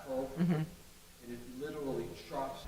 backhoe, and it literally chops.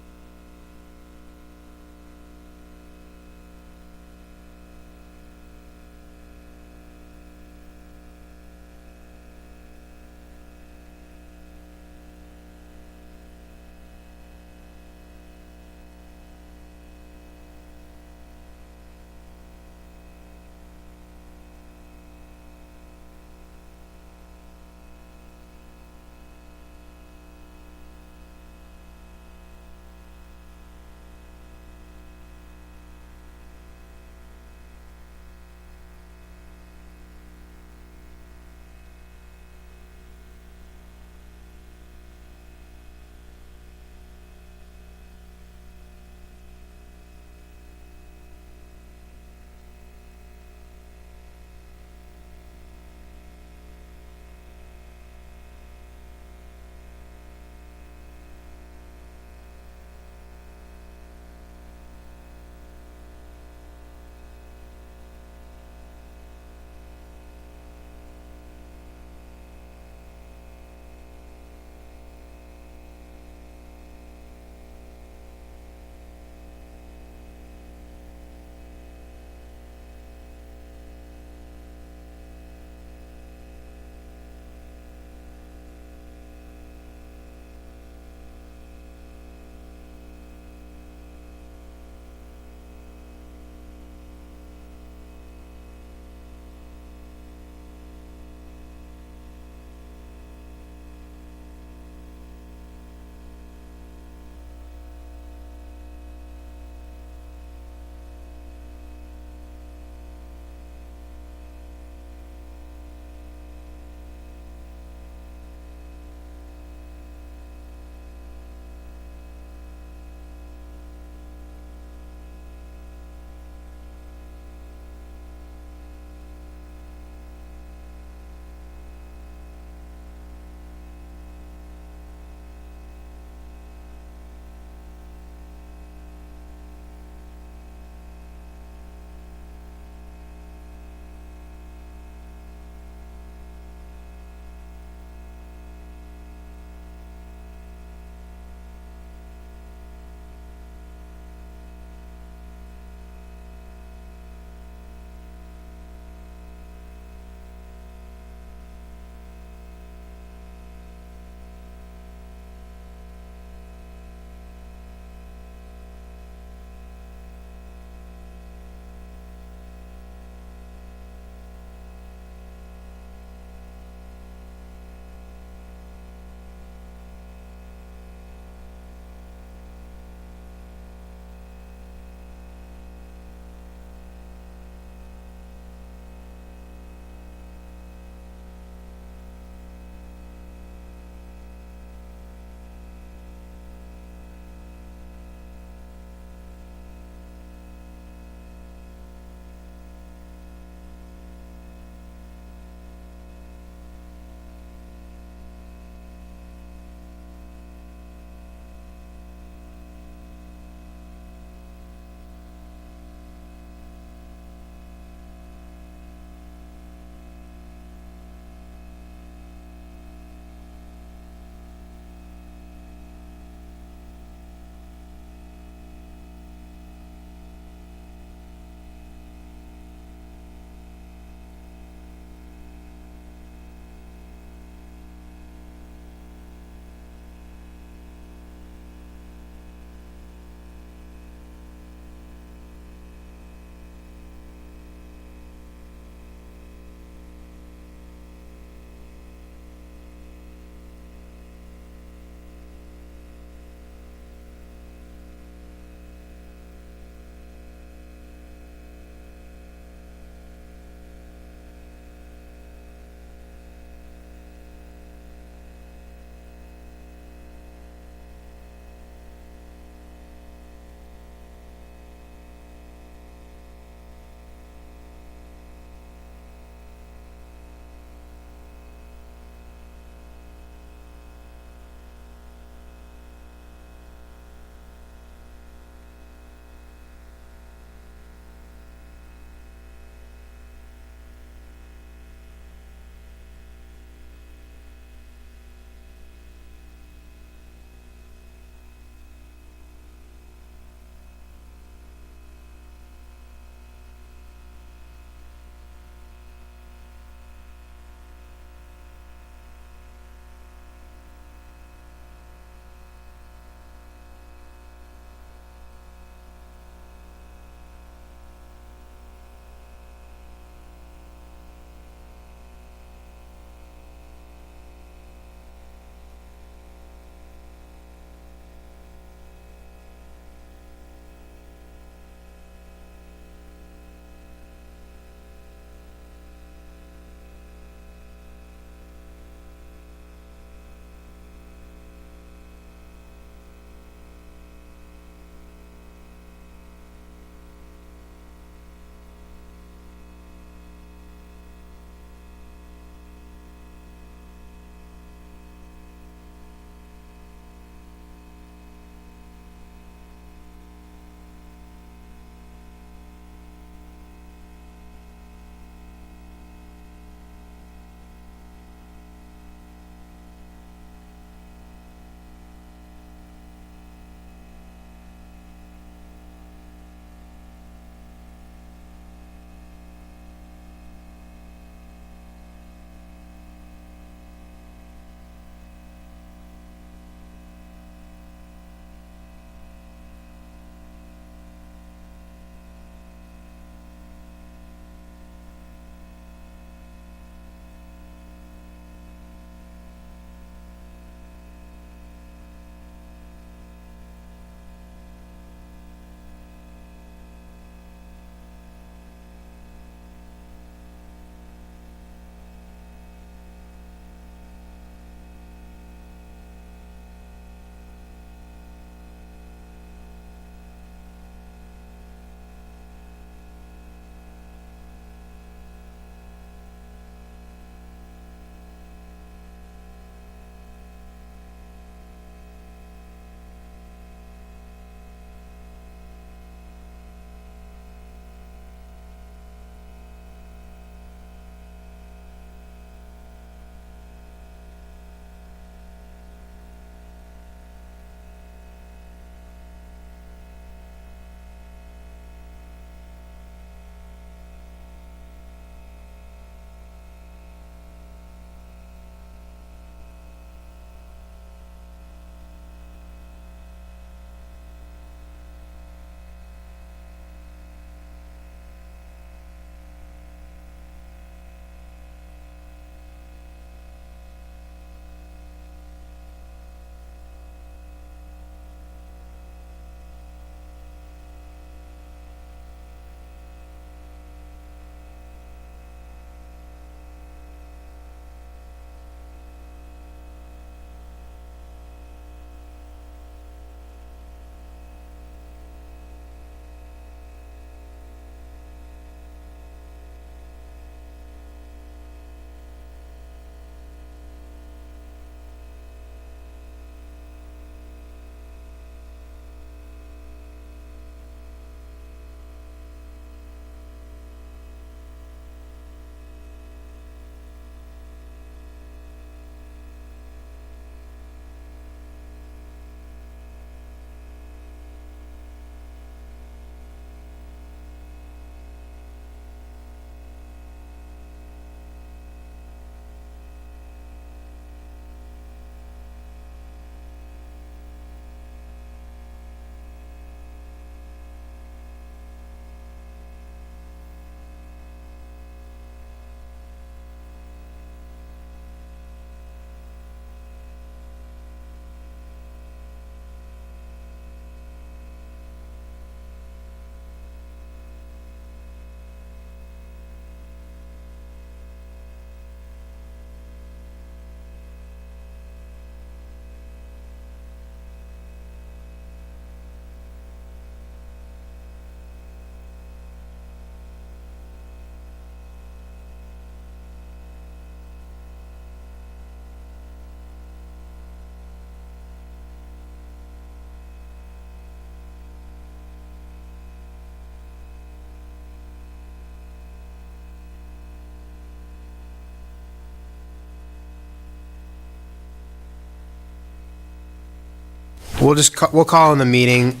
We'll call in the meeting,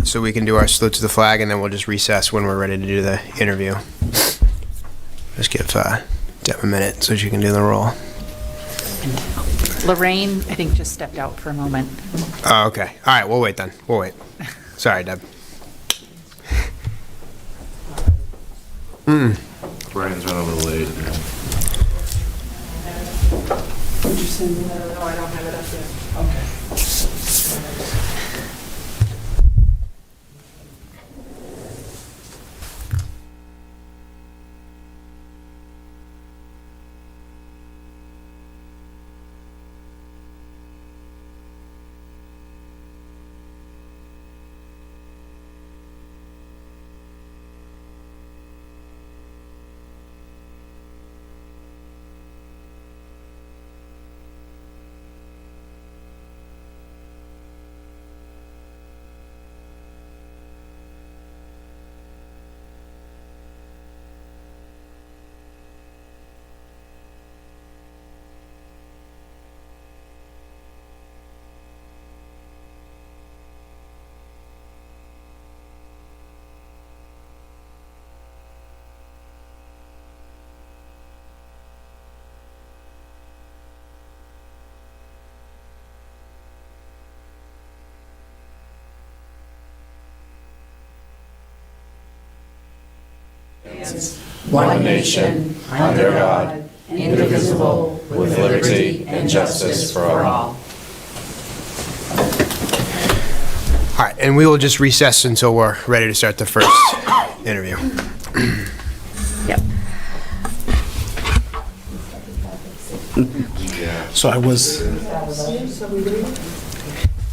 so we can do our salute to the flag, and then we'll just recess when we're ready to do the interview. Just give Deb a minute so she can do the roll. Lorraine, I think, just stepped out for a moment. Oh, okay. All right, we'll wait then. We'll wait. Sorry, Deb. Brian's run a little late. No, I don't have it up yet. Okay. One nation, under God, indivisible, with liberty and justice for all. All right, and we will just recess until we're ready to start the first interview. Yep. So I was,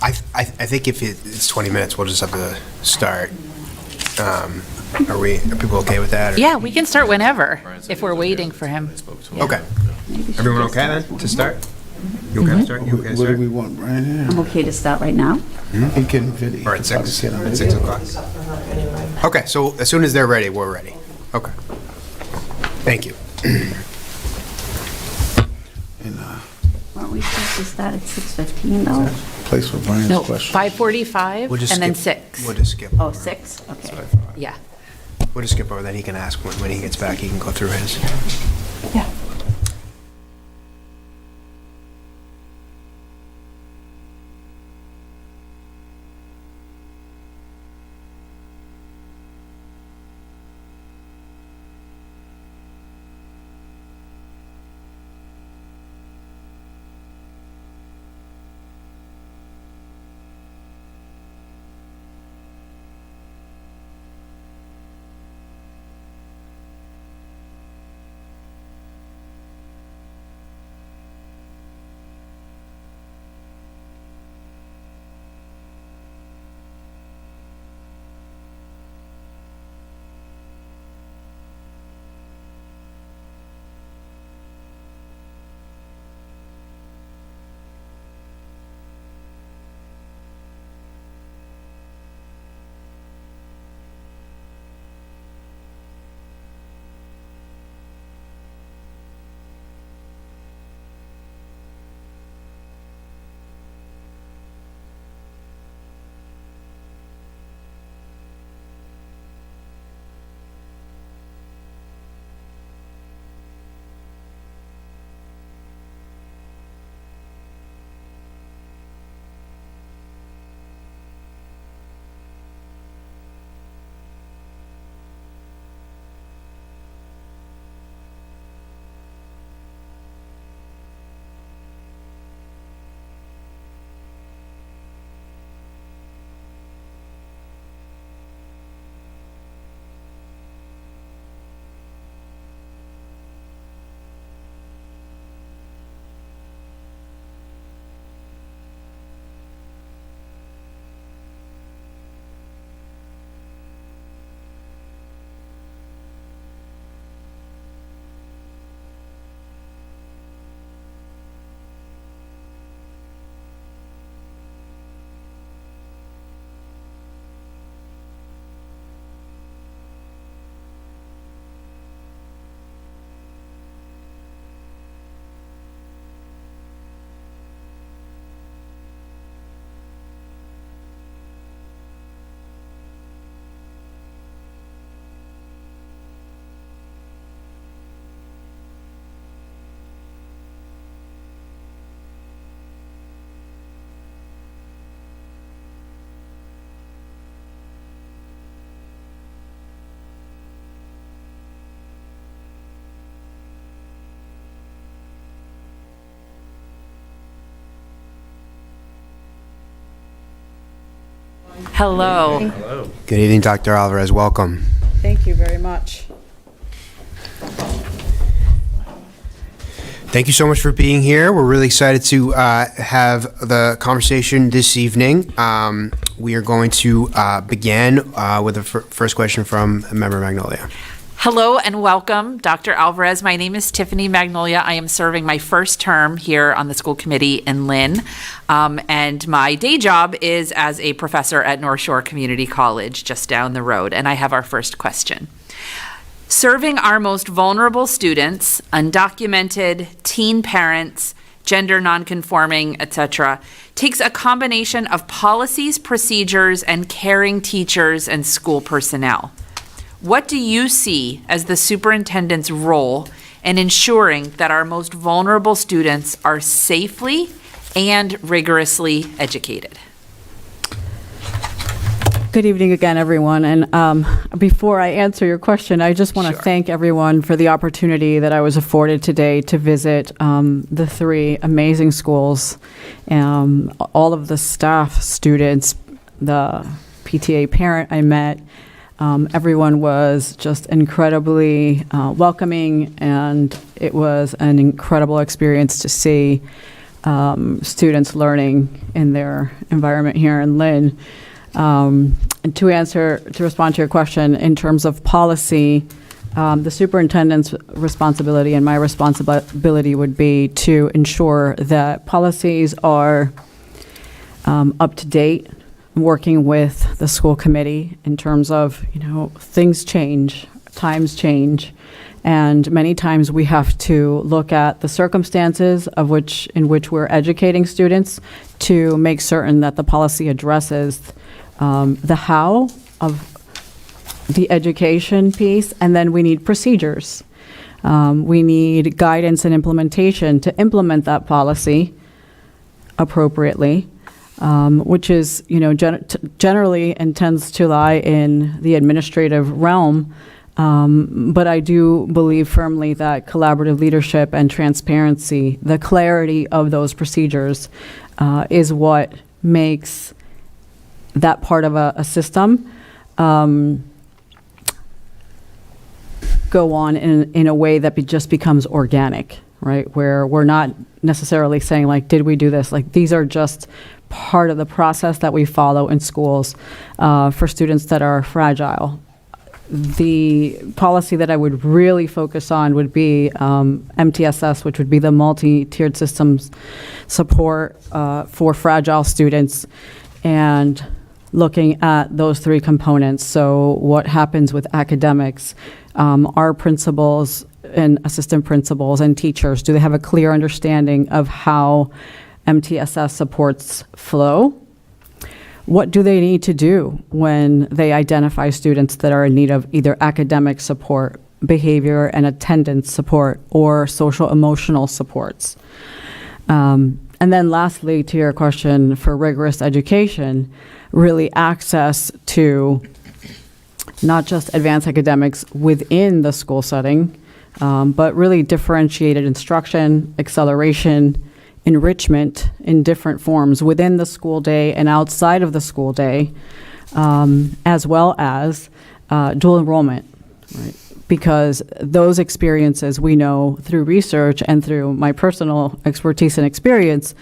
I think if it's 20 minutes, we'll just have to start. Are people okay with that? Or? Yeah, we can start whenever, if we're waiting for him. Okay. Everyone okay then to start? You okay to start? You okay to what do start? we want, Brian? Yeah. I'm okay to start right now. He can video. Or at 6? Probably At can 6 video. o'clock? Okay, so as soon as they're ready, we're ready. Okay. Thank you. And, Weren't we supposed to start at 6:15 though? place for Brian's No, question. 5:45 We'll just and then skip. 6. We'll just skip. Oh, 6? Okay. Yeah. We'll just skip over, then he can ask when he gets back, he can go through his. Yeah. Hello. Good evening, Dr. Alvarez. Welcome. Thank you very much. Thank you so much for being here. We're really excited to have the conversation this evening. We are going to begin with the first question from Member Magnolia. Hello and welcome, Dr. Alvarez. My name is Tiffany Magnolia. I am serving my first term here on the school committee in Lynn. And my day job is as a professor at North Shore Community College, just down the road. And I have our first question. Serving our most vulnerable students, undocumented, teen parents, gender nonconforming, etc., takes a combination of policies, procedures, and caring teachers and school personnel. What do you see as the superintendent's role in ensuring that our most vulnerable students are safely and rigorously educated? Good evening again, everyone. And before I answer your question, I just want to thank everyone for the opportunity that I was afforded today to visit the three amazing schools, all of the staff, students, the PTA parent I met. Everyone was just incredibly welcoming, and it was an incredible experience to see students learning in their environment here in Lynn. And to respond to your question, in terms of policy, the superintendent's responsibility and my responsibility would be to ensure that policies are up to date, working with the school committee in terms of, things change, times change, and many times we have to look at the circumstances in which we're educating students to make certain that the policy addresses the how of the education piece, and then we need procedures. We need guidance and implementation to implement that policy appropriately. Which is, generally and tends to lie in the administrative realm. But I do believe firmly that collaborative leadership and transparency, the clarity of those procedures, is what makes that part of a system go on in a way that just becomes organic, right? Where we're not necessarily saying, like, did we do this? Like, these are just part of the process that we follow in schools for students that are fragile. The policy that I would really focus on would be MTSS, which would be the multi-tiered systems support for fragile students, and looking at those three components. So what happens with academics? Our principals and assistant principals and teachers, do they have a clear understanding of how MTSS supports flow? What do they need to do when they identify students that are in need of either academic support, behavior and attendance support, or social emotional supports? And then lastly, to your question, for rigorous education, really access to not just advanced academics within the school setting, but really differentiated instruction, acceleration, enrichment in different forms within the school day and outside of the school day, as well as dual enrollment, right? Because those experiences, we know through research and through my personal expertise and experience,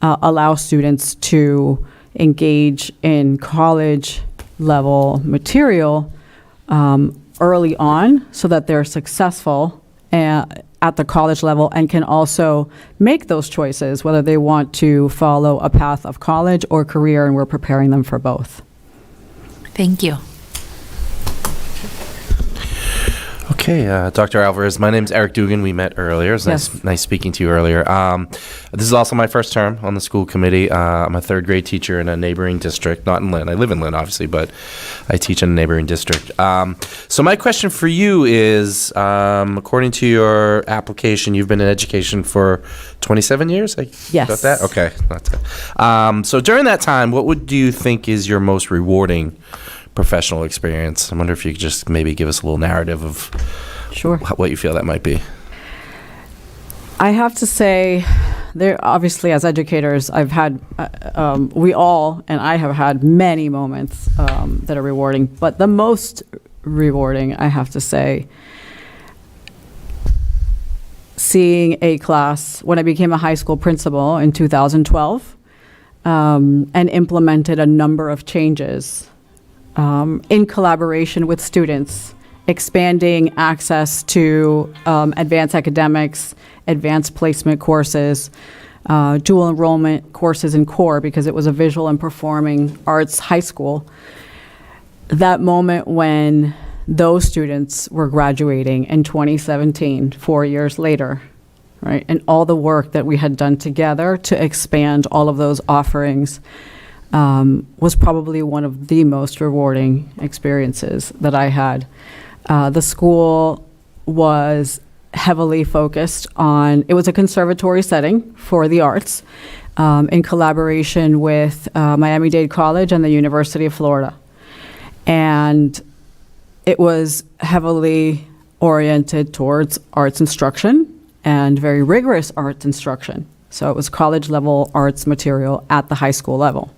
allow students to engage in college level material early on so that they're successful at the college level and can also make those choices, whether they want to follow a path of college or career, and we're preparing them for both. Thank you. Okay, Dr. Alvarez, my name's Eric Dugan. We met earlier. It's Yes. nice speaking to you earlier. This is also my first term on the school committee. I'm a third grade teacher in a neighboring district, not in Lynn. I live in Lynn, obviously, but I teach in a neighboring district. So my question for you is, according to your application, you've been in education for 27 years? Yes. Got that? Okay. That's good. So during that time, what do you think is your most rewarding professional experience? I wonder if you could just maybe give us a little narrative of Sure. what you feel that might be. I have to say there, obviously, as educators, I've had, we all, and I have had many moments that are rewarding, but the most rewarding, I have to say, seeing a class when I became a high school principal in 2012 and implemented a number of changes in collaboration with students, expanding access to advanced academics, advanced placement courses, dual enrollment courses in core because it was a visual and performing arts high school. That moment when those students were graduating in 2017, 4 years later, right? And all the work that we had done together to expand all of those offerings was probably one of the most rewarding experiences that I had. The school was heavily focused on, it was a conservatory setting for the arts in collaboration with Miami-Dade College and the University of Florida. And it was heavily oriented towards arts instruction and very rigorous arts instruction. So it was college level arts material at the high school level.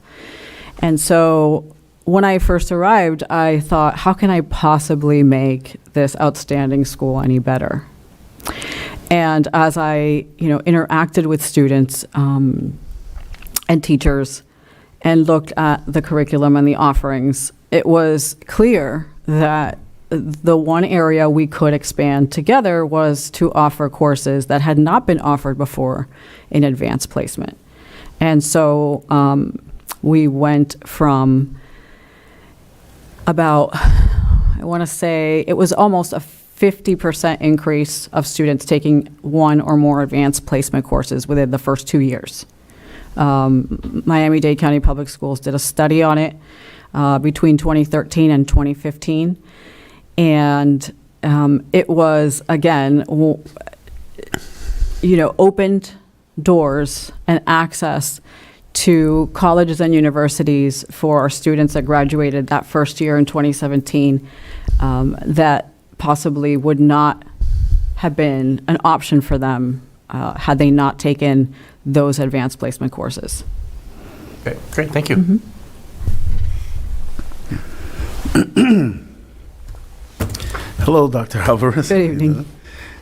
And so when I first arrived, I thought, how can I possibly make this outstanding school any better? And as I, interacted with students and teachers and looked at the curriculum and the offerings, it was clear that the one area we could expand together was to offer courses that had not been offered before in advanced placement. And so we went from about, I want to say, it was almost a 50% increase of students taking one or more advanced placement courses within the first 2 years. Miami-Dade County Public Schools did a study on it between 2013 and 2015. And it was, again, opened doors and access to colleges and universities for our students that graduated that first year in 2017 that possibly would not have been an option for them had they not taken those advanced placement courses. Okay, great, thank you. Hello, Dr. Alvarez. Good evening.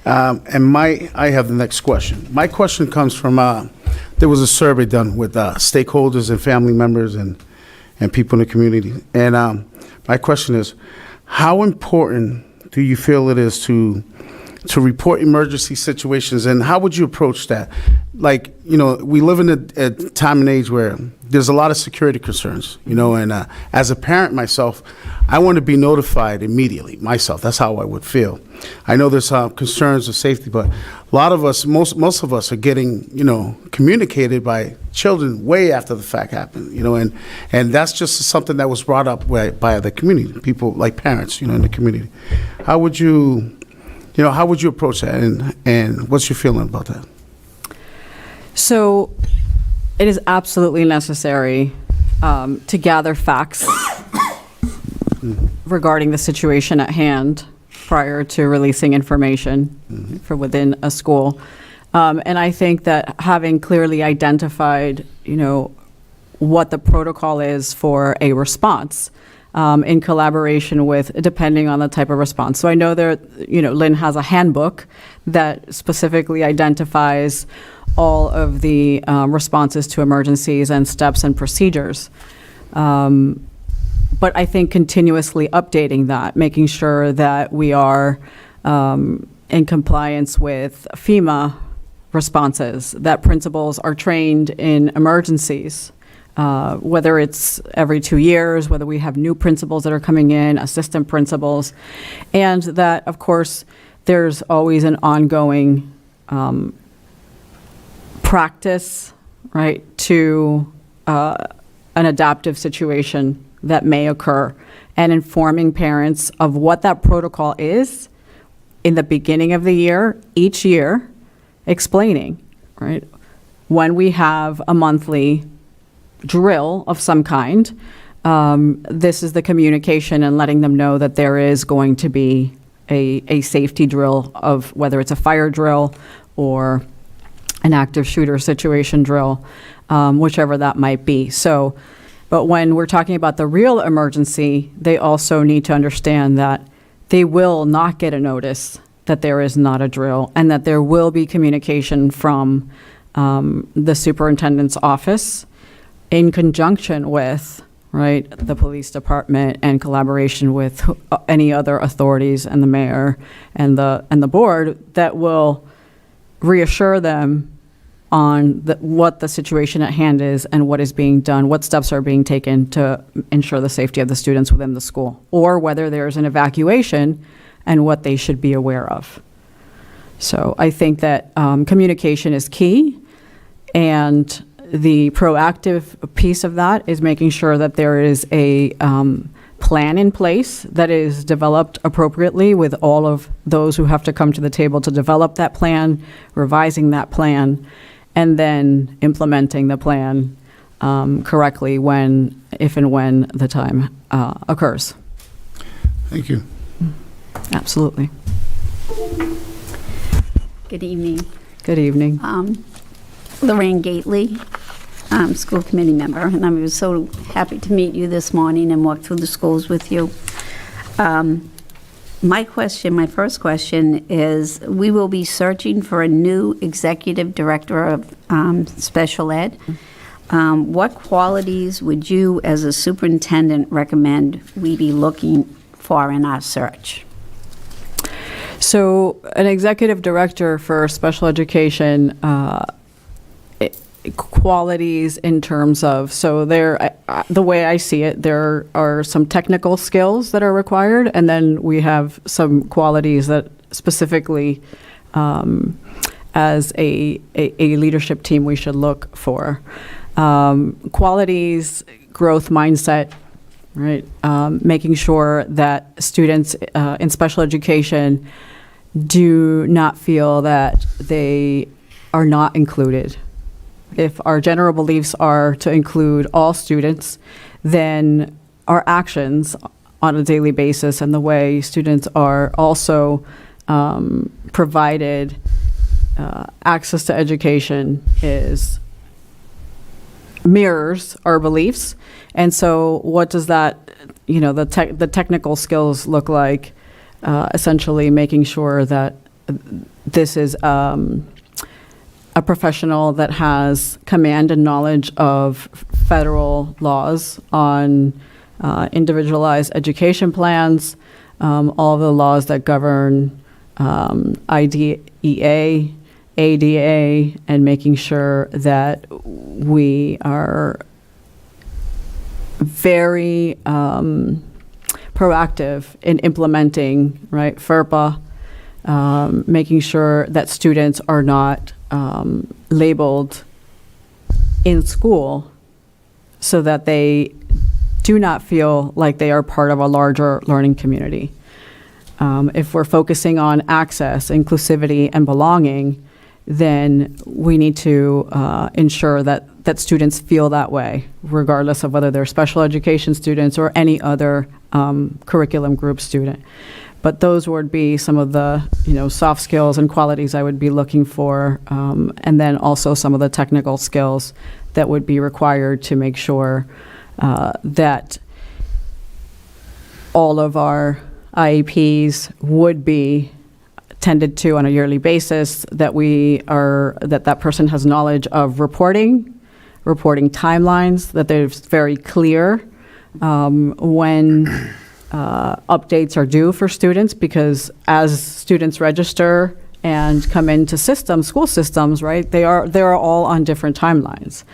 I have the next question. My question comes from, there was a survey done with stakeholders and family members and people in the community. And my question is, how important do you feel it is to report emergency situations, and how would you approach that? Like, we live in a time and age where there's a lot of security concerns, and as a parent myself, I want to be notified immediately myself. That's how I would feel. I know there's concerns of safety, but a lot of us, most of us are getting, communicated by children way after the fact happened, and that's just something that was brought up by the community, people like parents, in the community. How would you approach that, and what's your feeling about that? So it is absolutely necessary to gather facts regarding the situation at hand prior to releasing information for within a school. And I think that having clearly identified, what the protocol is for a response in collaboration with, depending on the type of response. So I know there, Lynn has a handbook that specifically identifies all of the responses to emergencies and steps and procedures. But I think continuously updating that, making sure that we are in compliance with FEMA responses, that principals are trained in emergencies, whether it's every 2 years, whether we have new principals that are coming in, assistant principals, and that, of course, there's always an ongoing practice, right, to an adaptive situation that may occur, and informing parents of what that protocol is in the beginning of the year, each year, explaining, right, when we have a monthly drill of some kind, this is the communication, and letting them know that there is going to be a safety drill of whether it's a fire drill or an active shooter situation drill, whichever that might be. So, but when we're talking about the real emergency, they also need to understand that they will not get a notice that there is not a drill, and that there will be communication from the superintendent's office in conjunction with, right, the police department, and collaboration with any other authorities and the mayor and the board, that will reassure them on what the situation at hand is and what is being done, what steps are being taken to ensure the safety of the students within the school, or whether there's an evacuation and what they should be aware of. So I think that communication is key, and the proactive piece of that is making sure that there is a plan in place that is developed appropriately with all of those who have to come to the table to develop that plan, revising that plan, and then implementing the plan correctly if and when the time occurs. Thank you. Absolutely. Good evening. Good evening. Lorraine Gately, school committee member, and I was so happy to meet you this morning and walk through the schools with you. My first question is, we will be searching for a new executive director of special ed. What qualities would you, as a superintendent, recommend we be looking for in our search? So an executive director for special education, qualities in terms of, so the way I see it, there are some technical skills that are required, and then we have some qualities that specifically as a leadership team we should look for. Qualities, growth mindset, right? Making sure that students in special education do not feel that they are not included. If our general beliefs are to include all students, then our actions on a daily basis and the way students are also provided access to education mirrors our beliefs. And so what does that, the technical skills look like? Essentially making sure that this is a professional that has command and knowledge of federal laws on individualized education plans, all of the laws that govern IDEA, ADA, and making sure that we are very proactive in implementing, right, FERPA, making sure that students are not labeled in school so that they do not feel like they are part of a larger learning community. If we're focusing on access, inclusivity, and belonging, then we need to ensure that students feel that way, regardless of whether they're special education students or any other curriculum group student. But those would be some of the, soft skills and qualities I would be looking for, and then also some of the technical skills that would be required to make sure that all of our IEPs would be tended to on a yearly basis, that that person has knowledge of reporting timelines, that they're very clear when updates are due for students, because as students register and come into school systems, right, they're all on different timelines.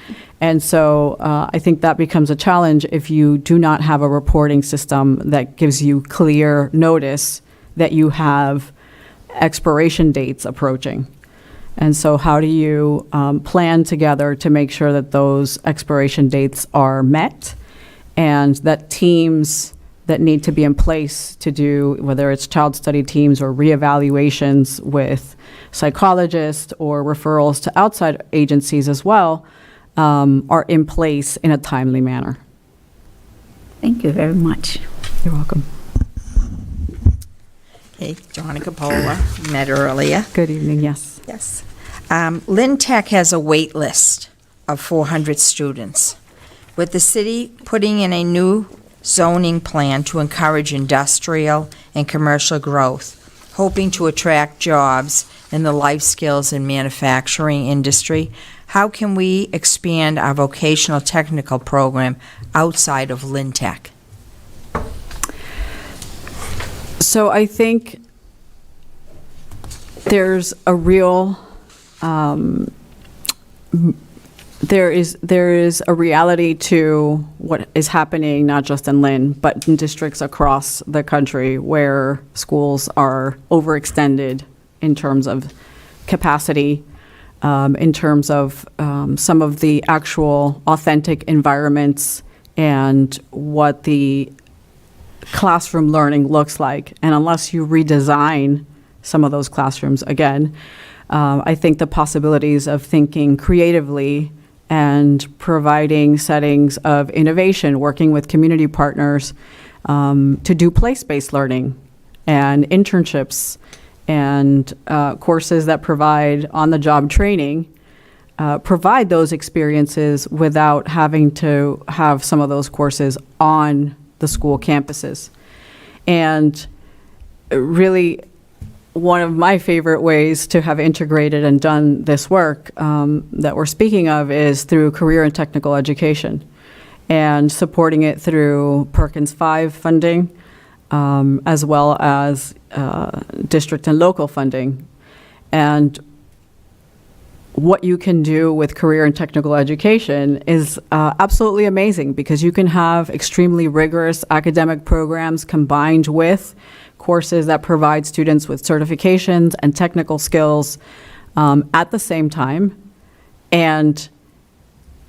And so I think that becomes a challenge if you do not have a reporting system that gives you clear notice that you have expiration dates approaching. And so how do you plan together to make sure that those expiration dates are met, and that teams that need to be in place to do, whether it's child study teams or reevaluations with psychologists or referrals to outside agencies as well, are in place in a timely manner. Thank you very much. You're welcome. Hey, Johanna Capola, met earlier. Good evening, yes. Yes. Lynn Tech has a wait list of 400 students. With the city putting in a new zoning plan to encourage industrial and commercial growth, hoping to attract jobs in the life skills and manufacturing industry, how can we expand our vocational technical program outside of Lynn Tech? So I think there's a real, there is a reality to what is happening, not just in Lynn, but in districts across the country where schools are overextended in terms of capacity, in terms of some of the actual authentic environments and what the classroom learning looks like. And unless you redesign some of those classrooms again, I think the possibilities of thinking creatively and providing settings of innovation, working with community partners to do place-based learning and internships and courses that provide on-the-job training, provide those experiences without having to have some of those courses on the school campuses. And really, one of my favorite ways to have integrated and done this work that we're speaking of is through career and technical education and supporting it through Perkins 5 funding, as well as district and local funding. And what you can do with career and technical education is absolutely amazing, because you can have extremely rigorous academic programs combined with courses that provide students with certifications and technical skills at the same time. And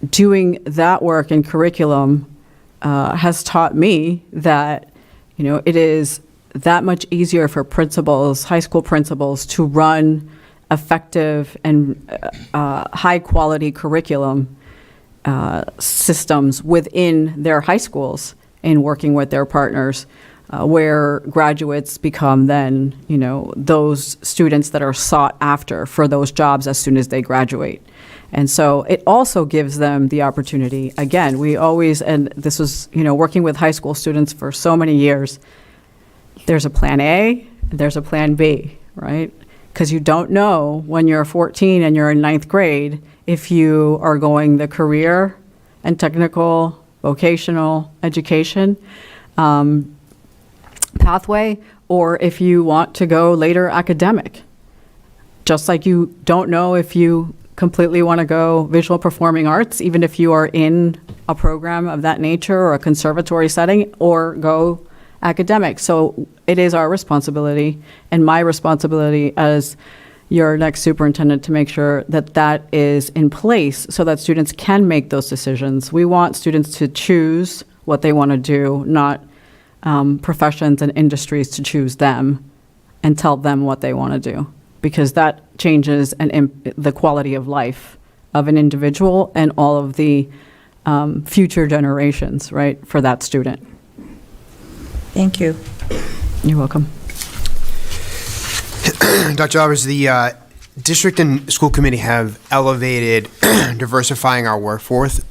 doing that work in curriculum has taught me that, you know, it is that much easier for principals, high school principals, to run effective and high-quality curriculum systems within their high schools in working with their partners, where graduates become then, you know, those students that are sought after for those jobs as soon as they graduate. And so it also gives them the opportunity. Again, we always, and this was, you know, working with high school students for so many years, there's a plan A, there's a plan B, right? Because you don't know when you're 14 and you're in 9th grade if you are going the career and technical vocational education pathway, or if you want to go later academic. Just like you don't know if you completely want to go visual performing arts, even if you are in a program of that nature or a conservatory setting, or go academic. So it is our responsibility and my responsibility as your next superintendent to make sure that that is in place so that students can make those decisions. We want students to choose what they want to do, not professions and industries to choose them and tell them what they want to do, because that changes the quality of life of an individual and all of the future generations, right, for that student. Thank you. You're welcome. Dr. Alvarez, the district and school committee have elevated diversifying our workforce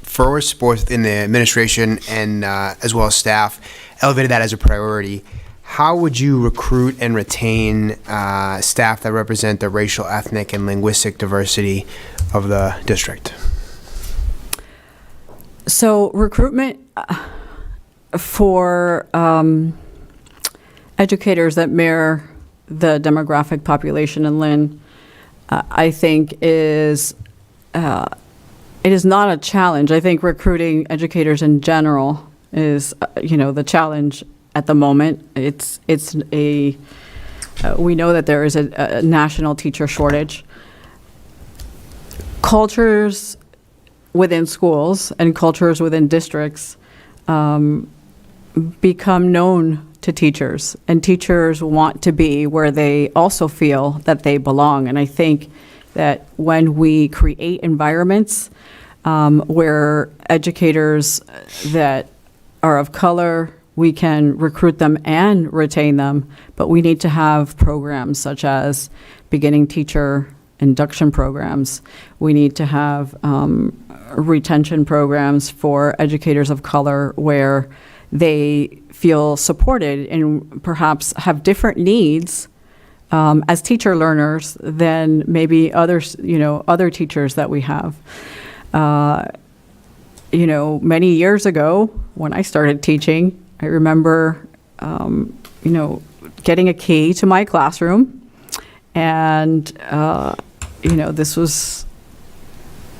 both in the administration and as well as staff, elevated that as a priority. How would you recruit and retain staff that represent the racial, ethnic, and linguistic diversity of the district? So recruitment for educators that mirror the demographic population in Lynn, I think it is not a challenge. I think recruiting educators in general is, the challenge at the moment. We know that there is a national teacher shortage. Cultures within schools and cultures within districts become known to teachers, and teachers want to be where they also feel that they belong. And I think that when we create environments where educators that are of color, we can recruit them and retain them, but we need to have programs such as beginning teacher induction programs. We need to have retention programs for educators of color where they feel supported and perhaps have different needs as teacher learners than maybe others, other teachers that we have. Many years ago when I started teaching, I remember, getting a key to my classroom, and this was,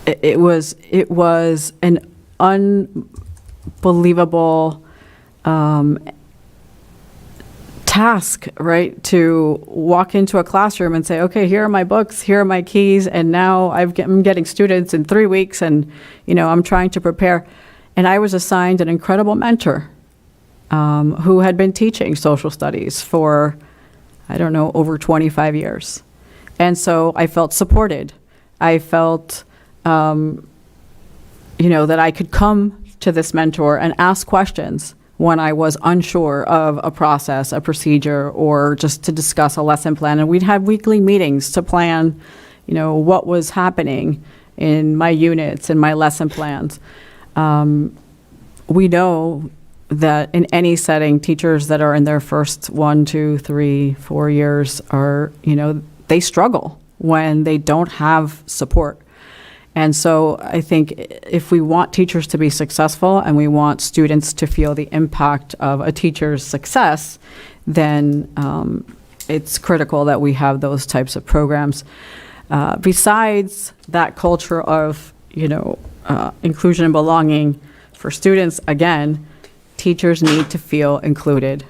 it was an unbelievable task, right? To walk into a classroom and say, okay, here are my books, here are my keys, and now I'm getting students in 3 weeks, and I'm trying to prepare. And I was assigned an incredible mentor who had been teaching social studies for, over 25 years. And so I felt supported. I felt, that I could come to this mentor and ask questions when I was unsure of a process, a procedure, or just to discuss a lesson plan. And we'd have weekly meetings to plan, what was happening in my units and my lesson plans. We know that in any setting, teachers that are in their first 1, 2, 3, 4 years are, they struggle when they don't have support. And so I think if we want teachers to be successful and we want students to feel the impact of a teacher's success, then it's critical that we have those types of programs. Besides that culture of, inclusion and belonging for students, again, teachers need to feel included.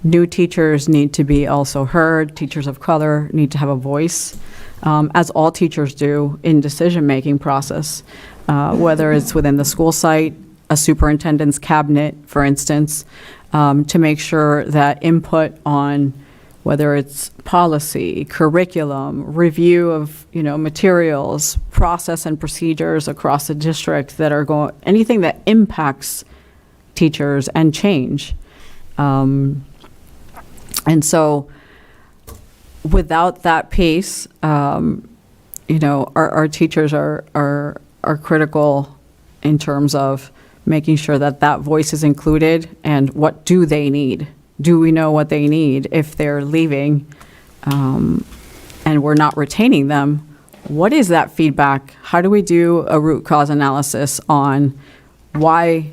New teachers need to be also heard. Teachers of color need to have a voice, as all teachers do in decision-making process, whether it's within the school site, a superintendent's cabinet, for instance, to make sure that input on whether it's policy, curriculum, review of, materials, process and procedures across the district that are anything that impacts teachers and change. And so without that piece, our teachers are critical in terms of making sure that that voice is included, and what do they need? Do we know what they need if they're leaving and we're not retaining them? What is that feedback? How do we do a root cause analysis on why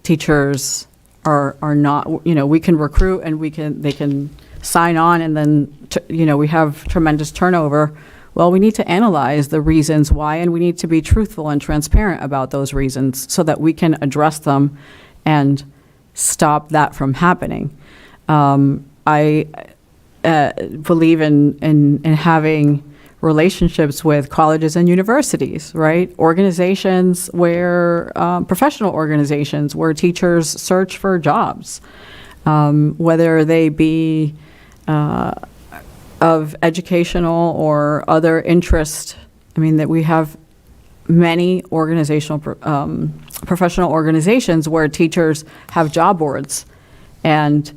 teachers are not, we can recruit and they can sign on, and then, we have tremendous turnover. Well, we need to analyze the reasons why, and we need to be truthful and transparent about those reasons so that we can address them and stop that from happening. I believe in having relationships with colleges and universities, right? Organizations where, professional organizations where teachers search for jobs, whether they be of educational or other interest. I mean, that we have many organizational, professional organizations where teachers have job boards. And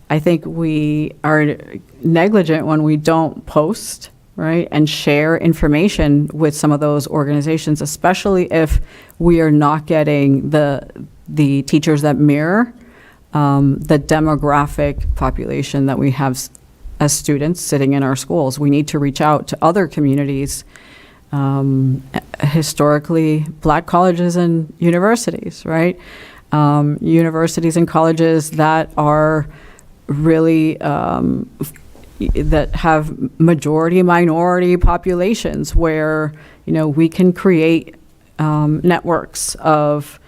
I think we are negligent when we don't post, right, and share information with some of those organizations, especially if we are not getting the teachers that mirror the demographic population that we have as students sitting in our schools. We need to reach out to other communities, historically Black colleges and universities, right? Universities and colleges that are really, that have majority minority populations where, we can create networks of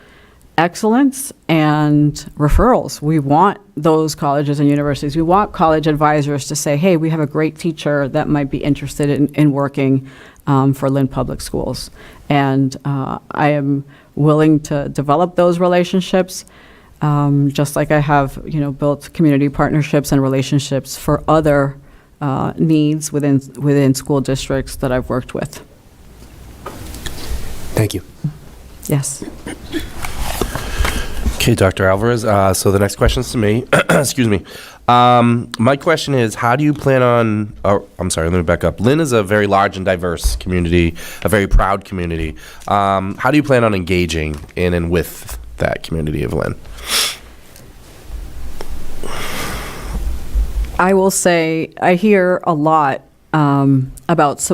excellence and referrals. We want those colleges and universities. We want college advisors to say, hey, we have a great teacher that might be interested in working for Lynn Public Schools. And I am willing to develop those relationships, just like I have, built community partnerships and relationships for other needs within school districts that I've worked with. Thank you. Yes. Okay, Dr. Alvarez. So the next question is to me. Excuse me. My question is, how do you plan on, I'm sorry, let me back up. Lynn is a very large and diverse community, a very proud community. How do you plan on engaging in and with that community of Lynn? I will say, I hear a lot about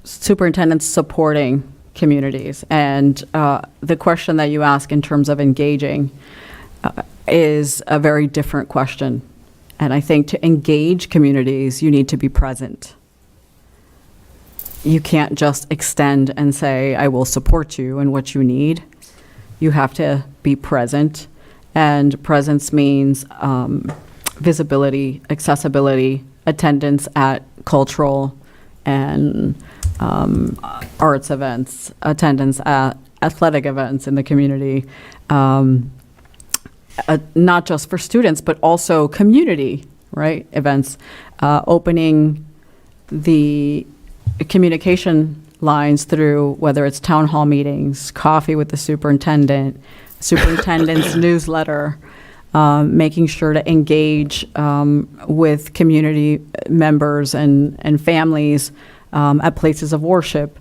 superintendents supporting communities. And the question that you ask in terms of engaging is a very different question. And I think to engage communities, you need to be present. You can't just extend and say, I will support you in what you need. You have to be present. And presence means visibility, accessibility, attendance at cultural and arts events, attendance at athletic events in the community, not just for students, but also community, right, events, opening the communication lines through whether it's town hall meetings, coffee with the superintendent's newsletter, making sure to engage with community members and families at places of worship,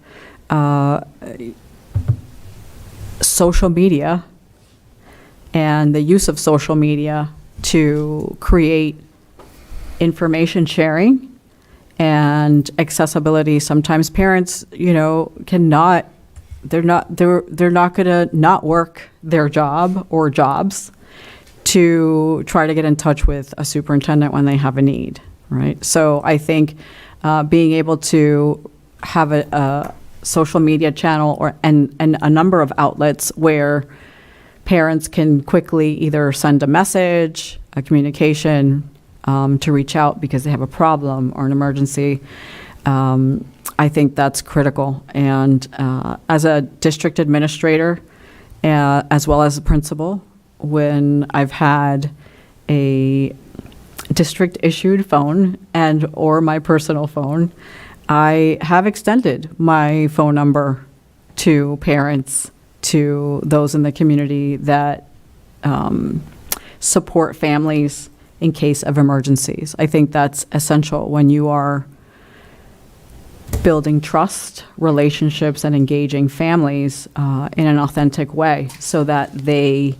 social media, and the use of social media to create information sharing and accessibility. Sometimes parents, cannot, they're not going to not work their job or jobs to try to get in touch with a superintendent when they have a need, right? So I think being able to have a social media channel and a number of outlets where parents can quickly either send a message, a communication to reach out because they have a problem or an emergency, I think that's critical. And as a district administrator, as well as a principal, when I've had a district-issued phone and or my personal phone, I have extended my phone number to parents, to those in the community that support families in case of emergencies. I think that's essential when you are building trust, relationships, and engaging families in an authentic way so that they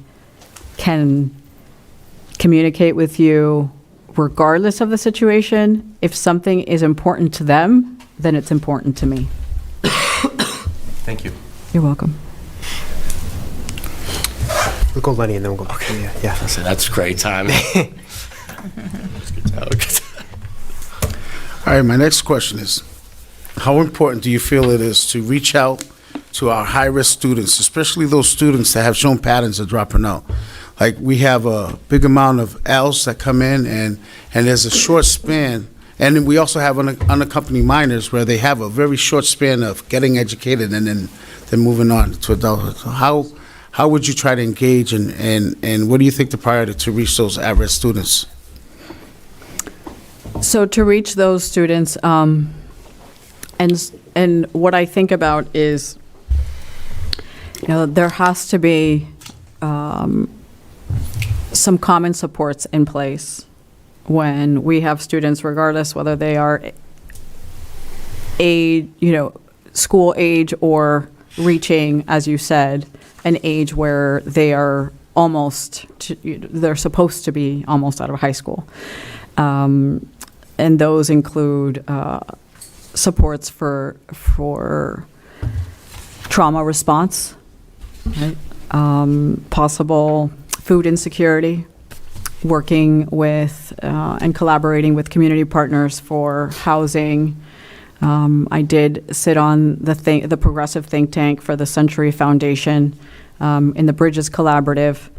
can communicate with you regardless of the situation. If something is important to them, then it's important to me. Thank you. You're welcome. We'll go Lenny and then we'll go back to you. Yeah. So that's great timing. All right, my next question is, how important do you feel it is to reach out to our high-risk students, especially those students that have shown patterns of dropping out? Like, we have a big amount of L's that come in, and there's a short span. And then we also have unaccompanied minors where they have a very short span of getting educated and then moving on to adulthood. So how would you try to engage, and what do you think the priority to reach those at-risk students? So to reach those students, and what I think about is, there has to be some common supports in place when we have students, regardless whether they are school age or reaching, as you said, an age where they are they're supposed to be almost out of high school. And those include supports for trauma response, right? Possible food insecurity, working with and collaborating with community partners for housing. I did sit on the progressive think tank for the Century Foundation in the Bridges Collaborative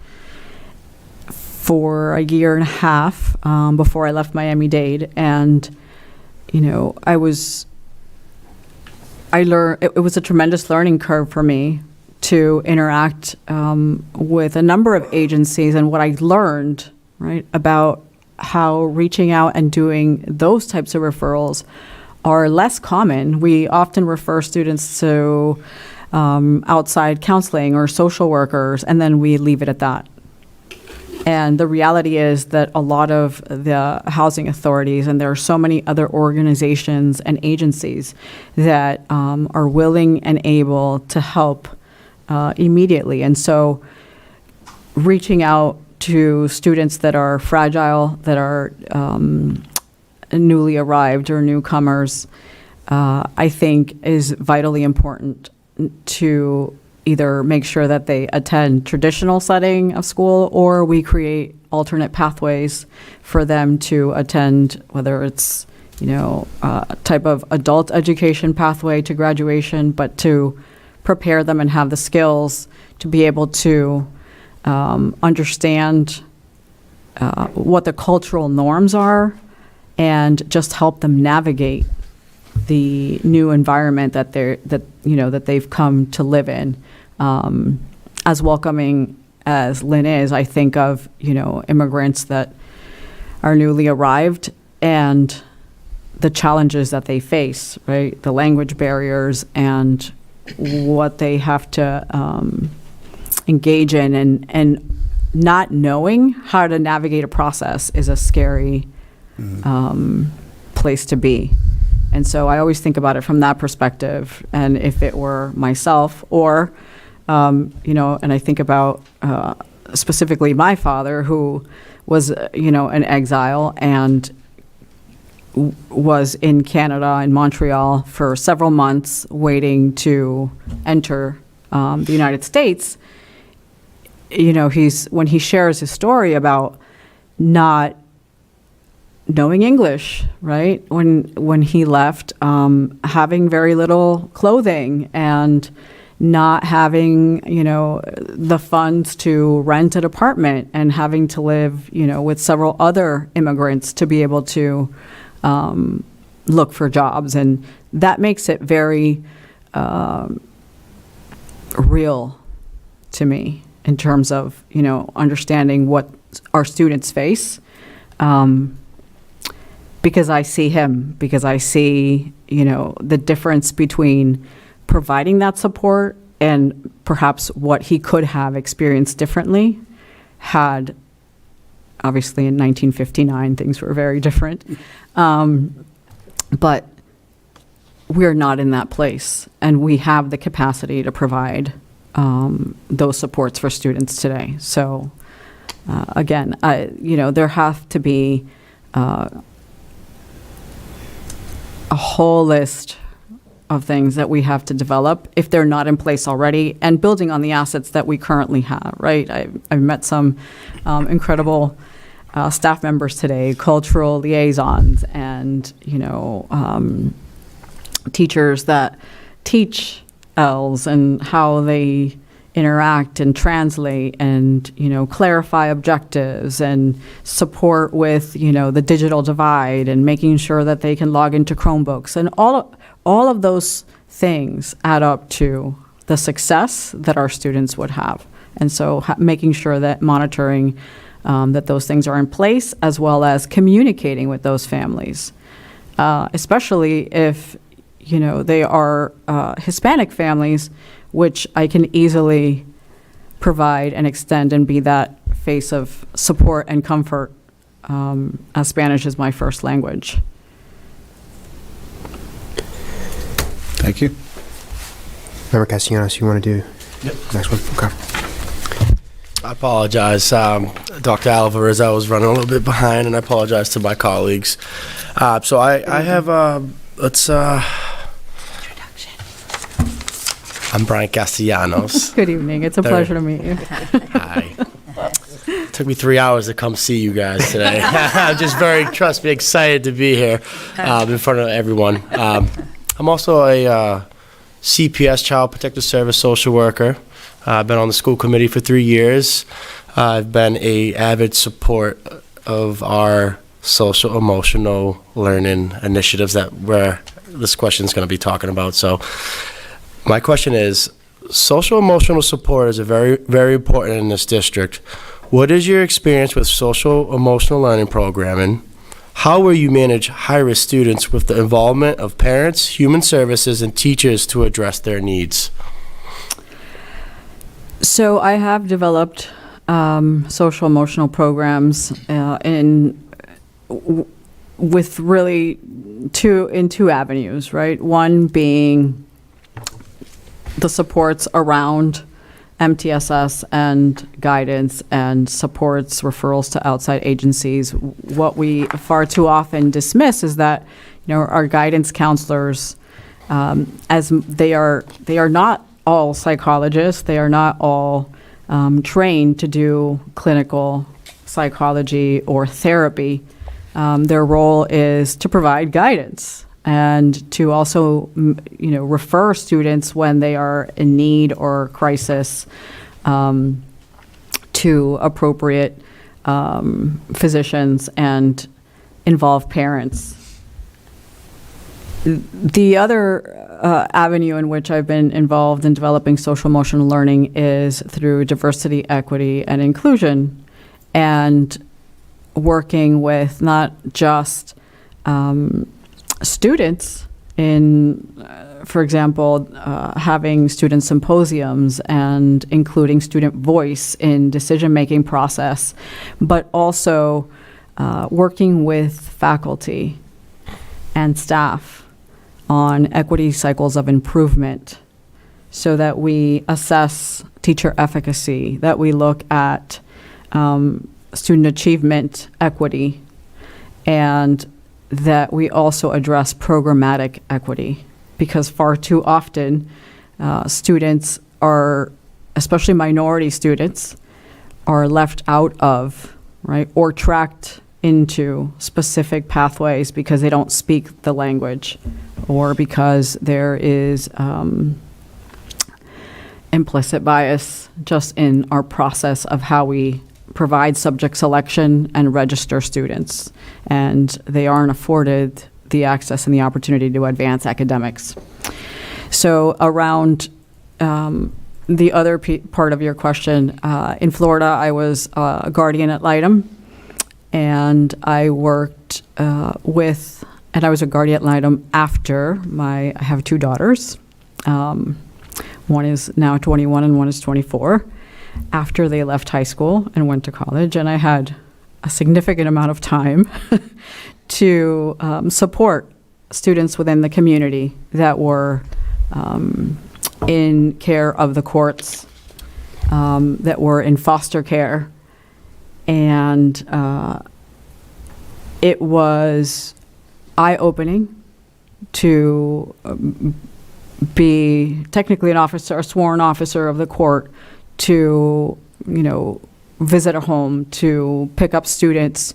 for a year and a half before I left Miami-Dade, and I learned it was a tremendous learning curve for me to interact with a number of agencies, and what I learned, right, about how reaching out and doing those types of referrals are less common. We often refer students to outside counseling or social workers, and then we leave it at that. And the reality is that a lot of the housing authorities, and there are so many other organizations and agencies that are willing and able to help immediately. And so reaching out to students that are fragile, that are newly arrived or newcomers, I think is vitally important to either make sure that they attend traditional setting of school, or we create alternate pathways for them to attend, whether it's, a type of adult education pathway to graduation, but to prepare them and have the skills to be able to understand what the cultural norms are and just help them navigate the new environment that they've come to live in. As welcoming as Lynn is, I think of, immigrants that are newly arrived and the challenges that they face, right? The language barriers and what they have to engage in, and not knowing how to navigate a process is a scary place to be. And so I always think about it from that perspective. And if it were myself or, and I think about specifically my father, who was, an exile and was in Canada, in Montreal, for several months waiting to enter the United States. When he shares his story about not knowing English, right? When he left, having very little clothing and not having, the funds to rent an apartment, and having to live, with several other immigrants to be able to look for jobs. And that makes it very real to me in terms of, understanding what our students face. Because I see him, because I see, the difference between providing that support and perhaps what he could have experienced differently had, obviously in 1959, things were very different. But we're not in that place, and we have the capacity to provide those supports for students today. So again, there have to be a whole list of things that we have to develop if they're not in place already, and building on the assets that we currently have, right? I've met some incredible staff members today, cultural liaisons, and, teachers that teach ELs and how they interact and translate and, clarify objectives and support with, the digital divide and making sure that they can log into Chromebooks. And all of those things add up to the success that our students would have. And so making sure that monitoring that those things are in place, as well as communicating with those families, especially if, they are Hispanic families, which I can easily provide and extend and be that face of support and comfort, as Spanish is my first language. Thank you. Member Castellanos, you want to do next one? Okay. I apologize, Dr. Alvarez. I was running a little bit behind, and I apologize to my colleagues. So I have, I'm Brian Castellanos. Good evening. It's a pleasure to meet you. Hi. It took me 3 hours to come see you guys today. I'm just trust me, excited to be here in front of everyone. I'm also a CPS, Child Protective Service social worker. I've been on the school committee for 3 years. I've been an avid support of our social emotional learning initiatives that this question is going to be talking about. So my question is, social emotional support is very, very important in this district. What is your experience with social emotional learning programming? How will you manage high-risk students with the involvement of parents, human services, and teachers to address their needs? So I have developed social emotional programs with really two avenues, right? One being the supports around MTSS and guidance and supports referrals to outside agencies. What we far too often dismiss is that, our guidance counselors, as they are not all psychologists, they are not all trained to do clinical psychology or therapy. Their role is to provide guidance and to also, refer students when they are in need or crisis to appropriate physicians and involve parents. The other avenue in which I've been involved in developing social emotional learning is through diversity, equity, and inclusion, and working with not just students in, for example, having student symposiums and including student voice in decision-making process, but also working with faculty and staff on equity cycles of improvement so that we assess teacher efficacy, that we look at student achievement equity, and that we also address programmatic equity, because far too often students are, especially minority students, are left out of, right, or tracked into specific pathways because they don't speak the language or because there is implicit bias just in our process of how we provide subject selection and register students, and they aren't afforded the access and the opportunity to advance academics. So around the other part of your question, in Florida, I was a guardian ad litem, and I worked and I was a guardian ad litem after I have two daughters. One is now 21 and one is 24. After they left high school and went to college, and I had a significant amount of time to support students within the community that were in care of the courts, that were in foster care. And it was eye-opening to be technically an officer, a sworn officer of the court, to, visit a home, to pick up students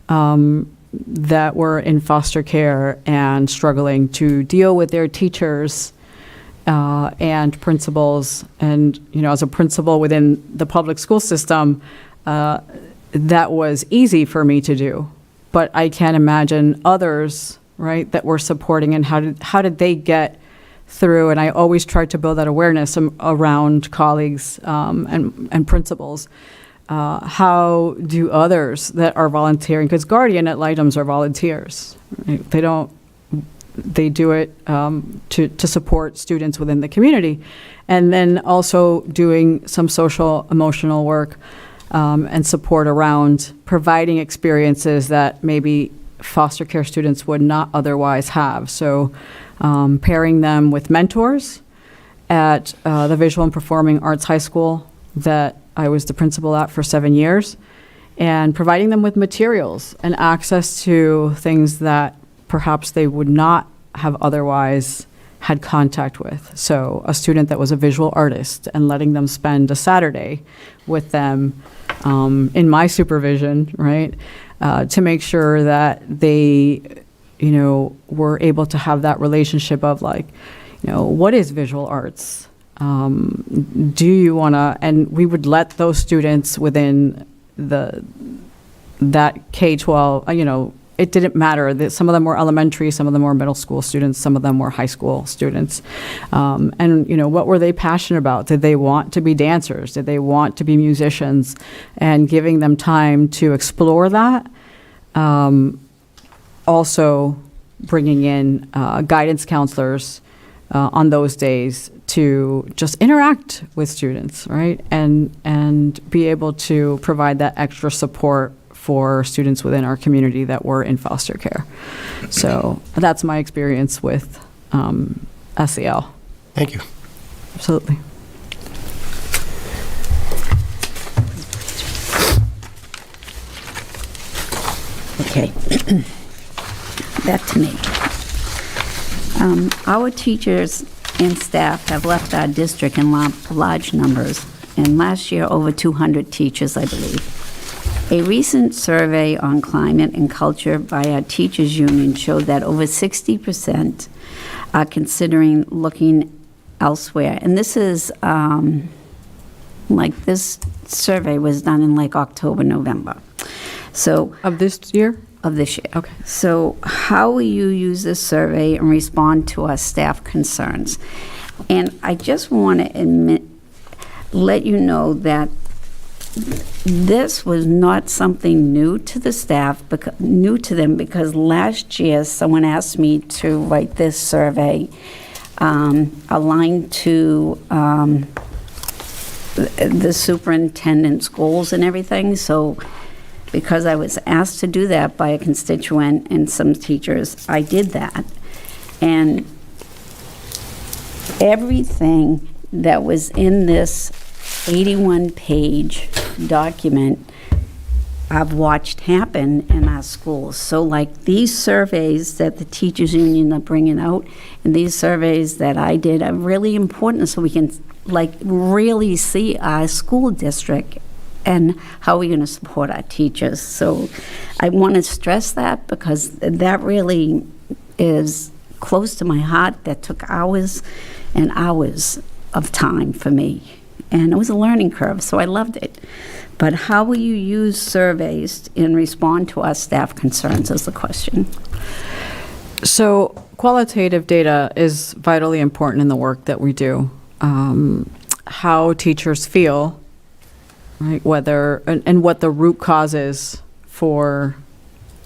that were in foster care and struggling, to deal with their teachers and principals. And, as a principal within the public school system, that was easy for me to do. But I can't imagine others, right, that were supporting, and how did they get through. And I always tried to build that awareness around colleagues and principals. How do others that are volunteering, because guardian ad litems are volunteers, right? They do it to support students within the community, and then also doing some social emotional work and support around providing experiences that maybe foster care students would not otherwise have. So pairing them with mentors at the Visual and Performing Arts High School that I was the principal at for 7 years, and providing them with materials and access to things that perhaps they would not have otherwise had contact with. So a student that was a visual artist, and letting them spend a Saturday with them in my supervision, right, to make sure that they were able to have that relationship of what is visual arts? Do you want to, and we would let those students within that K-12, it didn't matter that some of them were elementary, some of them were middle school students, some of them were high school students. And, what were they passionate about? Did they want to be dancers? Did they want to be musicians? And giving them time to explore that. Also bringing in guidance counselors on those days to just interact with students, right? And be able to provide that extra support for students within our community that were in foster care. So that's my experience with SEL. Thank you. Absolutely. Okay. Back to me. Our teachers and staff have left our district in large numbers, and last year, over 200 teachers, I believe. A recent survey on climate and culture by our teachers union showed that over 60% are considering looking elsewhere. And this is, this survey was done in like October, November. So, Of this year? of this year. Okay. So how will you use this survey and respond to our staff concerns? And I just want to let you know that this was not something new to the staff, new to them, because last year someone asked me to write this survey aligned to the superintendent's goals and everything. So because I was asked to do that by a constituent and some teachers, I did that. And everything that was in this 81-page document I've watched happen in our schools. So like these surveys that the teachers union are bringing out and these surveys that I did are really important so we can like really see our school district and how we're going to support our teachers. So I want to stress that because that really is close to my heart. That took hours and hours of time for me. And it was a learning curve, so I loved it. But how will you use surveys and respond to our staff concerns is the question. So qualitative data is vitally important in the work that we do. How teachers feel, right, whether, and what the root cause is for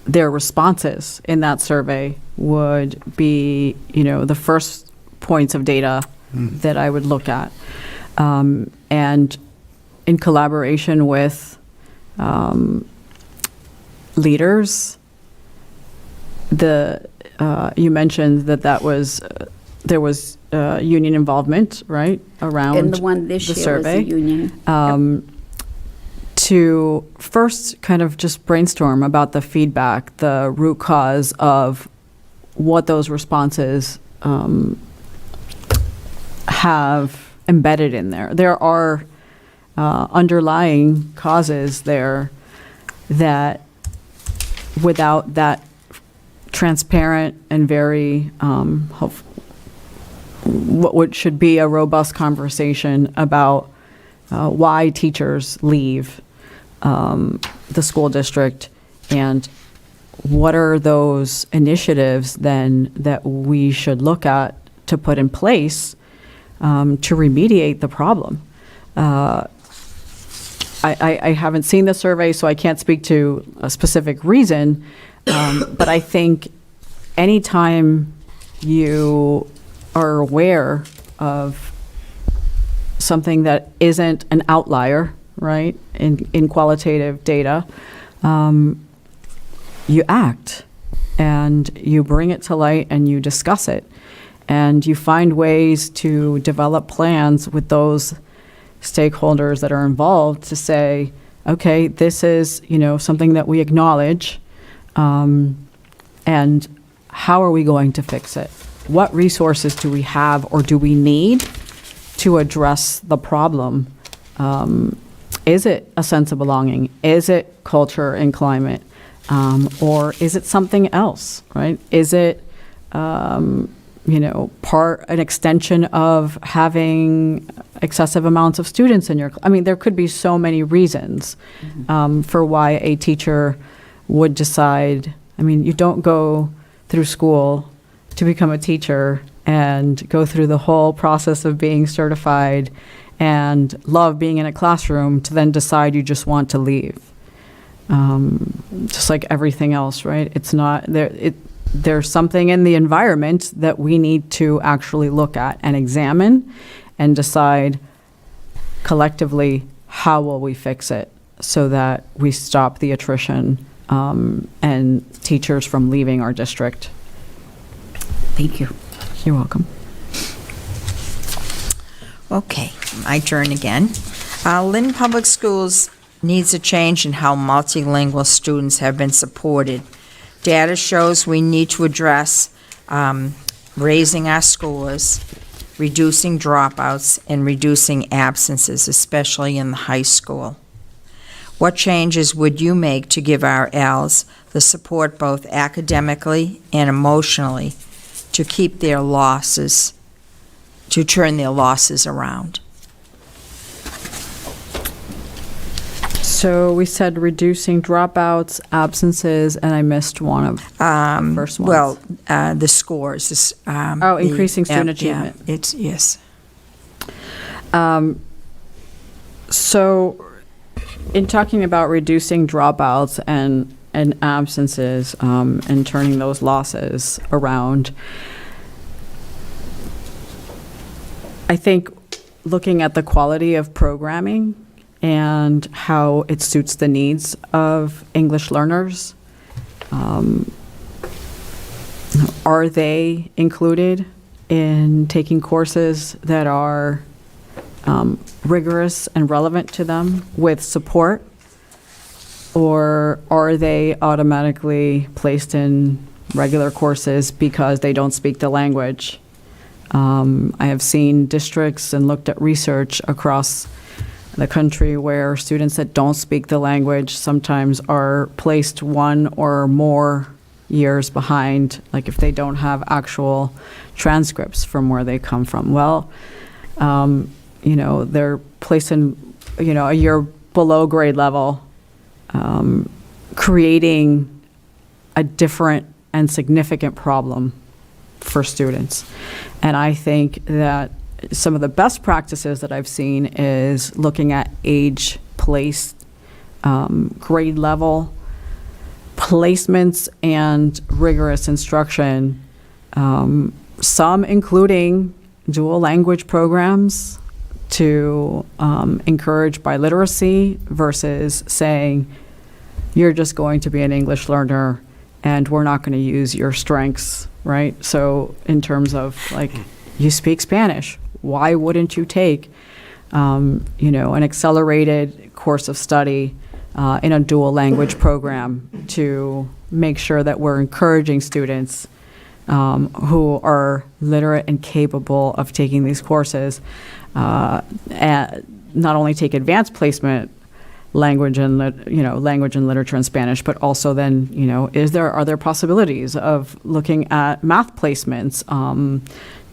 their responses in that survey would be, the first points of data that I would look at. And in collaboration with leaders, you mentioned that was there was union involvement, right, around And the one this the year survey. was the union. To first kind of just brainstorm about the feedback, the root cause of what those responses have embedded in there. There are underlying causes there that without that transparent and very what should be a robust conversation about why teachers leave the school district and what are those initiatives then that we should look at to put in place to remediate the problem. I haven't seen the survey, so I can't speak to a specific reason, but I think anytime you are aware of something that isn't an outlier, right, in qualitative data, you act and you bring it to light and you discuss it and you find ways to develop plans with those stakeholders that are involved to say, okay, this is, something that we acknowledge, and how are we going to fix it? What resources do we have or do we need to address the problem? Is it a sense of belonging? Is it culture and climate? Or is it something else, right? Is it, an extension of having excessive amounts of students in your, there could be so many reasons for why a teacher would decide, you don't go through school to become a teacher and go through the whole process of being certified and love being in a classroom to then decide you just want to leave. Just like everything else, right? It's not there. there's something in the environment that we need to actually look at and examine and decide collectively, how will we fix it so that we stop the attrition and teachers from leaving our district. Thank you. You're welcome. Okay, my turn again. Lynn Public Schools needs a change in how multilingual students have been supported. Data shows we need to address raising our scores, reducing dropouts, and reducing absences, especially in the high school. What changes would you make to give our ELs the support both academically and emotionally to keep their losses, to turn their losses around? So we said reducing dropouts, absences, and I missed one of the first ones. Well, the scores. Increasing student achievement. It's, yes. So in talking about reducing dropouts and absences and turning those losses around, I think looking at the quality of programming and how it suits the needs of English learners. Are they included in taking courses that are rigorous and relevant to them with support? Or are they automatically placed in regular courses because they don't speak the language? I have seen districts and looked at research across the country where students that don't speak the language sometimes are placed 1 or more years behind, like if they don't have actual transcripts from where they come from. Well, they're placed in, a year below grade level, creating a different and significant problem for students. And I think that some of the best practices that I've seen is looking at age, place, grade level placements and rigorous instruction, some including dual language programs to encourage biliteracy versus saying you're just going to be an English learner and we're not going to use your strengths, right? So in terms of like, you speak Spanish, why wouldn't you take, an accelerated course of study in a dual language program to make sure that we're encouraging students who are literate and capable of taking these courses, and not only take advanced placement language and literature in Spanish, but also then, are there possibilities of looking at math placements?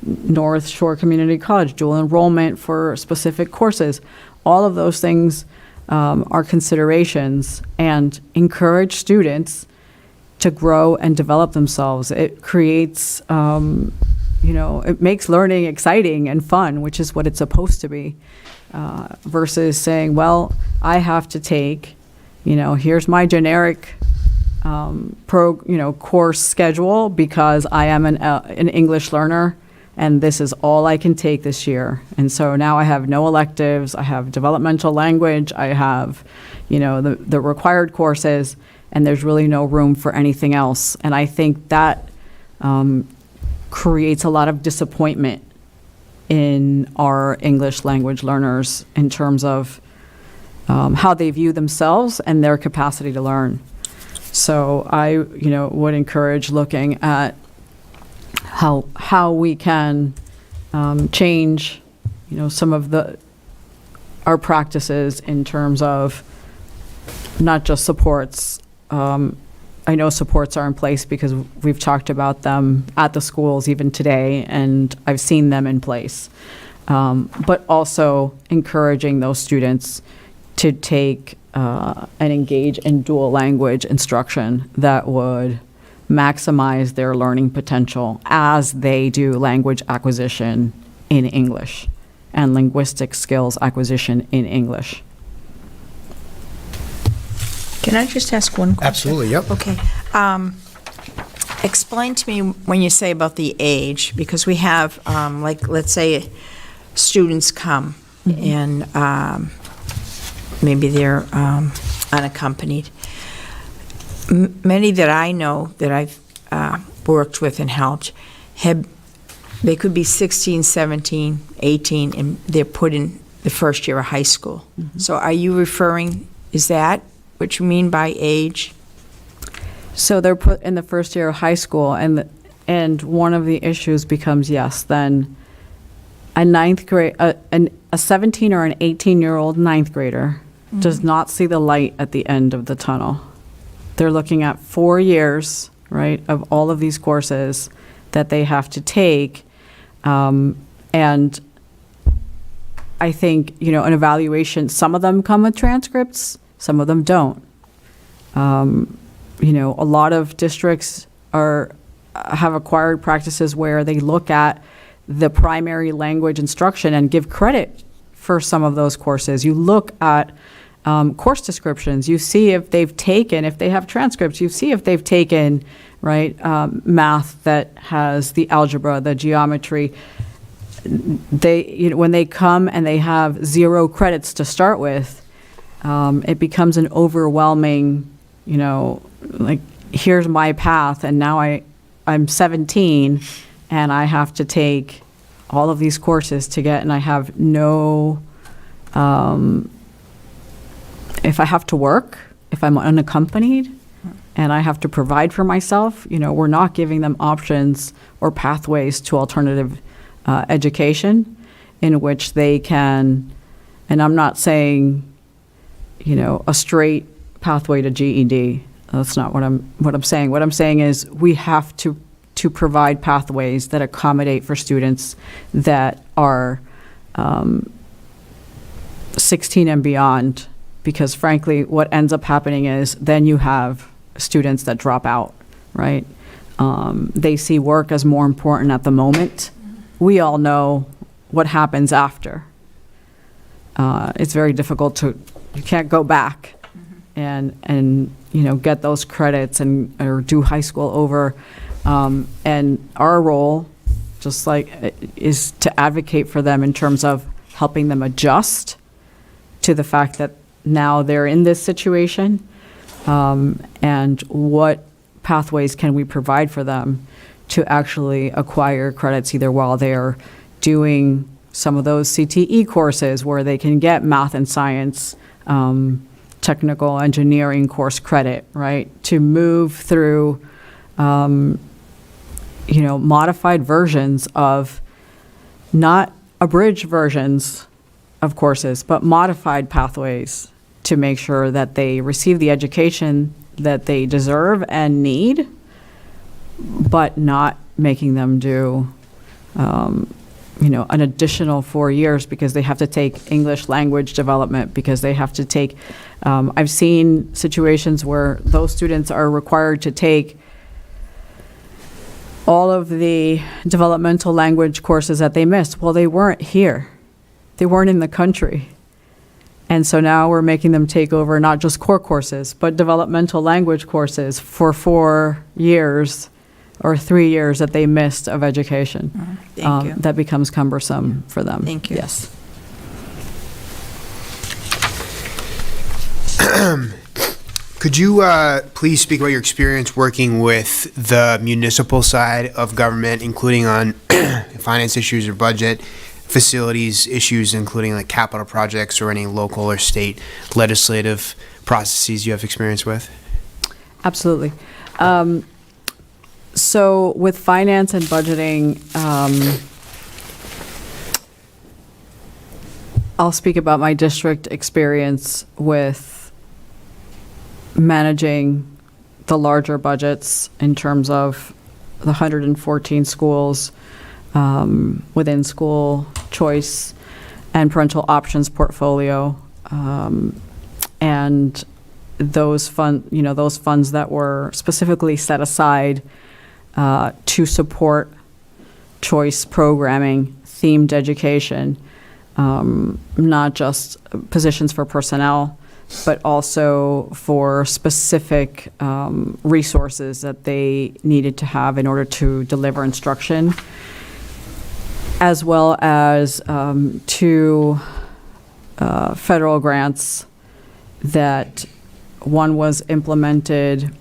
North Shore Community College, dual enrollment for specific courses. All of those things are considerations and encourage students to grow and develop themselves. It creates, it makes learning exciting and fun, which is what it's supposed to be, versus saying, well, I have to take, here's my generic course schedule because I am an English learner, and this is all I can take this year. And so now I have no electives, I have developmental language, I have, the required courses, and there's really no room for anything else. And I think that creates a lot of disappointment in our English language learners in terms of how they view themselves and their capacity to learn. So I, would encourage looking at how we can change, some of our practices in terms of not just supports. I know supports are in place because we've talked about them at the schools even today, and I've seen them in place. But also encouraging those students to take and engage in dual language instruction that would maximize their learning potential as they do language acquisition in English and linguistic skills acquisition in English. Can I just ask one question? Absolutely, yep. Okay. Explain to me when you say about the age, because we have, like, let's say students come and maybe they're unaccompanied. Many that I know that I've worked with and helped, they could be 16, 17, 18, and they're put in the first year of high school. So are you referring, is that what you mean by age? So they're put in the first year of high school, and one of the issues becomes, yes, then a ninth grade, a 17 or an 18-year-old ninth grader does not see the light at the end of the tunnel. They're looking at 4 years, right, of all of these courses that they have to take, and I think, you know, an evaluation, some of them come with transcripts, some of them don't. You know, a lot of districts have acquired practices where they look at the primary language instruction and give credit for some of those courses. You look at course descriptions. You see if they have transcripts, you see if they've taken, right, math that has the algebra, the geometry. When they come and they have 0 credits to start with, it becomes an overwhelming, you know, like, here's my path, and now I'm 17, and I have to take all of these courses to get, and I have no, if I have to work, if I'm unaccompanied, and I have to provide for myself, you know, we're not giving them options or pathways to alternative education in which they can, and I'm not saying, you know, a straight pathway to GED. That's not what I'm saying. What I'm saying is we have to provide pathways that accommodate for students that are 16 and beyond, because frankly, what ends up happening is then you have students that drop out, right? They see work as more important at the moment. We all know what happens after. It's very difficult you can't go back and you know, get those credits or do high school over. And our role, just like, is to advocate for them in terms of helping them adjust to the fact that now they're in this situation, and what pathways can we provide for them to actually acquire credits either while they're doing some of those CTE courses where they can get math and science, technical engineering course credit, right? To move through, you know, modified versions of, not abridged versions of courses, but modified pathways to make sure that they receive the education that they deserve and need, but not making them do, you know, an additional 4 years because they have to take English language development, because they have to take, I've seen situations where those students are required to take all of the developmental language courses that they missed. Well, they weren't here. They weren't in the country. And so now we're making them take over not just core courses, but developmental language courses for 4 years or 3 years that they missed of education. Thank you. That becomes cumbersome for them. Thank you. Yes. Could you please speak about your experience working with the municipal side of government, including on finance issues or budget, facilities issues, including like capital projects or any local or state legislative processes you have experience with? Absolutely. So with finance and budgeting, I'll speak about my district experience with managing the larger budgets in terms of the 114 schools within school choice and parental options portfolio, and those funds that were specifically set aside to support choice programming, themed education, not just positions for personnel but also for specific resources that they needed to have in order to deliver instruction, as well as 2 federal grants that one was implemented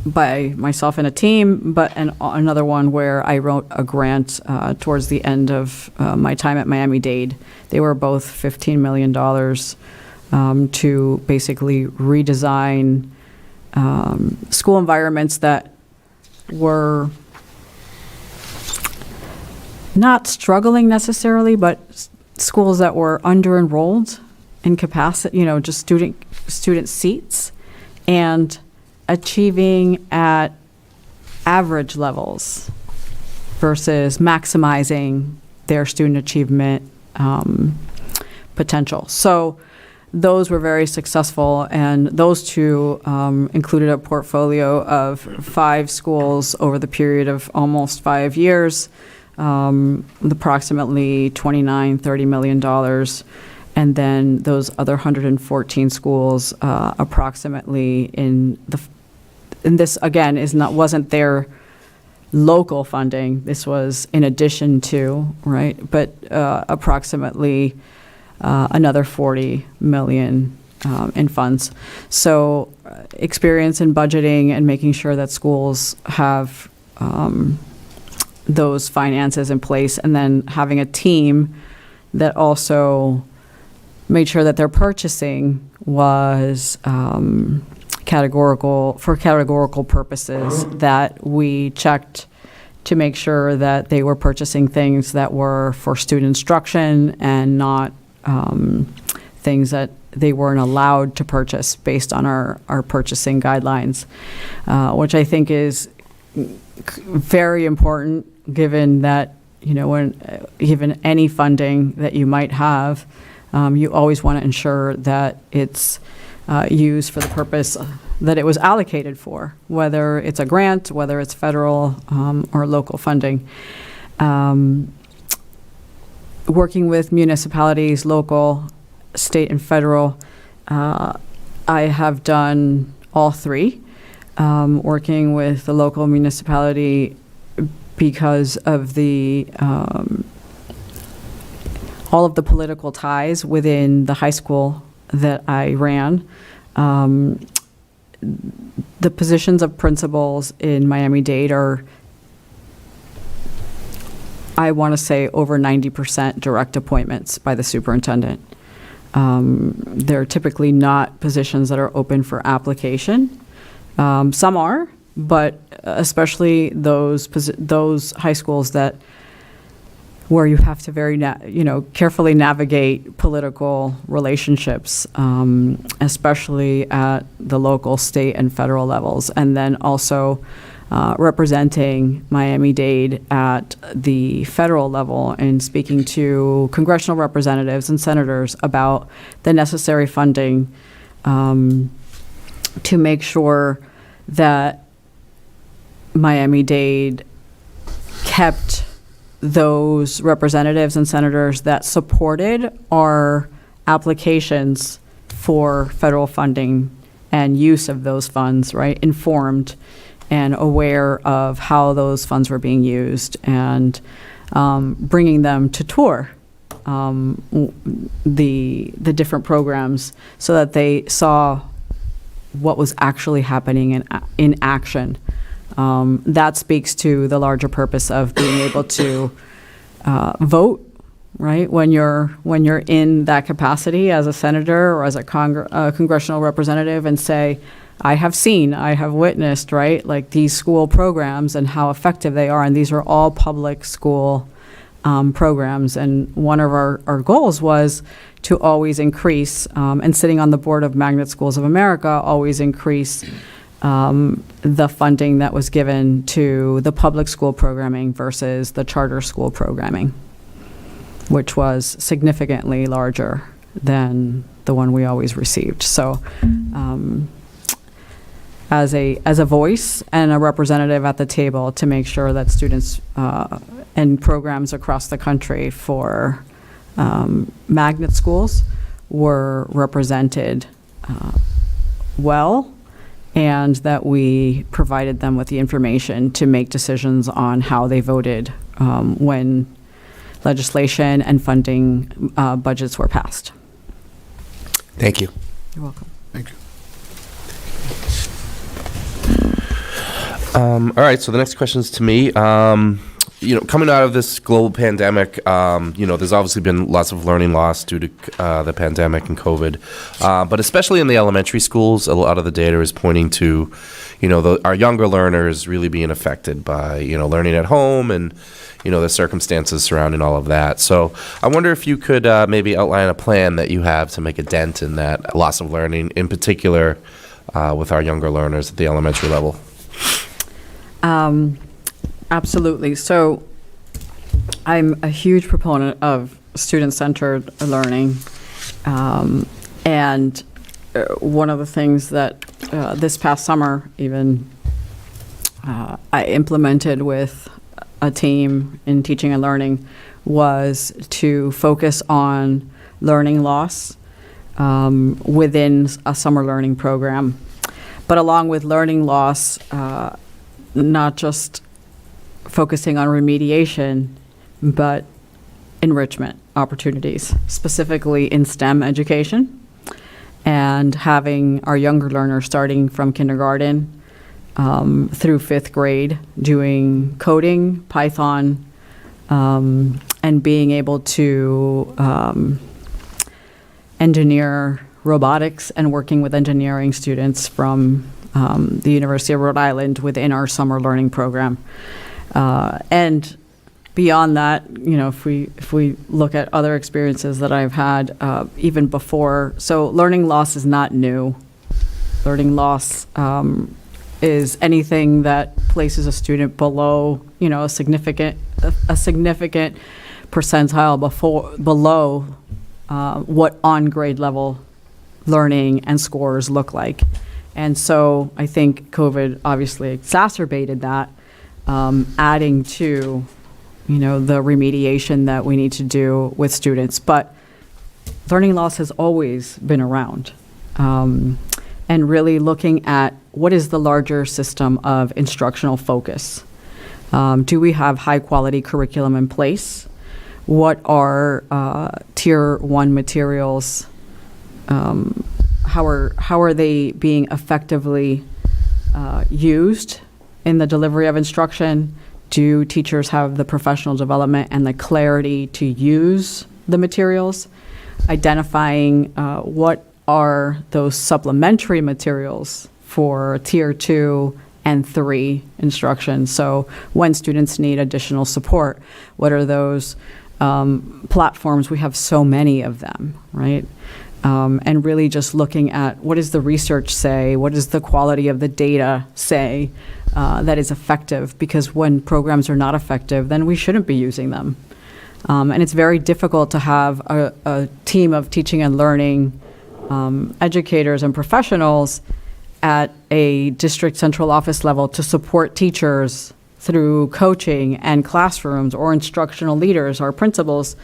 by myself and a team, but another one where I wrote a grant towards the end of my time at Miami-Dade. They were both $15 million to basically redesign school environments that were not struggling necessarily, but schools that were under-enrolled in capacity, just student seats, and achieving at average levels versus maximizing their student achievement potential. So those were very successful, and those 2 included a portfolio of 5 schools over the period of almost 5 years, with approximately $29-30 million. And then those other 114 schools, approximately and this again wasn't their local funding. This was in addition to, right? But approximately another 40 million in funds. So experience in budgeting and making sure that schools have those finances in place, and then having a team that also made sure that their purchasing was for categorical purposes, that we checked to make sure that they were purchasing things that were for student instruction and not things that they weren't allowed to purchase based on our purchasing guidelines, which I think is very important, given that, when given any funding that you might have, you always want to ensure that it's used for the purpose that it was allocated for, whether it's a grant, whether it's federal or local funding. Working with municipalities, local, state, and federal, I have done all 3. Working with the local municipality because of all of the political ties within the high school that I ran. The positions of principals in Miami-Dade are, I want to say, over 90% direct appointments by the superintendent. They're typically not positions that are open for application. Some are, but especially those high schools where you have to carefully navigate political relationships, especially at the local, state, and federal levels, and then also representing Miami-Dade at the federal level and speaking to congressional representatives and senators about the necessary funding to make sure that Miami-Dade kept those representatives and senators that supported our applications for federal funding and use of those funds, right, informed and aware of how those funds were being used, and bringing them to tour the different programs so that they saw what was actually happening in action. That speaks to the larger purpose of being able to vote, right? When you're in that capacity as a senator or as a congressional representative, and say, I have witnessed, right, like these school programs and how effective they are, and these are all public school programs. And one of our goals was to always increase, and sitting on the board of Magnet Schools of America, always increase the funding that was given to the public school programming versus the charter school programming, which was significantly larger than the one we always received. So as a voice and a representative at the table to make sure that students and programs across the country for magnet schools were represented well, and that we provided them with the information to make decisions on how they voted when legislation and funding budgets were passed. Thank you. You're welcome. Thank you. All right, so the next question is to me. Coming out of this global pandemic, there's obviously been lots of learning loss due to the pandemic and COVID, but especially in the elementary schools, a lot of the data is pointing to, our younger learners really being affected by, learning at home and, the circumstances surrounding all of that. So I wonder if you could maybe outline a plan that you have to make a dent in that loss of learning, in particular with our younger learners at the elementary level. Absolutely. So I'm a huge proponent of student-centered learning. And one of the things that this past summer even I implemented with a team in teaching and learning was to focus on learning loss within a summer learning program. But along with learning loss, not just focusing on remediation, but enrichment opportunities, specifically in STEM education, and having our younger learners starting from kindergarten through 5th grade doing coding, Python, and being able to engineer robotics and working with engineering students from the University of Rhode Island within our summer learning program. And beyond that, if we look at other experiences that I've had even before, so learning loss is not new. Learning loss is anything that places a student below, a significant percentile below what on grade level learning and scores look like. And so I think COVID obviously exacerbated that, adding to, the remediation that we need to do with students. But learning loss has always been around. And really looking at what is the larger system of instructional focus. Do we have high quality curriculum in place? What are tier 1 materials? How are they being effectively used in the delivery of instruction? Do teachers have the professional development and the clarity to use the materials? Identifying what are those supplementary materials for tier 2 and 3 instruction. So when students need additional support, what are those platforms? We have so many of them, right? And really just looking at what does the research say, what does the quality of the data say that is effective, because when programs are not effective, then we shouldn't be using them. And it's very difficult to have a team of teaching and learning educators and professionals at a district central office level to support teachers through coaching and classrooms or instructional leaders or principals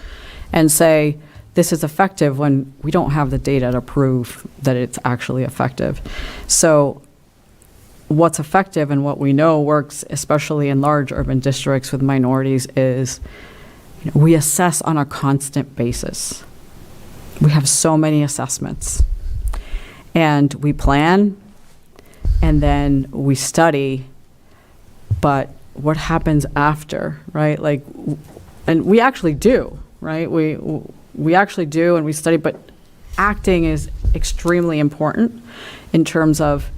and say, this is effective, when we don't have the data to prove that it's actually effective. So what's effective and what we know works, especially in large urban districts with minorities, is we assess on a constant basis. We have so many assessments. And we plan, and then we study, but what happens after, right? And we actually do, right? We actually do, and we study, but acting is extremely important in terms of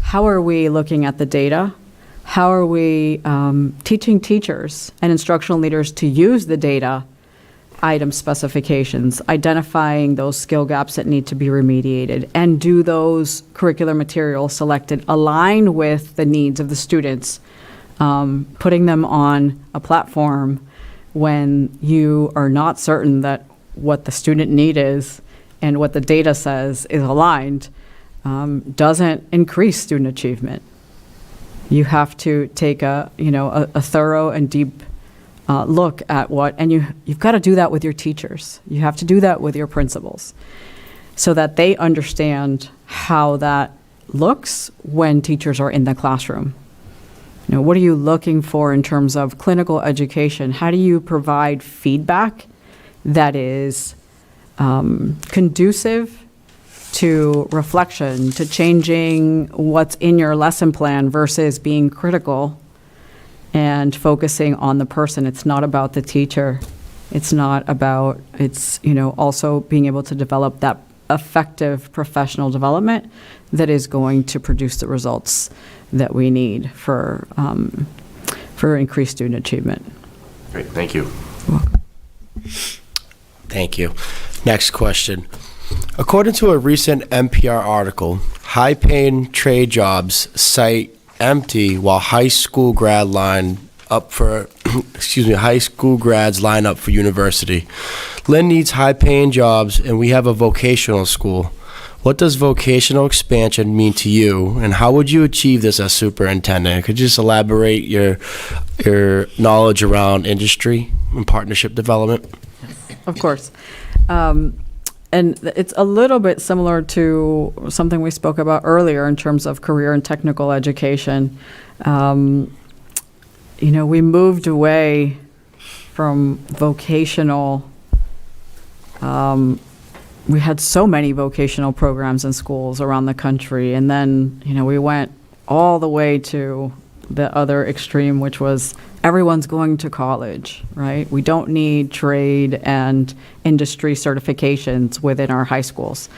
how are we looking at the data? How are we teaching teachers and instructional leaders to use the data, item specifications, identifying those skill gaps that need to be remediated, and do those curricular materials selected align with the needs of the students, putting them on a platform when you are not certain that what the student need is and what the data says is aligned, doesn't increase student achievement. You have to take a thorough and deep look at and you've got to do that with your teachers. You have to do that with your principals. so that they understand how that looks when teachers are in the classroom. You know, what are you looking for in terms of clinical education? How do you provide feedback that is conducive to reflection, to changing what's in your lesson plan versus being critical and focusing on the person? It's not about the teacher. It's also being able to develop that effective professional development that is going to produce the results that we need for increased student achievement. Great, thank you. Thank you. Next question. According to a recent NPR article, high-paying trade jobs cite empty while high school grads line up for university. Lynn needs high-paying jobs, and we have a vocational school. What does vocational expansion mean to you, and how would you achieve this as superintendent? Could you just elaborate your knowledge around industry and partnership development? Of course. And it's a little bit similar to something we spoke about earlier in terms of career and technical education. We moved away from vocational. We had so many vocational programs in schools around the country, and then, we went all the way to the other extreme, which was everyone's going to college, right? We don't need trade and industry certifications within our high schools.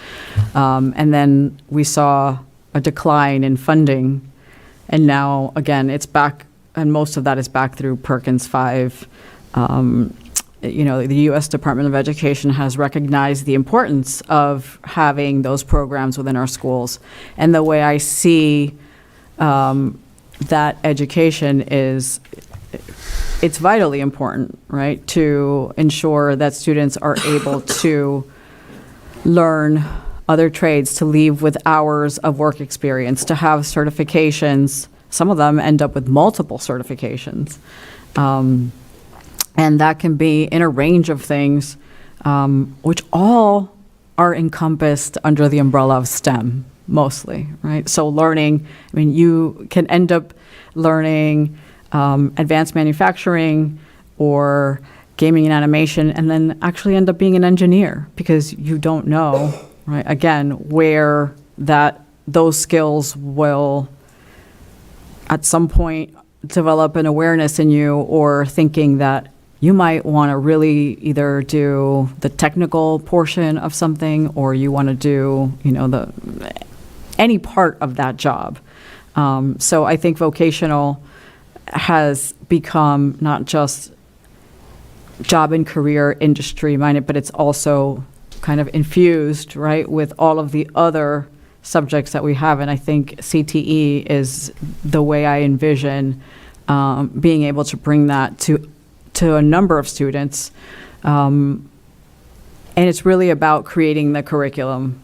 And then we saw a decline in funding, and now, again, it's back, and most of that is back through Perkins 5. The U.S. Department of Education has recognized the importance of having those programs within our schools. And the way I see that education is, it's vitally important, right, to ensure that students are able to learn other trades, to leave with hours of work experience, to have certifications. Some of them end up with multiple certifications. And that can be in a range of things, which all are encompassed under the umbrella of STEM, mostly, right? So learning, you can end up learning advanced manufacturing or gaming and animation, and then actually end up being an engineer because you don't know, right, again, where those skills will at some point develop an awareness in you, or thinking that you might want to really either do the technical portion of something, or you want to do, any part of that job. So I think vocational has become not just job and career industry minded, but it's also kind of infused, right, with all of the other subjects that we have. And I think CTE is the way I envision being able to bring that to a number of students. And it's really about creating the curriculum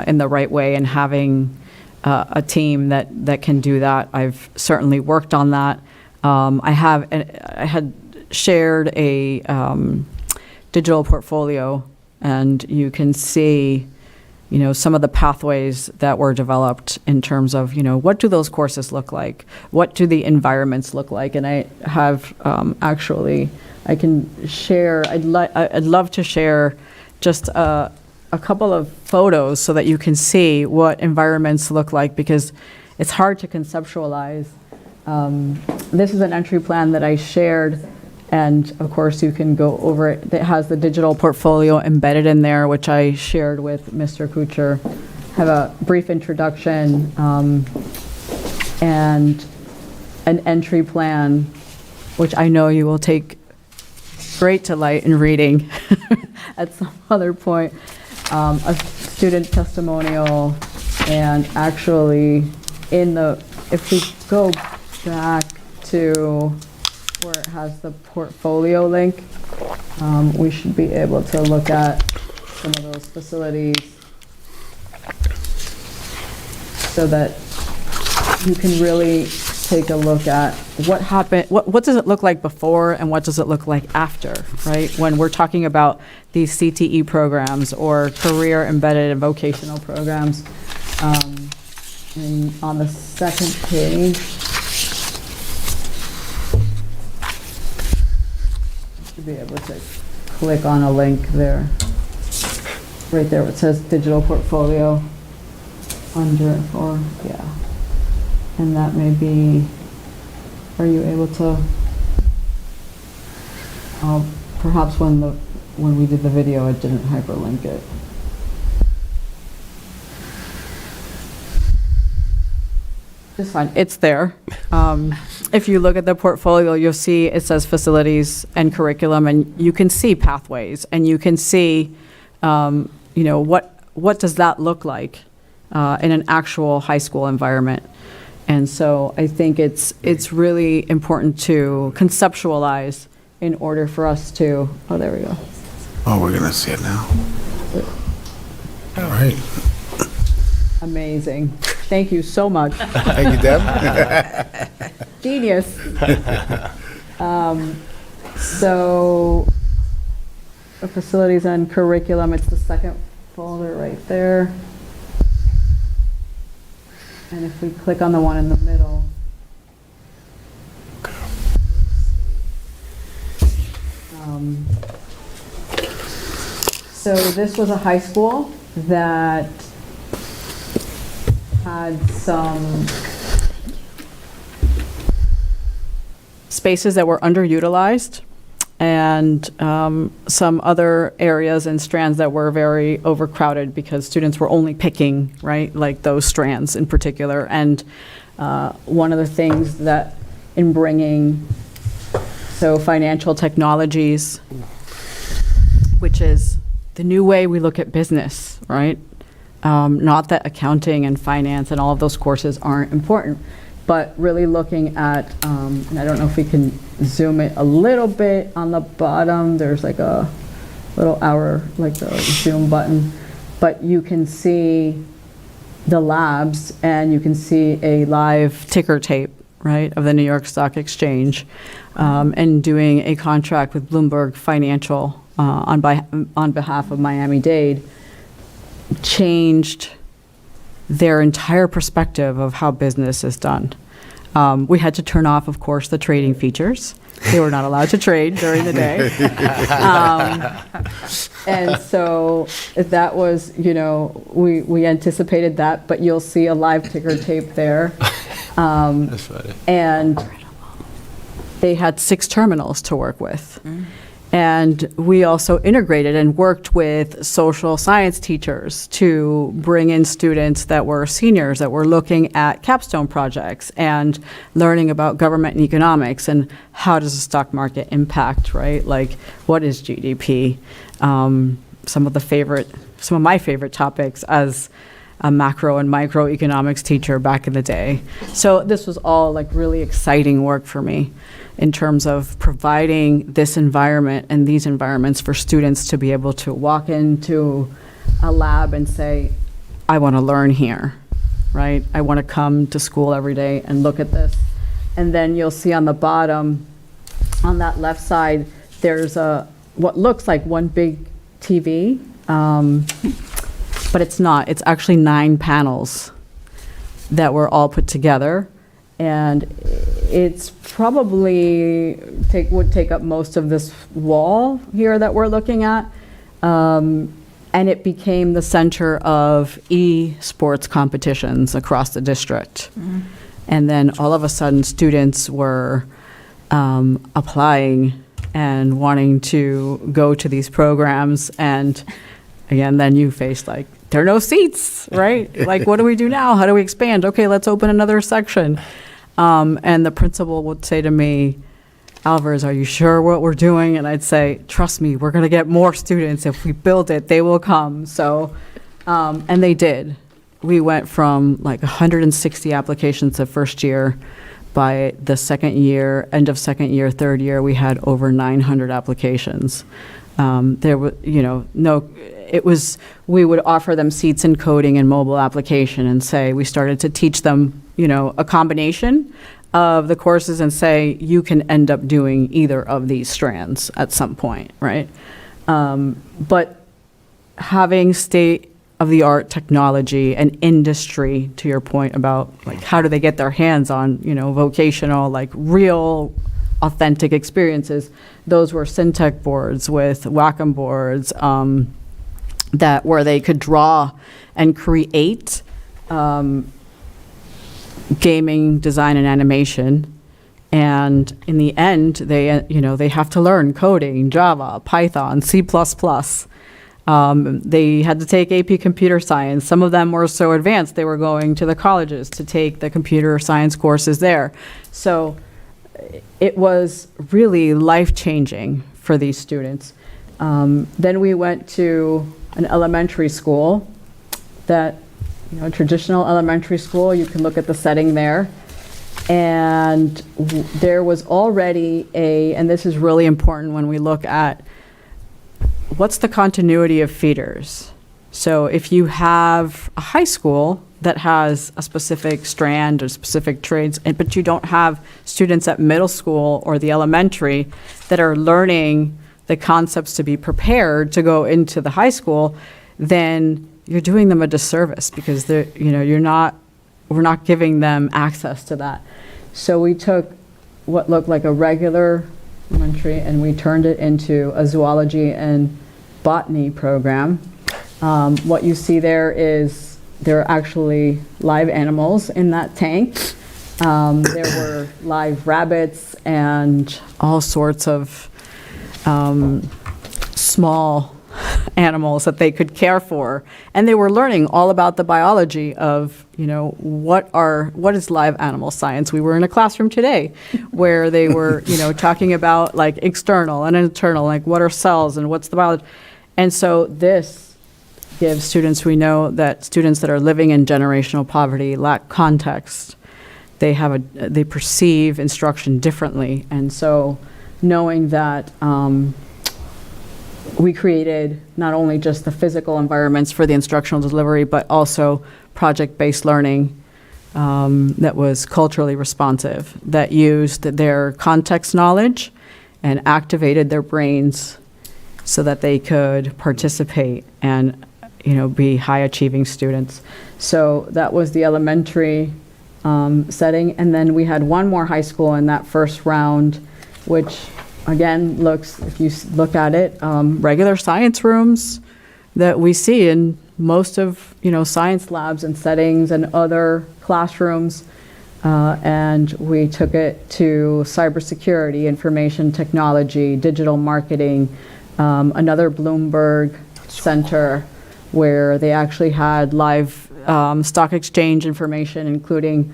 in the right way and having a team that can do that. I've certainly worked on that. I had shared a digital portfolio, and you can see, some of the pathways that were developed in terms of, what do those courses look like? What do the environments look like? And I have I can share, I'd love to share just a couple of photos so that you can see what environments look like, because it's hard to conceptualize. This is an entry plan that I shared, and of course you can go over it. It has the digital portfolio embedded in there, which I shared with Mr. Kuchar. Have a brief introduction and an entry plan, which I know you will take great delight in reading at some other point. A student testimonial, and actually if we go back to where it has the portfolio link, we should be able to look at some of those facilities so that you can really take a look at what happened, what does it look like before and what does it look like after, right? When we're talking about these CTE programs or career embedded and vocational programs. And on the second page, should be able to click on a link there. Right there, it says digital portfolio under, or, yeah. And that may be, are you able to, perhaps when we did the video, it didn't hyperlink it. It's fine, it's there. If you look at the portfolio, you'll see it says facilities and curriculum, and you can see pathways, and you can see, what does that look like in an actual high school environment. And so I think it's really important to conceptualize in order for us to, oh, there we go. Oh, we're gonna see it now. All right. Amazing. Thank you so much. Thank you, Deb. Genius. So, facilities and curriculum, it's the second folder right there. And if we click on the one in the middle. So this was a high school that had some spaces that were underutilized and some other areas and strands that were very overcrowded because students were only picking, right, like those strands in particular. And one of the things that in bringing, so financial technologies, which is the new way we look at business, right? Not that accounting and finance and all of those courses aren't important, but really looking at, and I don't know if we can zoom it a little bit on the bottom, there's like a little arrow, like the zoom button, but you can see the labs and you can see a live ticker tape, right, of the New York Stock Exchange, and doing a contract with Bloomberg Financial on behalf of Miami-Dade changed their entire perspective of how business is done. We had to turn off, of course, the trading features. They were not allowed to trade during the day. And so that was, we anticipated that, but you'll see a live ticker tape there. That's funny. And they had 6 terminals to work with. And we also integrated and worked with social science teachers to bring in students that were seniors that were looking at capstone projects and learning about government and economics and how does the stock market impact, right? Like, what is GDP? Some of my favorite topics as a macro and microeconomics teacher back in the day. So this was all like really exciting work for me in terms of providing this environment and these environments for students to be able to walk into a lab and say, I want to learn here, right? I want to come to school every day and look at this. And then you'll see on the bottom, on that left side, there's what looks like one big TV, but it's not. It's actually 9 panels that were all put together. And it's probably would take up most of this wall here that we're looking at. And it became the center of e-sports competitions across the district. And then all of a sudden, students were applying and wanting to go to these programs. And again, then you face like, there are no seats, right? Like, what do we do now? How do we expand? Okay, let's open another section. And the principal would say to me, Alvarez, are you sure what we're doing? And I'd say, trust me, we're going to get more students. If we build it, they will come. So, and they did. We went from like 160 applications the first year. By the second year, end of second year, third year, we had over 900 applications. There were, we would offer them seats in coding and mobile application and say, we started to teach them, a combination of the courses and say, you can end up doing either of these strands at some point, right? But having state-of-the-art technology and industry, to your point about, like, how do they get their hands on, vocational, like, real, authentic experiences, those were Syntec boards with Wacom boards, where they could draw and create gaming, design, and animation. And in the end, they have to learn coding, Java, Python, C++. They had to take AP Computer Science. Some of them were so advanced, they were going to the colleges to take the computer science courses there. So it was really life-changing for these students. Then we went to an elementary school that, traditional elementary school, you can look at the setting there. And there was already and this is really important when we look at what's the continuity of feeders. So if you have a high school that has a specific strand or specific trades, but you don't have students at middle school or the elementary that are learning the concepts to be prepared to go into the high school, then you're doing them a disservice because we're not giving them access to that. So we took what looked like a regular elementary and we turned it into a zoology and botany program. What you see there is there are actually live animals in that tank. There were live rabbits and all sorts of small animals that they could care for. And they were learning all about the biology of, what is live animal science? We were in a classroom today where they were, talking about like external and internal, like what are cells and what's the biology. And so this gives students, we know that students that are living in generational poverty lack context. They perceive instruction differently. And so knowing that we created not only just the physical environments for the instructional delivery, but also project-based learning that was culturally responsive, that used their context knowledge and activated their brains so that they could participate and, be high-achieving students. So that was the elementary setting. And then we had one more high school in that first round, which again if you look at it, regular science rooms that we see in most of, science labs and settings and other classrooms. And we took it to cybersecurity, information technology, digital marketing, another Bloomberg center where they actually had live stock exchange information, including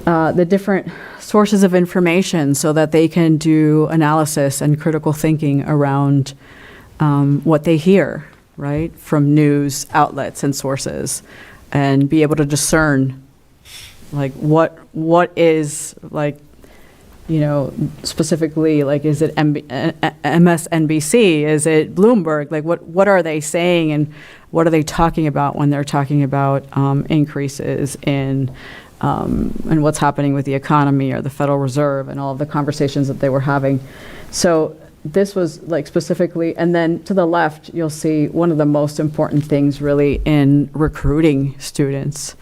the different sources of information so that they can do analysis and critical thinking around what they hear, right, from news outlets and sources, and be able to discern, like, what is, like, specifically, like, is it MSNBC? Is it Bloomberg? Like, what are they saying and what are they talking about when they're talking about increases in and what's happening with the economy or the Federal Reserve and all of the conversations that they were having. So this was like specifically, and then to the left, you'll see one of the most important things really in recruiting students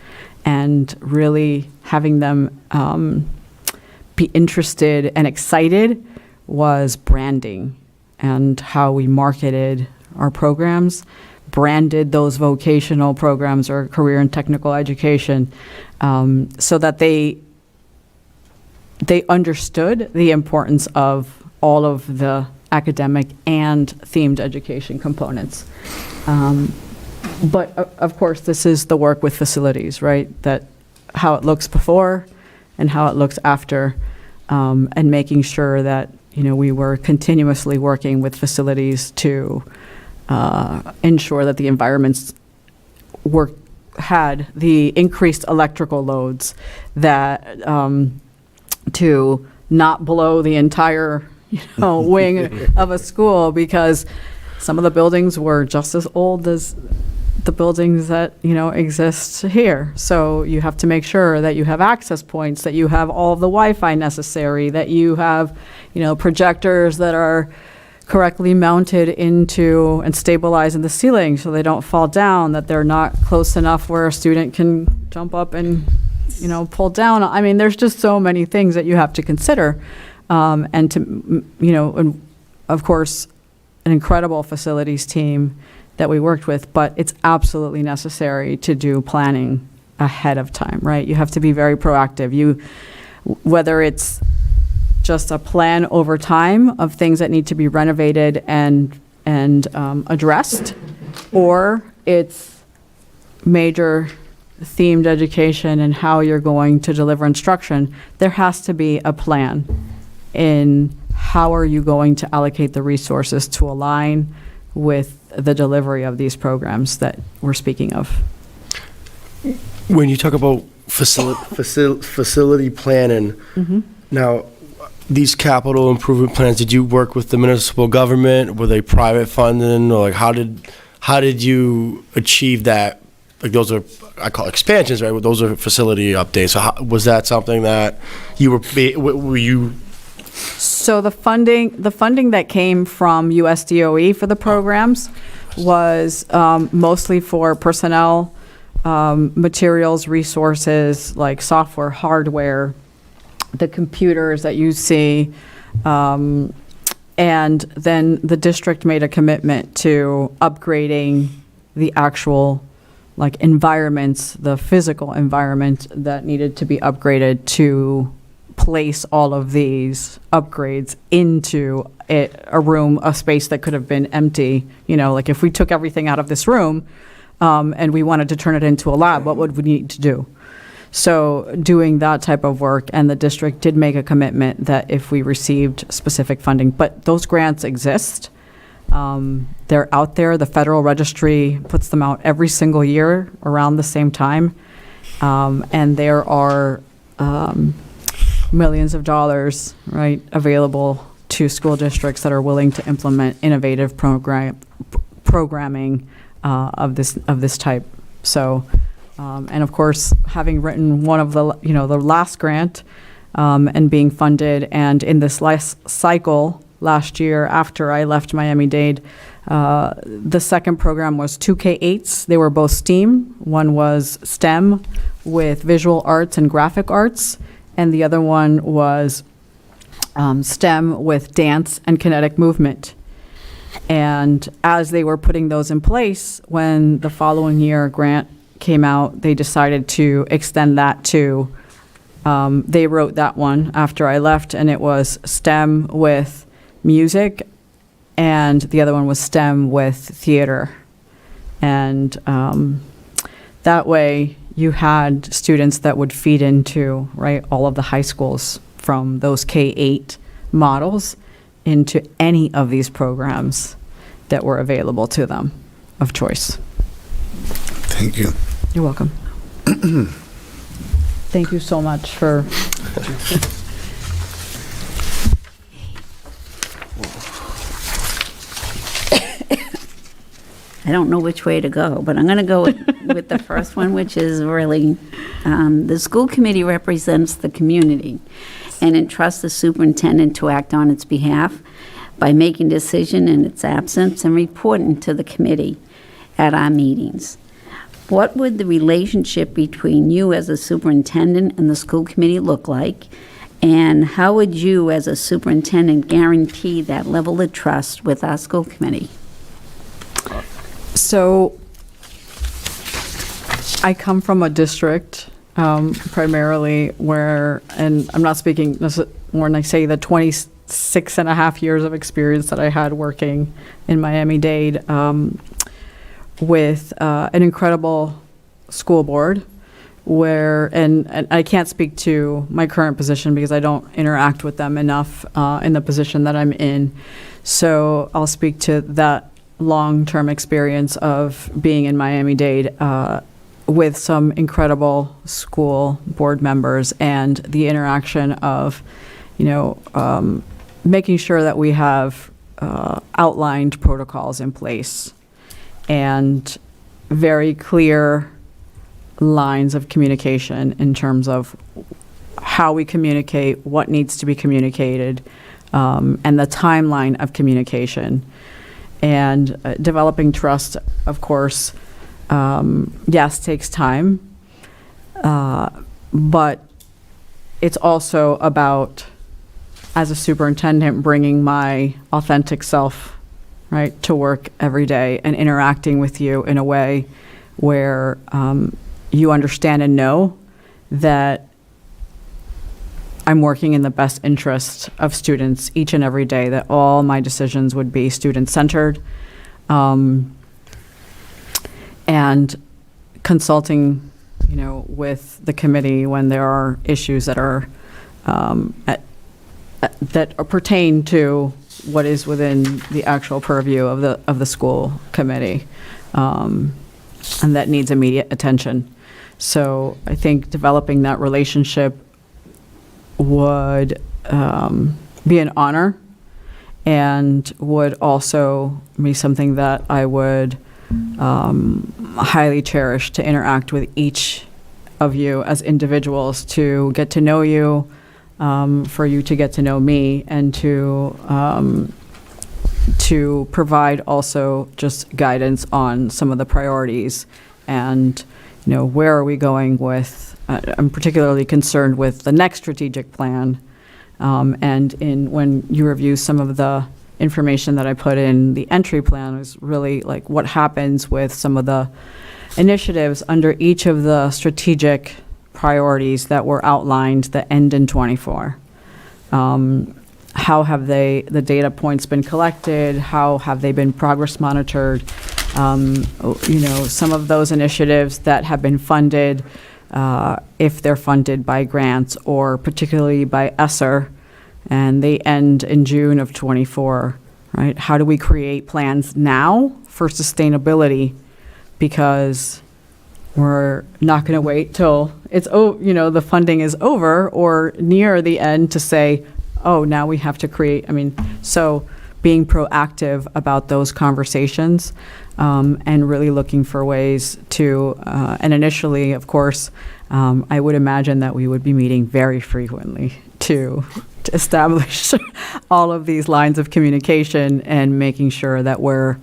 and really having them be interested and excited was branding and how we marketed our programs, branded those vocational programs or career and technical education, so that they understood the importance of all of the academic and themed education components. But of course, this is the work with facilities, right? That how it looks before and how it looks after, and making sure that, we were continuously working with facilities to ensure that the environments had the increased electrical loads that to not blow the entire wing of a school, because some of the buildings were just as old as the buildings that, exist here. So you have to make sure that you have access points, that you have all of the Wi-Fi necessary, that you have, projectors that are correctly mounted into and stabilized in the ceiling so they don't fall down, that they're not close enough where a student can jump up and, pull down. I mean, there's just so many things that you have to consider. And to, and of course, an incredible facilities team that we worked with, but it's absolutely necessary to do planning ahead of time, right? You have to be very proactive. Whether it's just a plan over time of things that need to be renovated and addressed, or it's major themed education and how you're going to deliver instruction, there has to be a plan in how are you going to allocate the resources to align with the delivery of these programs that we're speaking of. When you talk about facility planning, now, these capital improvement plans, did you work with the municipal government? Were they private funding, or like how did you achieve that? Like those are, I call expansions, right? Those are facility updates. So was that something that you were you? So the funding that came from USDOE for the programs was mostly for personnel, materials, resources, like software, hardware, the computers that you see. And then the district made a commitment to upgrading the actual environments, the physical environment that needed to be upgraded to place all of these upgrades into a room, a space that could have been empty. If we took everything out of this room and we wanted to turn it into a lab, what would we need to do? So doing that type of work, and the district did make a commitment that if we received specific funding, but those grants exist. They're out there. The Federal Registry puts them out every single year around the same time. And there are millions of dollars, right, available to school districts that are willing to implement innovative programming of this type. So, and of course, having written one of the last grant and being funded, and in this last cycle last year after I left Miami-Dade, the second program was 2 K-8s. They were both STEAM. One was STEM with visual arts and graphic arts, and the other one was STEM with dance and kinetic movement. And as they were putting those in place, when the following year grant came out, they decided to extend that to, they wrote that one after I left, and it was STEM with music, and the other one was STEM with theater. And that way you had students that would feed into, right, all of the high schools from those K-8 models into any of these programs that were available to them of choice. Thank you. You're welcome. Thank you so much for... I don't know which way to go, but I'm going to go with the first one, which is really, the school committee represents the community and entrusts the superintendent to act on its behalf by making decision in its absence and reporting to the committee at our meetings. What would the relationship between you as a superintendent and the school committee look like? And how would you as a superintendent guarantee that level of trust with our school committee? So I come from a district primarily where, and I'm not speaking when I say the 26 and a half years of experience that I had working in Miami-Dade with an incredible school board where, and I can't speak to my current position because I don't interact with them enough in the position that I'm in. So I'll speak to that long-term experience of being in Miami-Dade with some incredible school board members and the interaction of, making sure that we have outlined protocols in place and very clear lines of communication in terms of how we communicate, what needs to be communicated, and the timeline of communication. And developing trust, of course, yes, takes time, but it's also about, as a superintendent, bringing my authentic self, right, to work every day and interacting with you in a way where you understand and know that I'm working in the best interest of students each and every day, that all my decisions would be student-centered, and consulting, with the committee when there are issues that are that pertain to what is within the actual purview of the school committee, and that needs immediate attention. So I think developing that relationship would be an honor, and would also be something that I would highly cherish, to interact with each of you as individuals, to get to know you, for you to get to know me, and to provide also just guidance on some of the priorities, and where are we going with. I'm particularly concerned with the next strategic plan, and when you review some of the information that I put in the entry plan, is really like what happens with some of the initiatives under each of the strategic priorities that were outlined that end in '24. How have the data points been collected? How have they been progress monitored? Some of those initiatives that have been funded, if they're funded by grants or particularly by ESSER, and they end in June of '24, right? How do we create plans now for sustainability? Because we're not going to wait till it's, the funding is over or near the end to say, oh, now we have to create. So being proactive about those conversations, and really looking for ways to, and initially, of course, I would imagine that we would be meeting very frequently to establish all of these lines of communication and making sure that we're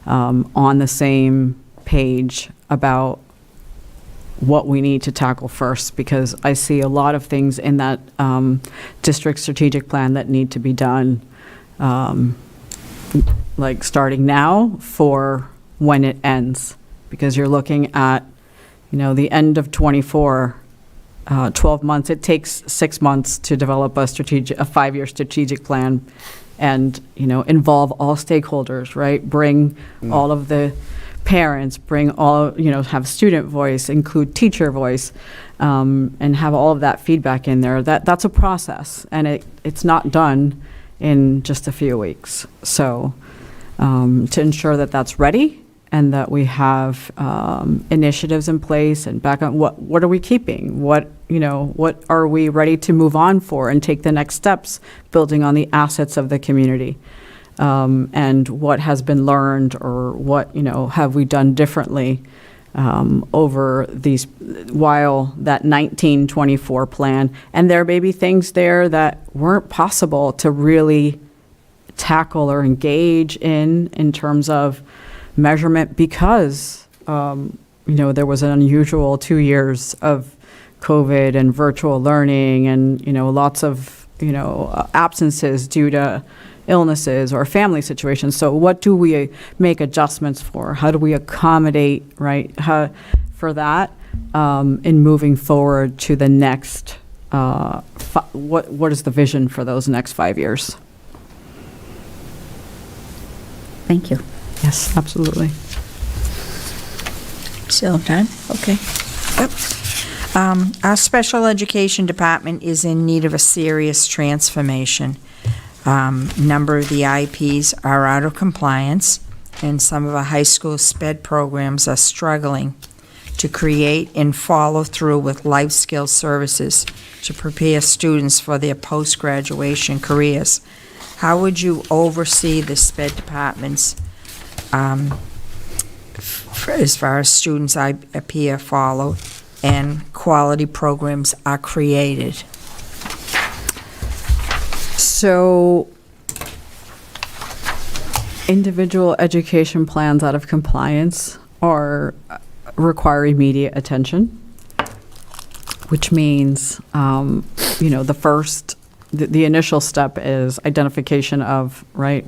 on the same page about what we need to tackle first, because I see a lot of things in that district strategic plan that need to be done, like starting now for when it ends, because you're looking at, the end of '24, 12 months. It takes 6 months to develop a 5-year strategic plan, and involve all stakeholders, right? Bring all of the parents, bring all, have student voice, include teacher voice, and have all of that feedback in there. That's a process, and it's not done in just a few weeks. So to ensure that that's ready, and that we have initiatives in place and back on what are we keeping? What are we ready to move on for and take the next steps, building on the assets of the community? And what has been learned, or what, have we done differently over these, while that 1924 plan, and there may be things there that weren't possible to really tackle or engage in terms of measurement, because, there was an unusual 2 years of COVID and virtual learning, and, lots of, absences due to illnesses or family situations. So what do we make adjustments for? How do we accommodate, right, for that, in moving forward to the next, what is the vision for those next 5 years? Thank you. Yes, absolutely. Still have time? Okay. Yep. Our special education department is in need of a serious transformation. Number of the IEPs are out of compliance, and some of our high school SPED programs are struggling to create and follow through with life skill services to prepare students for their post-graduation careers. How would you oversee the SPED department's as far as students I appear follow, and quality programs are created. So individual education plans out of compliance require immediate attention, which means, the initial step is identification of, right,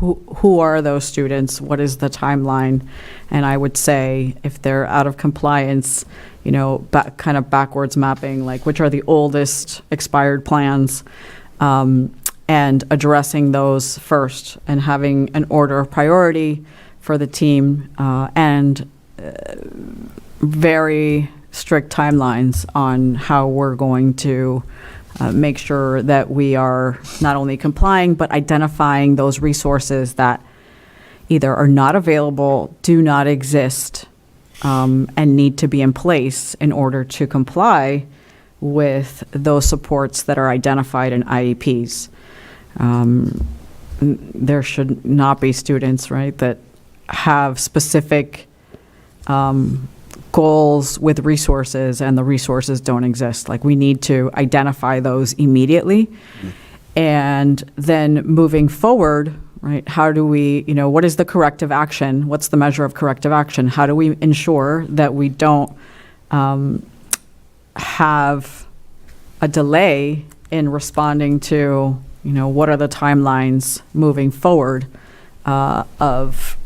who are those students, what is the timeline? And I would say if they're out of compliance, kind of backwards mapping, like which are the oldest expired plans, and addressing those first and having an order of priority for the team, and very strict timelines on how we're going to make sure that we are not only complying, but identifying those resources that either are not available, do not exist, and need to be in place in order to comply with those supports that are identified in IEPs. There should not be students, right, that have specific goals with resources and the resources don't exist. Like, we need to identify those immediately. And then moving forward, right, how do we, what is the corrective action? What's the measure of corrective action? How do we ensure that we don't have a delay in responding to, what are the timelines moving forward of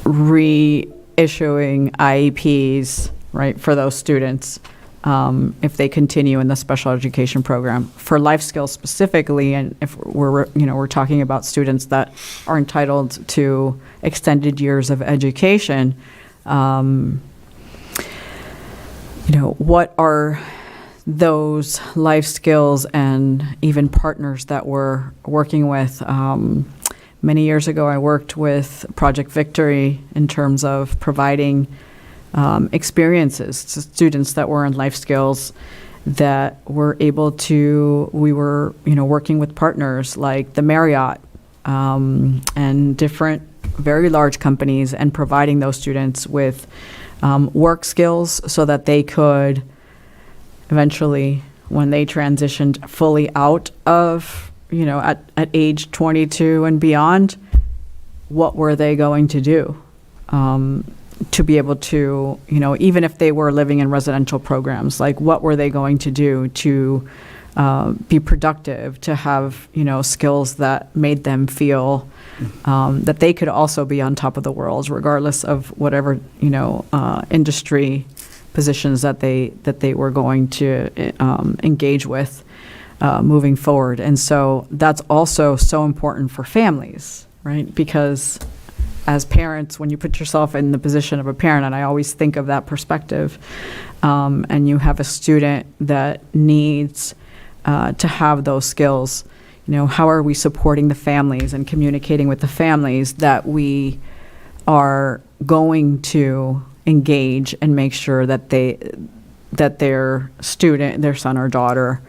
reissuing IEPs, right, for those students if they continue in the special education program. For life skills specifically, and if we're talking about students that are entitled to extended years of education, what are those life skills and even partners that we're working with? Many years ago, I worked with Project Victory in terms of providing experiences to students that were in life skills that were able to, we were, working with partners like the Marriott and different very large companies, and providing those students with work skills so that they could eventually, when they transitioned fully out of, at age 22 and beyond, what were they going to do to be able to, even if they were living in residential programs, like what were they going to do to be productive, to have, skills that made them feel that they could also be on top of the world, regardless of whatever, industry positions that they were going to engage with moving forward. And so that's also so important for families, right? Because as parents, when you put yourself in the position of a parent, and I always think of that perspective, and you have a student that needs to have those skills, how are we supporting the families and communicating with the families that we are going to engage and make sure that their student, their son or daughter,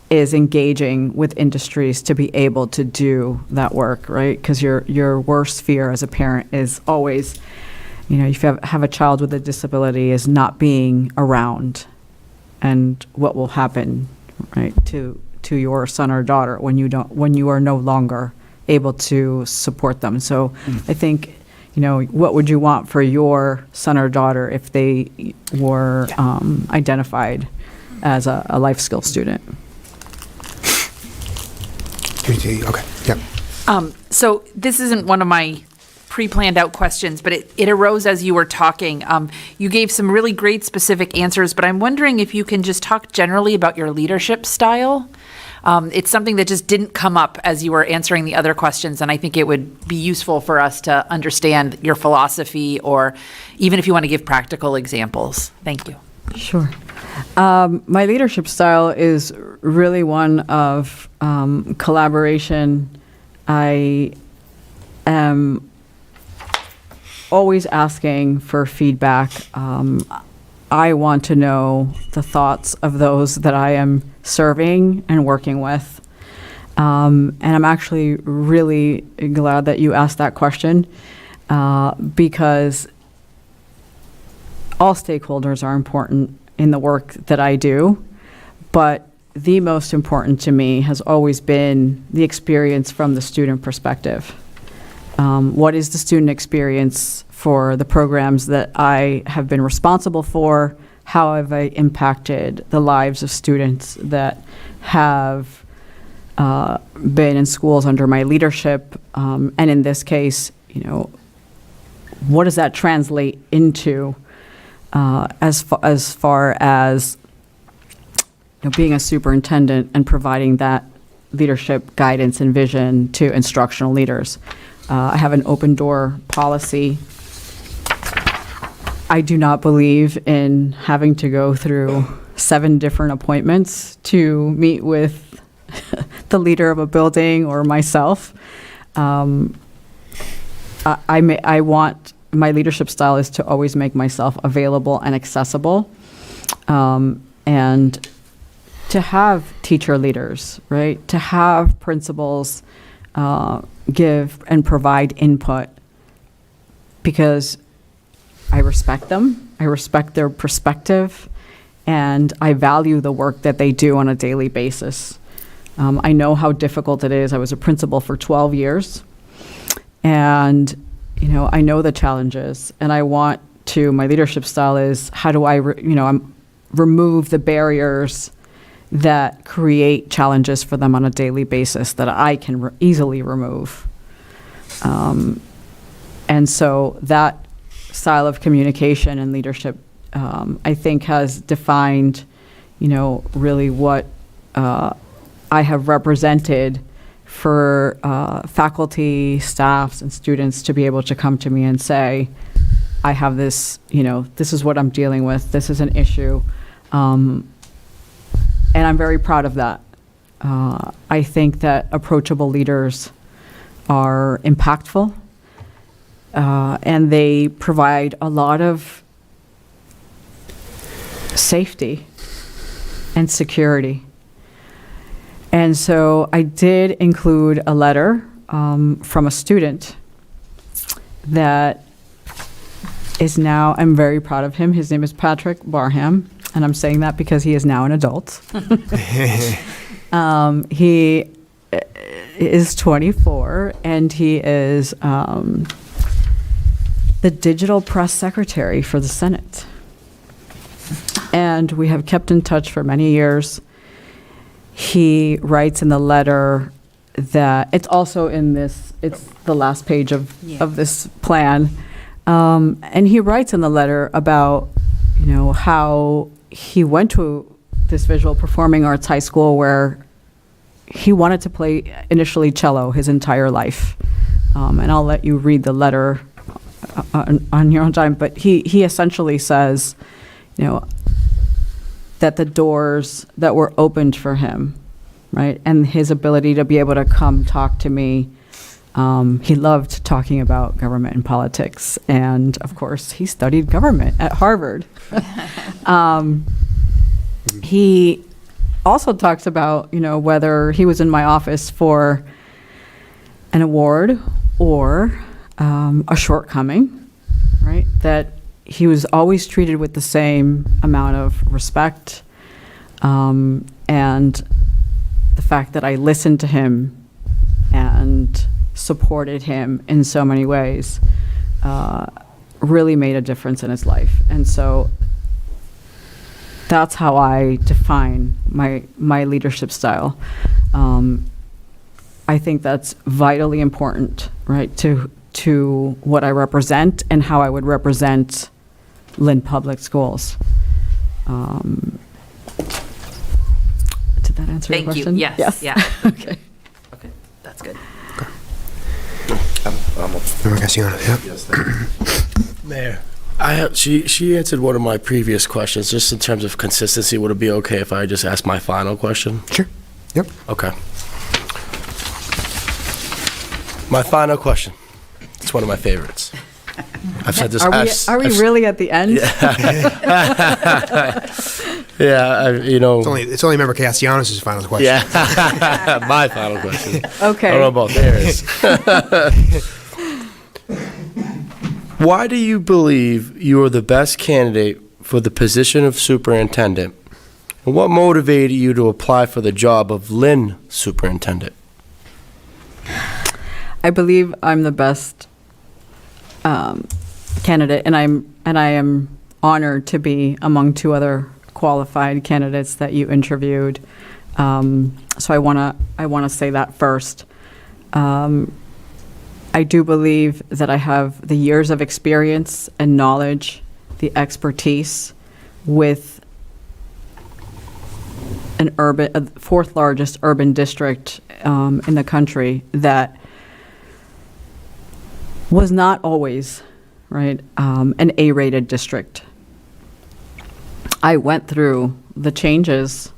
is engaging with industries to be able to do that work, right? Because your worst fear as a parent is always, if you have a child with a disability, is not being around, and what will happen, right, to your son or daughter when you are no longer able to support them. So I think, what would you want for your son or daughter if they were identified as a life skill student? Okay, yeah. So this isn't one of my pre-planned out questions, but it arose as you were talking. You gave some really great specific answers, but I'm wondering if you can just talk generally about your leadership style. It's something that just didn't come up as you were answering the other questions, and I think it would be useful for us to understand your philosophy, or even if you want to give practical examples. Thank you. Sure. My leadership style is really one of collaboration. I am always asking for feedback. I want to know the thoughts of those that I am serving and working with. And I'm actually really glad that you asked that question, because all stakeholders are important in the work that I do, but the most important to me has always been the experience from the student perspective. What is the student experience for the programs that I have been responsible for? How have I impacted the lives of students that have been in schools under my leadership? And in this case, what does that translate into as far as being a superintendent and providing that leadership guidance and vision to instructional leaders? I have an open door policy. I do not believe in having to go through 7 different appointments to meet with the leader of a building or myself. I want, my leadership style is to always make myself available and accessible, and to have teacher leaders, right? To have principals give and provide input, because I respect them, I respect their perspective, and I value the work that they do on a daily basis. I know how difficult it is. I was a principal for 12 years, and I know the challenges, and I want to, my leadership style is, how do I, remove the barriers that create challenges for them on a daily basis that I can easily remove. And so that style of communication and leadership, I think, has defined, really what I have represented for faculty, staffs, and students to be able to come to me and say, I have this, this is what I'm dealing with, this is an issue. And I'm very proud of that. I think that approachable leaders are impactful, and they provide a lot of safety and security. And so I did include a letter from a student that is now, I'm very proud of him. His name is Patrick Barham, and I'm saying that because he is now an adult. He is 24, and he is the digital press secretary for the Senate. And we have kept in touch for many years. He writes in the letter that, it's also in this, it's the last page of this plan. And he writes in the letter about, how he went to this visual performing arts high school where he wanted to play initially cello his entire life. And I'll let you read the letter on your own time, but he essentially says, that the doors that were opened for him, right, and his ability to be able to come talk to me. He loved talking about government and politics, and of course, he studied government at Harvard. He also talks about, whether he was in my office for an award or a shortcoming, right, that he was always treated with the same amount of respect, and the fact that I listened to him and supported him in so many ways really made a difference in his life. And so that's how I define my leadership style. I think that's vitally important, right, to what I represent and how I would represent Lynn Public Schools. Did that answer your Thank you. question? Yes. Yeah. Okay. Okay, that's good. We're guessing on it, yeah. Yes, thank you. Mayor, she answered one of my previous questions, just in terms of consistency. Would it be okay if I just ask my final question? Sure. Yep. Okay. My final question. It's one of my favorites. I've said this. Are we really at the end? Yeah, It's only member Castellanos' final question. Yeah, my final question. Okay. I don't know about theirs. Why do you believe you are the best candidate for the position of superintendent? And what motivated you to apply for the job of Lynn Superintendent? I believe I'm the best candidate, and I am honored to be among two other qualified candidates that you interviewed. So I wanna say that first. I do believe that I have the years of experience and knowledge, the expertise with a fourth largest urban district in the country that was not always, right, an A-rated district. I went through the changes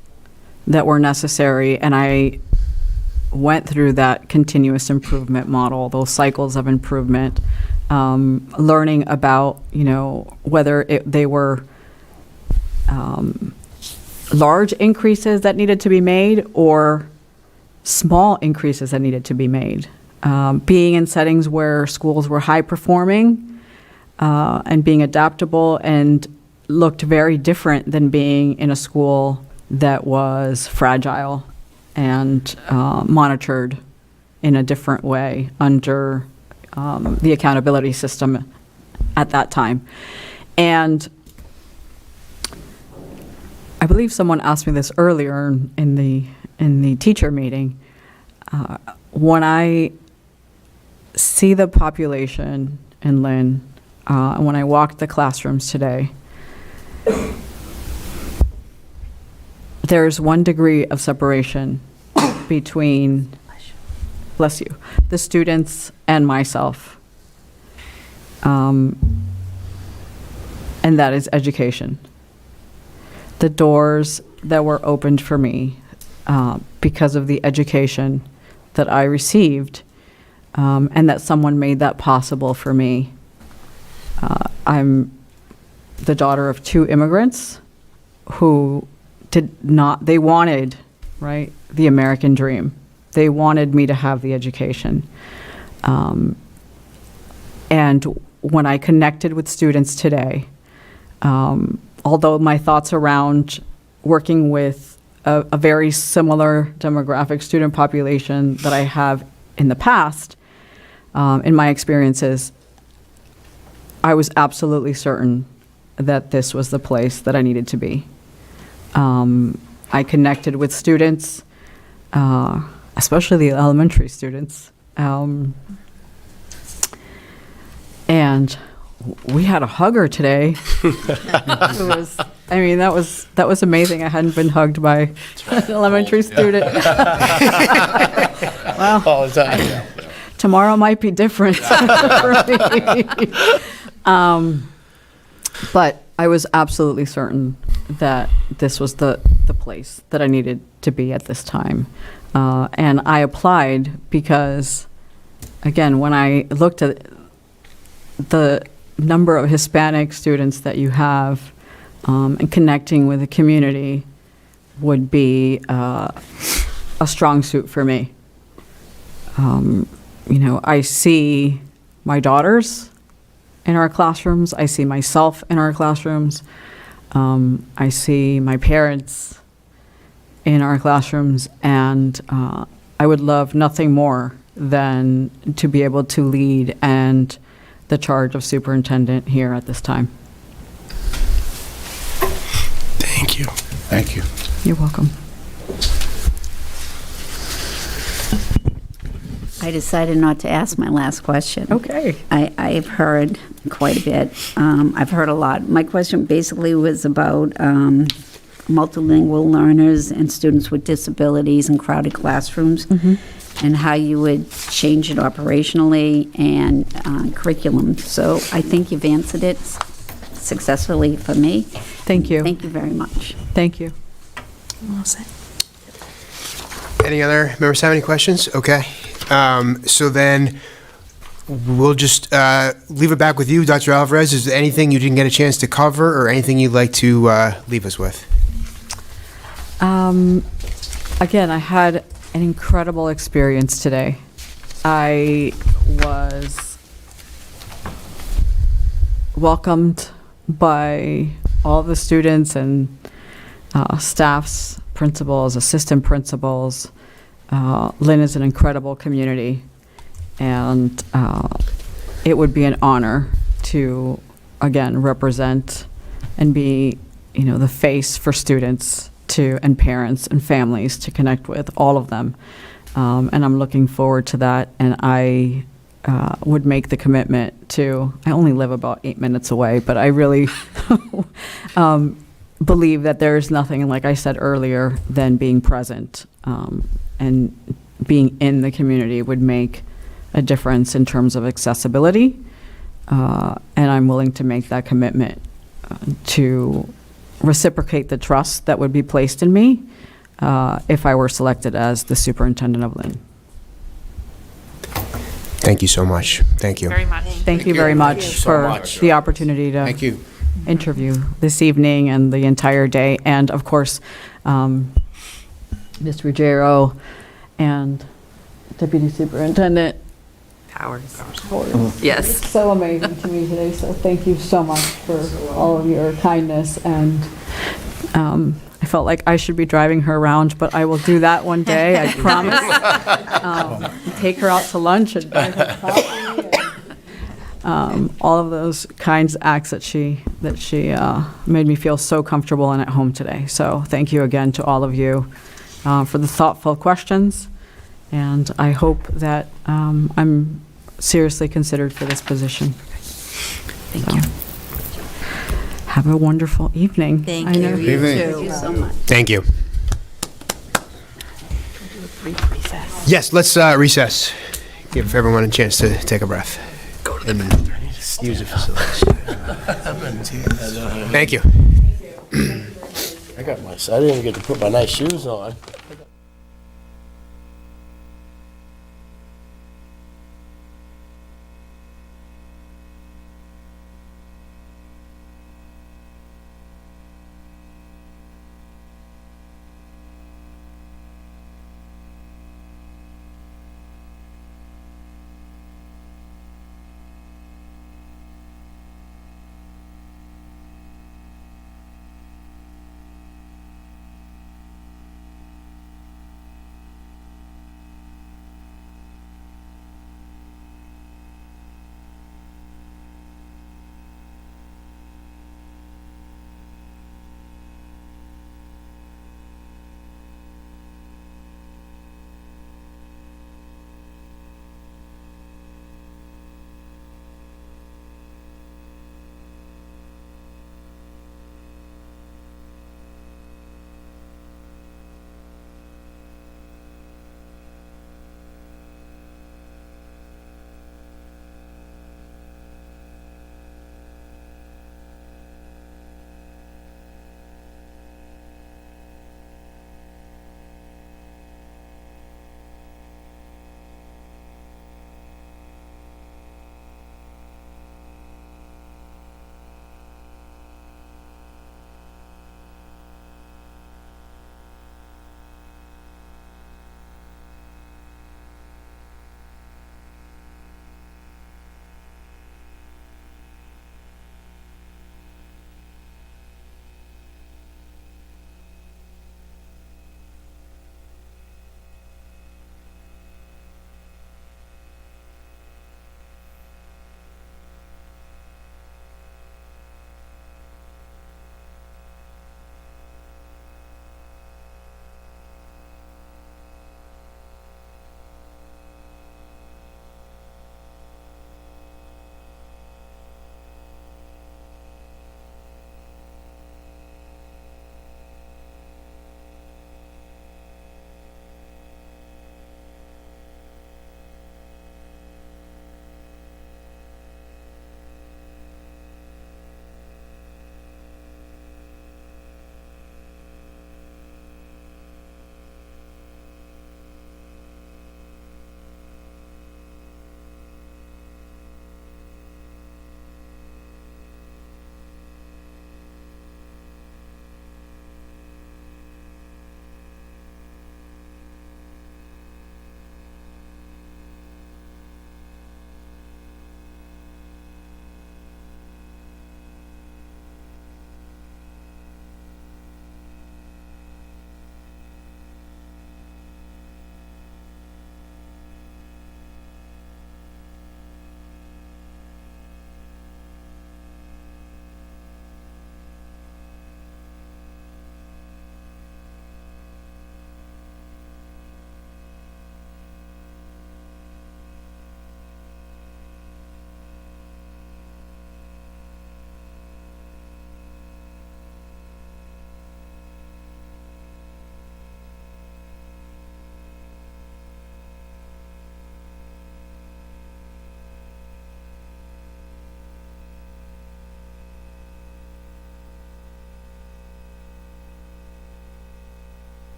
that were necessary, and I went through that continuous improvement model, those cycles of improvement, learning about, whether they were large increases that needed to be made or small increases that needed to be made. Being in settings where schools were high performing and being adaptable and looked very different than being in a school that was fragile and monitored in a different way under the accountability system at that time. And I believe someone asked me this earlier in the teacher meeting. When I see the population in Lynn, and when I walk the classrooms today, there's 1 degree of separation between, bless you, the students and myself. And that is education. The doors that were opened for me because of the education that I received, and that someone made that possible for me. I'm the daughter of 2 immigrants who they wanted, right, the American dream. They wanted me to have the education. And when I connected with students today, although my thoughts around working with a very similar demographic student population that I have in the past, in my experiences, I was absolutely certain that this was the place that I needed to be. I connected with students, especially the elementary students, and we had a hugger today. That was amazing. I hadn't been hugged by an elementary student. Well, tomorrow might be different for me. But I was absolutely certain that this was the place that I needed to be at this time. And I applied because, again, when I looked at the number of Hispanic students that you have, and connecting with the community would be a strong suit for me. I see my daughters in our classrooms. I see myself in our classrooms. I see my parents in our classrooms, and I would love nothing more than to be able to lead and the charge of superintendent here at this time. Thank you. Thank you. You're welcome. I decided not to ask my last question. Okay. I've heard quite a bit. I've heard a lot. My question basically was about multilingual learners and students with disabilities in crowded classrooms, and how you would change it operationally and curriculum. So I think you've answered it successfully for me. Thank you. Thank you very much. Thank you. Any other members have any questions? Okay. So then we'll just leave it back with you, Dr. Alvarez. Is there anything you didn't get a chance to cover or anything you'd like to leave us with? Again, I had an incredible experience today. I was welcomed by all the students and staffs, principals, assistant principals. Lynn is an incredible community, and it would be an honor to, again, represent and be, the face for students and parents and families to connect with, all of them. And I'm looking forward to that, and I would make the commitment I only live about 8 minutes away, but I really believe that there is nothing, like I said earlier, than being present, and being in the community would make a difference in terms of accessibility, and I'm willing to make that commitment to reciprocate the trust that would be placed in me if I were selected as the superintendent of Lynn. Thank you so much. Thank you. Very much. Thank you very much for the opportunity to Thank you. interview this evening and the entire day. And of course, Ms. Ruggiero and Deputy Superintendent Powers. Howard. Yes. It's so amazing to me today, so thank you so much for all of your kindness. And I felt like I should be driving her around, but I will do that one day, I promise. Take her out to lunch and buy her coffee. And, all of those kinds of acts that she made me feel so comfortable and at home today. So thank you again to all of you for the thoughtful questions. And I hope that I'm seriously considered for this position. Thank you. Have a wonderful evening. Thank I know you. You Evening. too. Thank you so much. Thank you. Yes, let's recess. Give everyone a chance to take a breath. And Use the facilities. thank you. I didn't even get to put my nice shoes on.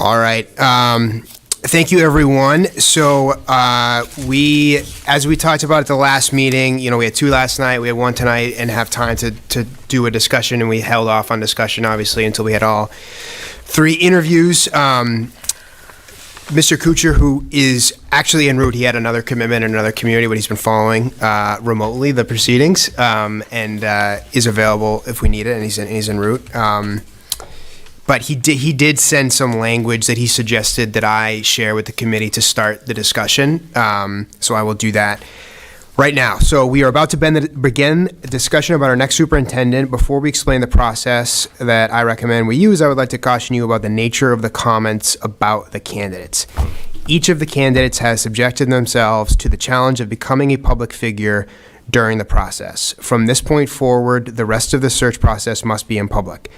All right. Thank you, everyone. So as we talked about at the last meeting, we had 2 last night, we had 1 tonight, and have time to do a discussion, and we held off on discussion, obviously, until we had all 3 interviews. Mr. Kuchar, who is actually en route, he had another commitment in another community, but he's been following remotely the proceedings, and is available if we need it, and he's en route. But he did send some language that he suggested that I share with the committee to start the discussion. So I will do that right now. So we are about to begin a discussion about our next superintendent. Before we explain the process that I recommend we use, I would like to caution you about the nature of the comments about the candidates. Each of the candidates has subjected themselves to the challenge of becoming a public figure during the process. From this point forward, the rest of the search process must be in public.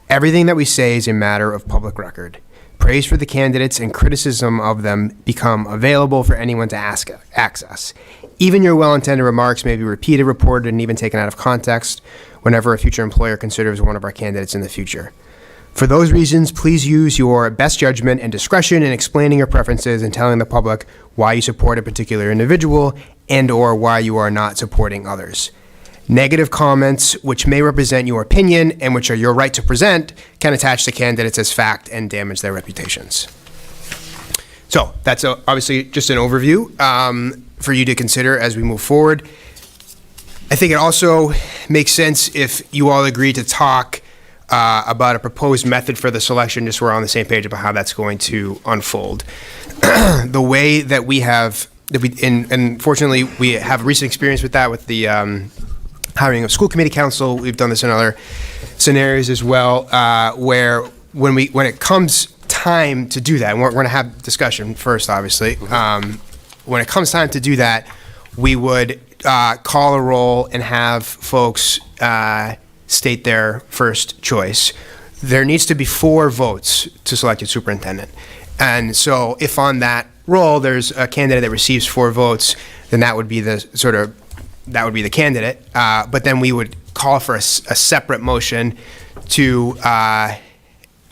Everything that we say is a matter of public record. Praise for the candidates and criticism of them become available for anyone to access. Even your well-intended remarks may be repeated, reported, and even taken out of context whenever a future employer considers one of our candidates in the future. For those reasons, please use your best judgment and discretion in explaining your preferences and telling the public why you support a particular individual and/or why you are not supporting others. Negative comments, which may represent your opinion and which are your right to present, can attach to candidates as fact and damage their reputations. So that's obviously just an overview for you to consider as we move forward. I think it also makes sense if you all agree to talk about a proposed method for the selection, just so we're on the same page about how that's going to unfold. The way that we have, and fortunately we have recent experience with that with the hiring of school committee council. We've done this in other scenarios as well, where when it comes time to do that, and we're going to have discussion first, obviously. When it comes time to do that, we would call a roll and have folks state their first choice. There needs to be 4 votes to select a superintendent. And so if on that roll there's a candidate that receives 4 votes, then that would be the candidate. But then we would call for a separate motion to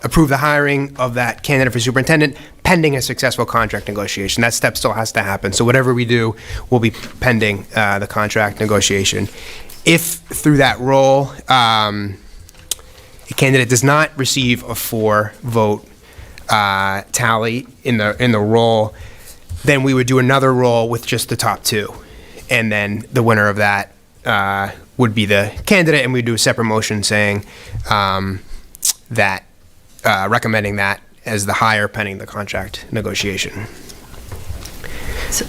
approve the hiring of that candidate for superintendent pending a successful contract negotiation. That step still has to happen. So whatever we do will be pending the contract negotiation. If through that roll, a candidate does not receive a 4-vote tally in the roll, then we would do another roll with just the top 2. And then the winner of that would be the candidate, and we'd do a separate motion saying that, recommending that as the hire pending the contract negotiation. So,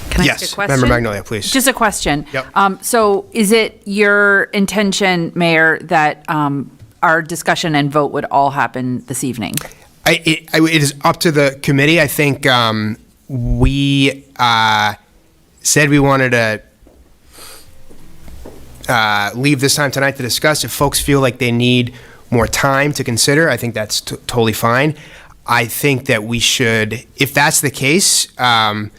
can I ask a question? Member Magnolia, please. Just a question. Yep. So is it your intention, Mayor, that our discussion and vote would all happen this evening? It is up to the committee. I think we said we wanted to leave this time tonight to discuss. If folks feel like they need more time to consider, I think that's totally fine. I think that we should, if that's the case, I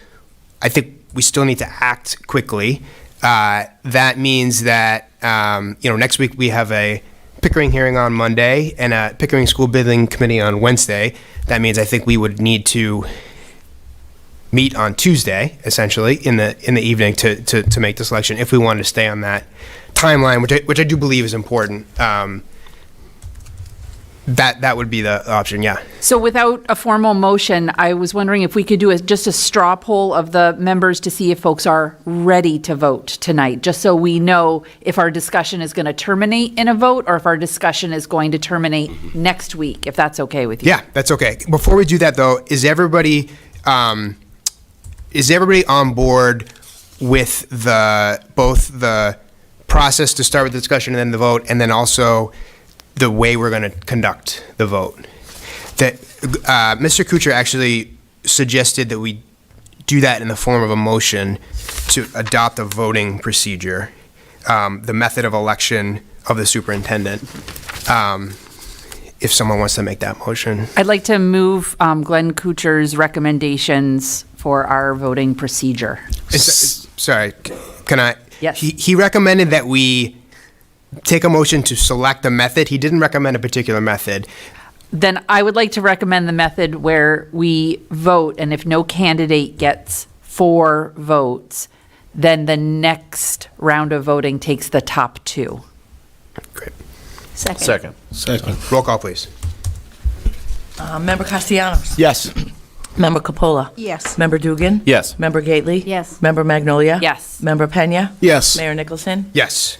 think we still need to act quickly. That means that, next week we have a Pickering hearing on Monday and a Pickering School Building Committee on Wednesday. That means I think we would need to meet on Tuesday, essentially, in the evening to make the selection if we wanted to stay on that timeline, which I do believe is important. That would be the option, yeah. So without a formal motion, I was wondering if we could do just a straw poll of the members to see if folks are ready to vote tonight, just so we know if our discussion is going to terminate in a vote or if our discussion is going to terminate next week, if that's okay with you. Yeah, that's okay. Before we do that, though, is everybody on board with both the process to start with the discussion and then the vote, and then also the way we're going to conduct the vote? That Mr. Kuchar actually suggested that we do that in the form of a motion to adopt a voting procedure, the method of election of the superintendent. If someone wants to make that motion. I'd like to move Glenn Kuchar's recommendations for our voting procedure. Sorry, can I? Yes. He recommended that we take a motion to select a method. He didn't recommend a particular method. then I would like to recommend the method where we vote, and if no candidate gets 4 votes, then the next round of voting takes the top 2. Great. Second. Second. Roll call, please. Member Castellanos? Yes. Member Capola? Yes. Member Dugan? Yes. Member Gately? Yes. Member Magnolia? Yes. Member Pena? Yes. Mayor Nicholson? Yes.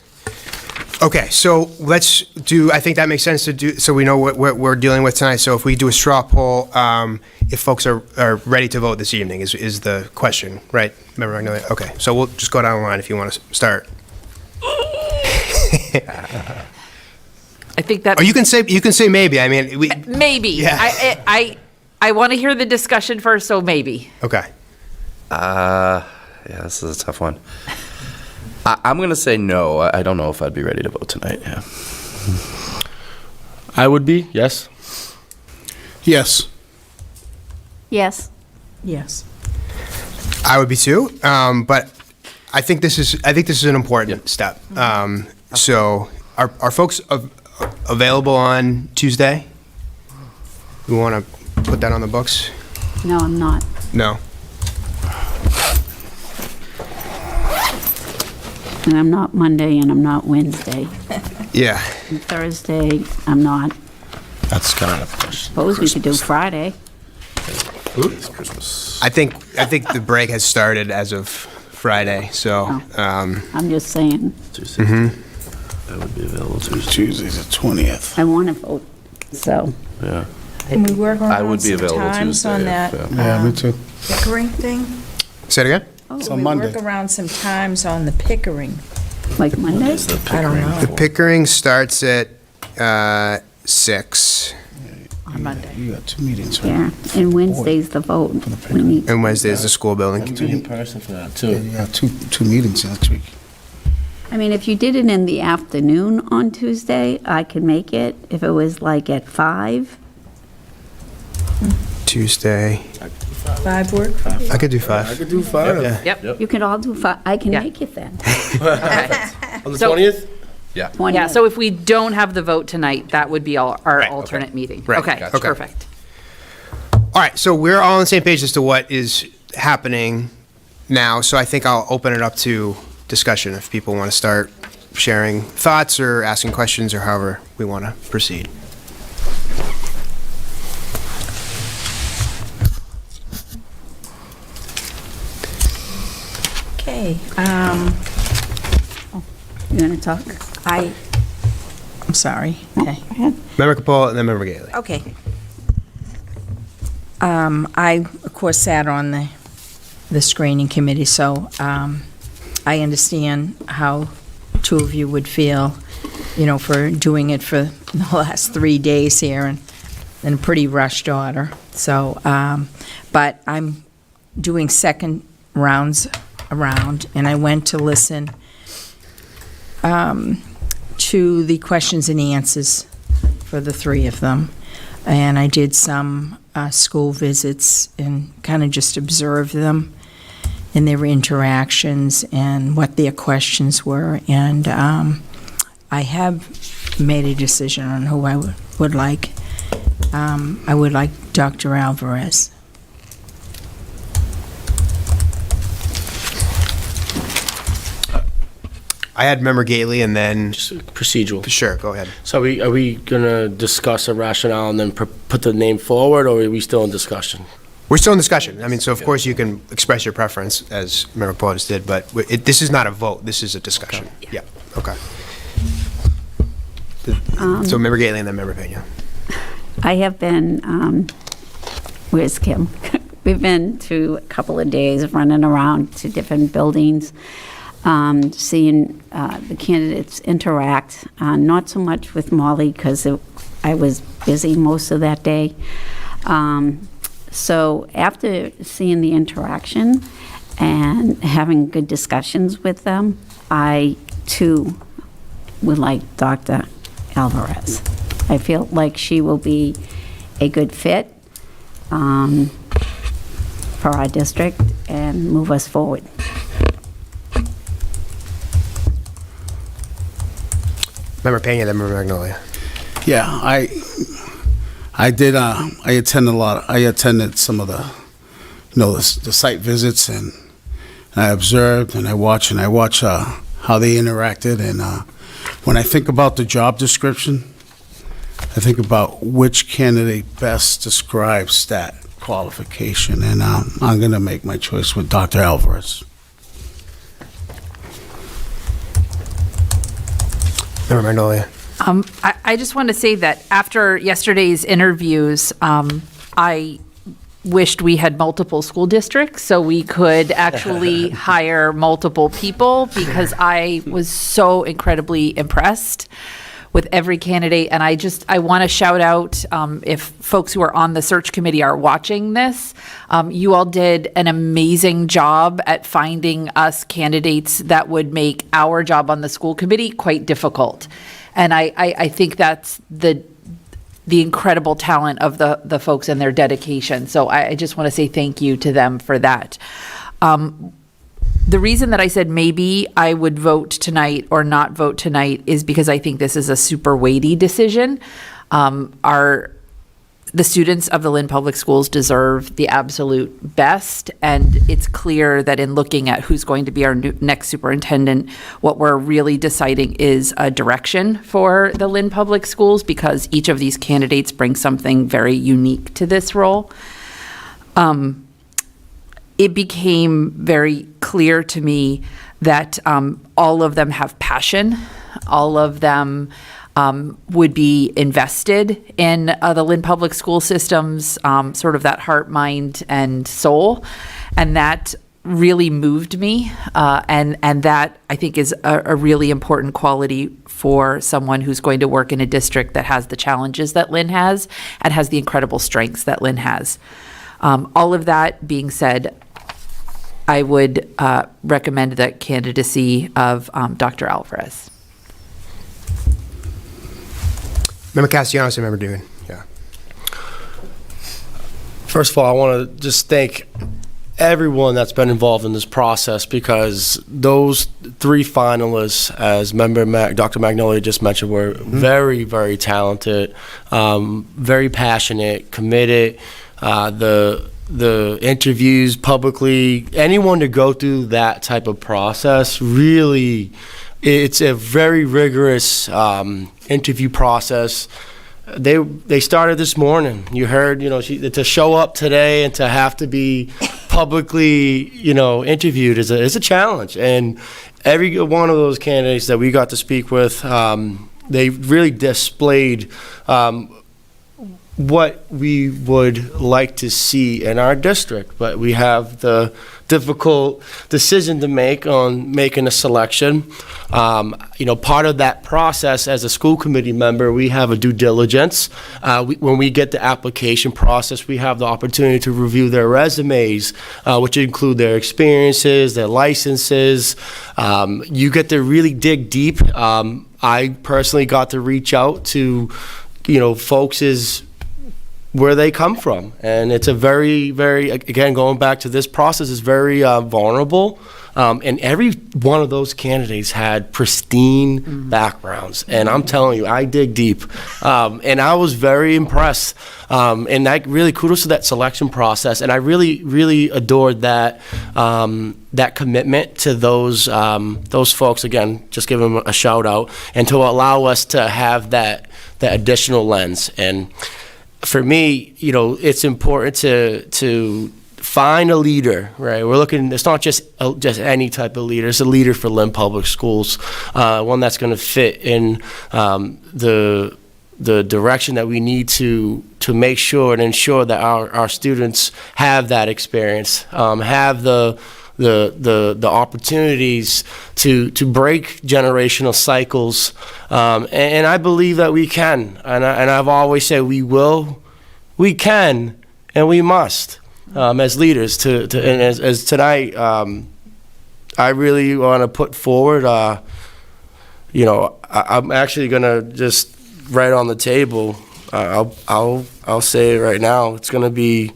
Okay, so let's do, I think that makes sense to do, so we know what we're dealing with tonight. So if we do a straw poll, if folks are ready to vote this evening is the question, right? Member Magnolia? Okay, so we'll just go down the line if you want to start. I think that Or you can say maybe, I mean, maybe. Yeah. I want to hear the discussion first, so maybe. okay. Yeah, this is a tough one. I'm going to say no. I don't know if I'd be ready to vote tonight. Yeah. I would be, yes. Yes. Yes. Yes. I would be too, but I think this is an important step. So are folks available on Tuesday? We want to put that on the books? No, I'm not. No. And I'm not Monday, and I'm not Wednesday. Yeah. And Thursday, I'm not. That's kind of Suppose we could do Friday. I think the break has started as of Friday, so, I'm just saying, I would be available Tuesday. Tuesday's the 20th. I want to vote, so. Yeah. Can we work I around would be some available times Tuesday. on that Yeah, me too. Pickering thing? say it again? It's Can on we Monday. work around some times on the Pickering? Like Monday? I don't know. The Pickering starts at 6, On Monday. You got 2 meetings, right? Yeah, and Wednesday's the vote. We need, and Wednesday is the school building. be in person for that, Yeah, too. you got two meetings next week. I mean, if you did it in the afternoon on Tuesday, I could make it. If it was like at 5, Tuesday. 5 work? I could do 5. could do 5. Yeah. Yep. you could all do 5. I can Yeah. make it then. Okay. On the So- 20th? 20. Yeah, so if we don't have the vote tonight, that would be our Right, alternate meeting. Right, Okay, gotcha. Okay. perfect. All right, so we're all on the same page as to what is happening now, so I think I'll open it up to discussion if people want to start sharing thoughts or asking questions or however we want to proceed. Okay, You going to talk? I'm sorry. Okay. Member Capola and then Member Gately. Okay. I, of course, sat on the screening committee, so I understand how 2 of you would feel, for doing it for the last 3 days here and in a pretty rushed order. So, but I'm doing second rounds around, and I went to listen to the questions and answers for the 3 of them. And I did some school visits and kind of just observed them and their interactions and what their questions were. And I have made a decision on who I would like. I would like Dr. Alvarez. I had Member Gately and then, Just procedural. sure, go ahead. So are we going to discuss a rationale and then put the name forward, or are we still in discussion? We're still in discussion. I mean, so of course you can express your preference, as Member Capola just did, but this is not a vote, this is a discussion. Yeah, okay. So Member Gately and then Member Pena. I have been, where's Kim? We've been to a couple of days running around to different buildings, seeing the candidates interact, not so much with Molly because I was busy most of that day. So after seeing the interaction and having good discussions with them, I too would like Dr. Alvarez. I feel like she will be a good fit for our district and move us forward. Member Pena, then Member Magnolia. Yeah, I I did. I attended some of the, the site visits, and I observed and I watched how they interacted. And when I think about the job description, I think about which candidate best describes that qualification, and I'm going to make my choice with Dr. Alvarez. Member Magnolia. I just want to say that after yesterday's interviews, I wished we had multiple school districts so we could actually hire multiple people, because I was so incredibly impressed with every candidate. And I want to shout out, if folks who are on the search committee are watching this, you all did an amazing job at finding us candidates that would make our job on the school committee quite difficult. And I think that's the incredible talent of the folks and their dedication. So I just want to say thank you to them for that. The reason that I said maybe I would vote tonight or not vote tonight is because I think this is a super weighty decision. The students of the Lynn Public Schools deserve the absolute best, and it's clear that in looking at who's going to be our next superintendent, what we're really deciding is a direction for the Lynn Public Schools, because each of these candidates brings something very unique to this role. It became very clear to me that all of them have passion, all of them would be invested in the Lynn Public School System's sort of that heart, mind, and soul. And that really moved me. And that, I think, is a really important quality for someone who's going to work in a district that has the challenges that Lynn has and has the incredible strengths that Lynn has. All of that being said, I would recommend the candidacy of Dr. Alvarez. Member Castellanos and Member Dugan. Yeah. First of all, I want to just thank everyone that's been involved in this process, because those three finalists, as Dr. Magnolia just mentioned, were very, very talented, very passionate, committed. The interviews publicly, anyone to go through that type of process, really, it's a very rigorous interview process. They started this morning. You heard, to show up today and to have to be publicly, interviewed is a challenge. And every one of those candidates that we got to speak with, they really displayed what we would like to see in our district. But we have the difficult decision to make on making a selection. Part of that process as a school committee member, we have a due diligence. When we get the application process, we have the opportunity to review their resumes, which include their experiences, their licenses. You get to really dig deep. I personally got to reach out to, folks' where they come from. And it's a very, very, again, going back to this process, is very vulnerable. And every one of those candidates had pristine backgrounds. And I'm telling you, I dig deep. And I was very impressed. And that really, kudos to that selection process. And I really, really adored that that commitment to those folks. Again, just give them a shout out, and to allow us to have that additional lens. And for me, it's important to find a leader, right? We're looking, it's not just any type of leader, it's a leader for Lynn Public Schools, one that's going to fit in the direction that we need to make sure and ensure that our students have that experience, have the opportunities to break generational cycles, and I believe that we can, and I've always said we can, and we must, as leaders. And as tonight, I really want to put forward. I'm actually gonna just right on the table. I'll say it right now. It's gonna be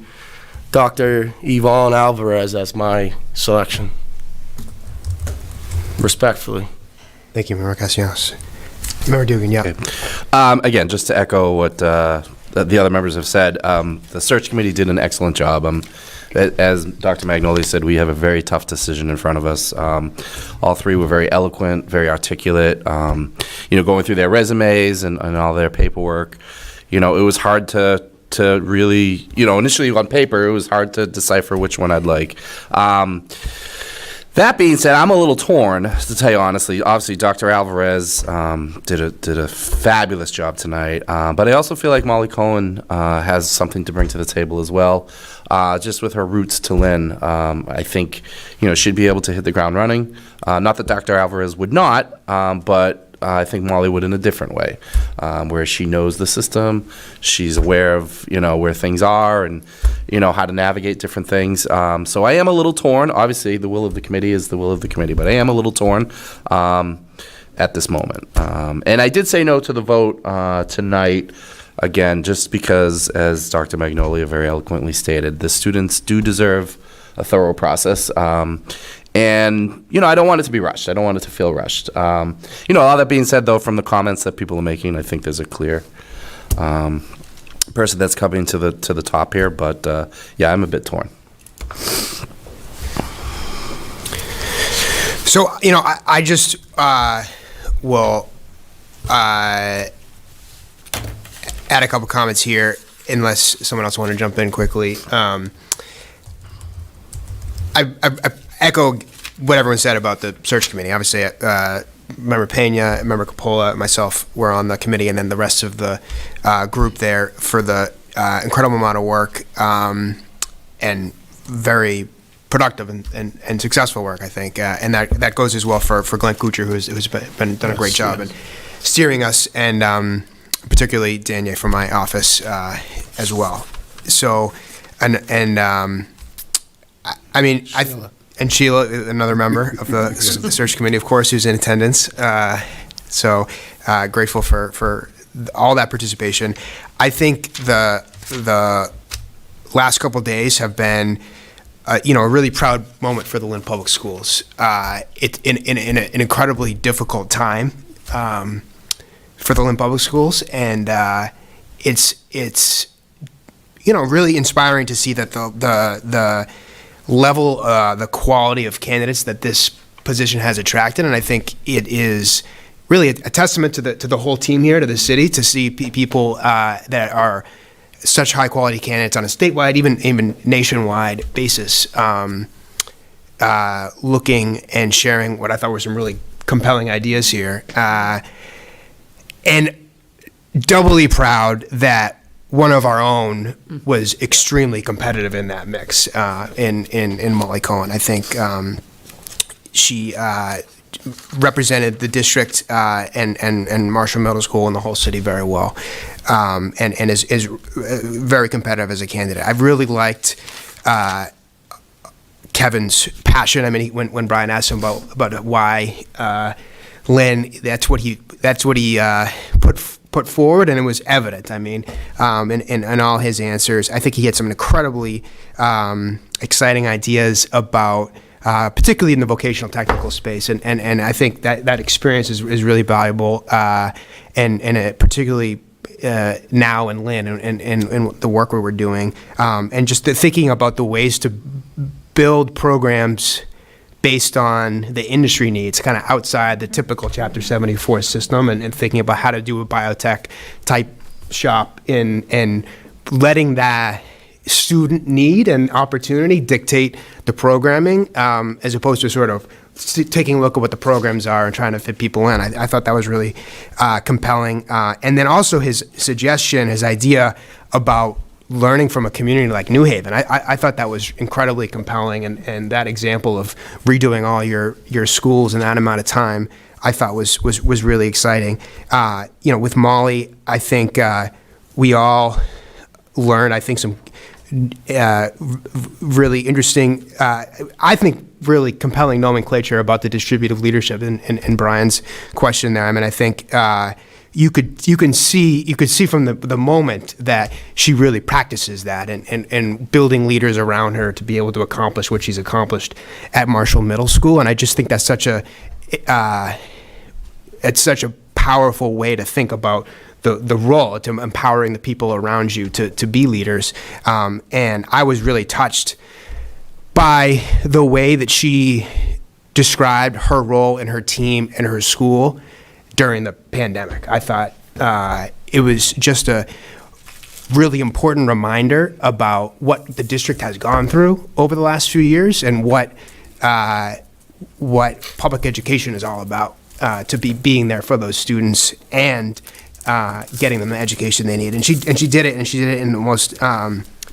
Dr. Evonne Alvarez as my selection. Respectfully. Thank you, Member Castellanos. Member Dugan, yeah. Again, just to echo what the other members have said, the search committee did an excellent job. As Dr. Magnolia said, we have a very tough decision in front of us. All three were very eloquent, very articulate, going through their resumes and all their paperwork. It was hard to really, initially on paper, it was hard to decipher which one I'd like. That being said, I'm a little torn, to tell you honestly. Obviously, Dr. Alvarez did a fabulous job tonight, but I also feel like Molly Cohen has something to bring to the table as well. Just with her roots to Lynn, I think she'd be able to hit the ground running. Not that Dr. Alvarez would not, but I think Molly would in a different way, where she knows the system, she's aware of where things are, and how to navigate different things. So I am a little torn. Obviously, the will of the committee is the will of the committee, but I am a little torn at this moment. And I did say no to the vote tonight, again, just because, as Dr. Magnolia very eloquently stated, the students do deserve a thorough process. And, I don't want it to be rushed. I don't want it to feel rushed. All that being said, though, from the comments that people are making, I think there's a clear person that's coming to the top here. But, yeah, I'm a bit torn. So, I just will add a couple comments here, unless someone else want to jump in quickly. I echo what everyone said about the search committee. Obviously, Member Pena, Member Coppola, myself were on the committee, and then the rest of the group there for the incredible amount of work and very productive and successful work, I think. And that goes as well for Glenn Kuchar, who's done a great job in steering us, and particularly Danielle from my office as well. So, and Sheila, another member of the search committee, of course, who's in attendance. So grateful for all that participation. I think the last couple of days have been, a really proud moment for the Lynn Public Schools. It's in an incredibly difficult time for the Lynn Public Schools, and it's really inspiring to see that the level, the quality of candidates that this position has attracted, and I think it is really a testament to the whole team here, to the city, to see people that are such high quality candidates on a statewide, even nationwide basis, looking and sharing what I thought were some really compelling ideas here, and doubly proud that one of our own was extremely competitive in that mix, in Molly Cohen. I think she represented the district and Marshall Middle School and the whole city very well, and is very competitive as a candidate. I've really liked Kevin's passion. I mean, when Brian asked him about why Lynn, that's what he put forward, and it was evident. I mean, in all his answers, I think he had some incredibly exciting ideas about, particularly in the vocational technical space, and I think that experience is really valuable, and particularly now in Lynn and the work we were doing, and just thinking about the ways to build programs based on the industry needs, kind of outside the typical Chapter 74 system, and thinking about how to do a biotech type shop and letting that student need and opportunity dictate the programming, as opposed to sort of taking a look at what the programs are and trying to fit people in. I thought that was really compelling. And then also his suggestion, his idea about learning from a community like New Haven. I thought that was incredibly compelling, and that example of redoing all your schools in that amount of time, I thought was really exciting. With Molly, I think we all learned, I think, some really interesting, I think really compelling nomenclature about the distributive leadership in Brian's question there. I mean, I think you could see from the moment that she really practices that and building leaders around her to be able to accomplish what she's accomplished at Marshall Middle School. And I just think that's such a powerful way to think about the role, to empowering the people around you to be leaders. And I was really touched by the way that she described her role in her team and her school during the pandemic. I thought it was just a really important reminder about what the district has gone through over the last few years and what public education is all about, to be being there for those students and getting them the education they need. And she did it, and she did it in the most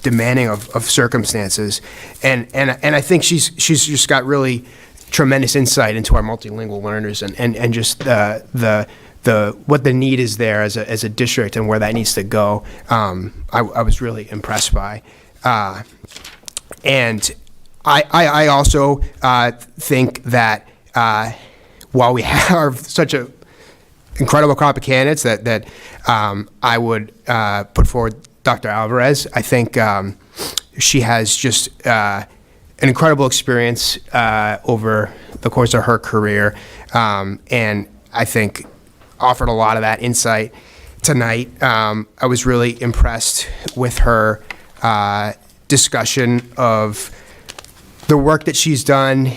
demanding of circumstances. And I think she's just got really tremendous insight into our multilingual learners and just the what the need is there as a district and where that needs to go. I was really impressed by. And I also think that while we have such a incredible crop of candidates that I would put forward Dr. Alvarez, I think she has just an incredible experience over the course of her career, and I think offered a lot of that insight tonight. I was really impressed with her discussion of the work that she's done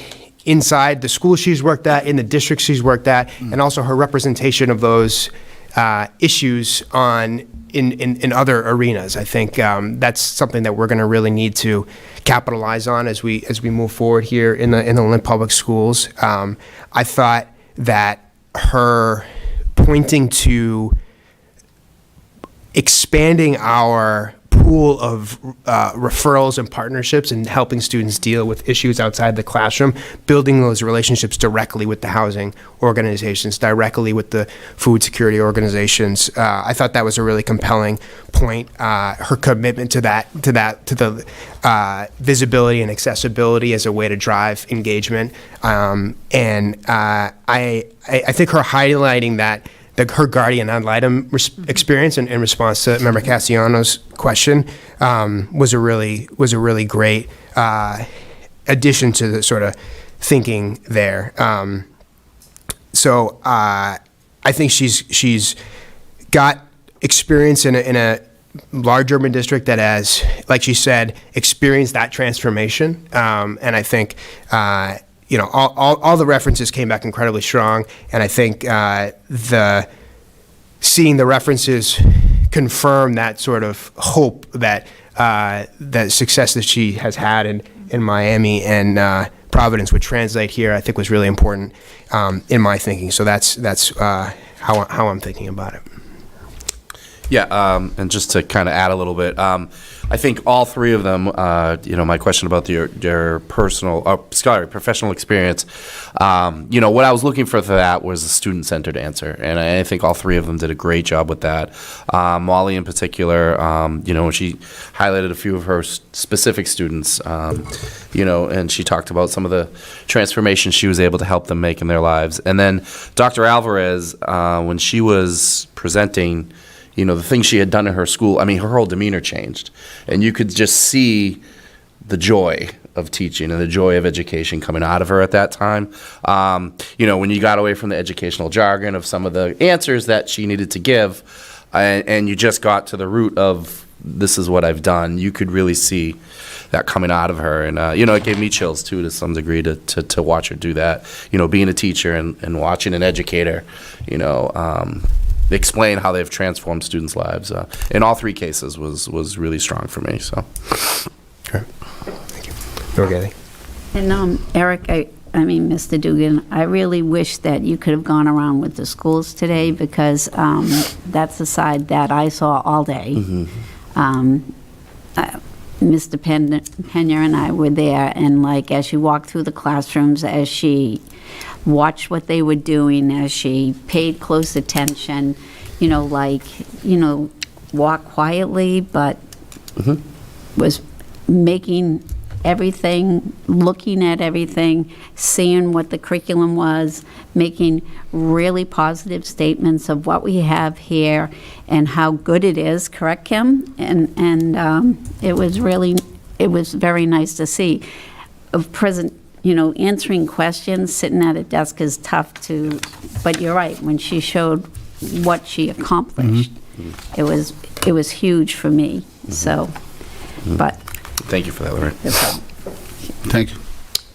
inside the school she's worked at, in the district she's worked at, and also her representation of those issues in other arenas. I think that's something that we're going to really need to capitalize on as we move forward here in the Lynn Public Schools. I thought that her pointing to expanding our pool of referrals and partnerships and helping students deal with issues outside the classroom, building those relationships directly with the housing organizations, directly with the food security organizations. I thought that was a really compelling point. Her commitment to the visibility and accessibility as a way to drive engagement, and I think her highlighting that. Her guardian ad litem experience in response to Member Castellanos' question was a really great addition to the sort of thinking there. So I think she's got experience in a large urban district that has, like she said, experienced that transformation, and I think. All the references came back incredibly strong, and I think seeing the references confirm that sort of hope that that success that she has had in Miami and Providence would translate here, I think was really important in my thinking. So that's how I'm thinking about it. Yeah, and just to kind of add a little bit, I think all three of them, my question about their professional experience, what I was looking for that was a student-centered answer, and I think all three of them did a great job with that. Molly in particular, when she highlighted a few of her specific students, and she talked about some of the transformations she was able to help them make in their lives. And then Dr. Alvarez, when she was presenting, the things she had done in her school, her whole demeanor changed. And you could just see the joy of teaching and the joy of education coming out of her at that time. When you got away from the educational jargon of some of the answers that she needed to give, and you just got to the root of, this is what I've done, you could really see that coming out of her. And, it gave me chills, too, to some degree, to watch her do that. Being a teacher and watching an educator, explain how they've transformed students' lives. In all three cases was really strong for me. So, sure. Thank you. Okay. And Eric, Mr. Dugan, I really wish that you could have gone around with the schools today, because that's the side that I saw all day. Mr. Pena and I were there, and as she walked through the classrooms, as she watched what they were doing, as she paid close attention, walk quietly, but was making everything, looking at everything, seeing what the curriculum was, making really positive statements of what we have here and how good it is, correct, Kim? And it was very nice to see. Answering questions, sitting at a desk is tough but you're right, when she showed what she accomplished. It was huge for me, so, but. Thank you for that, Lorraine. Thank you.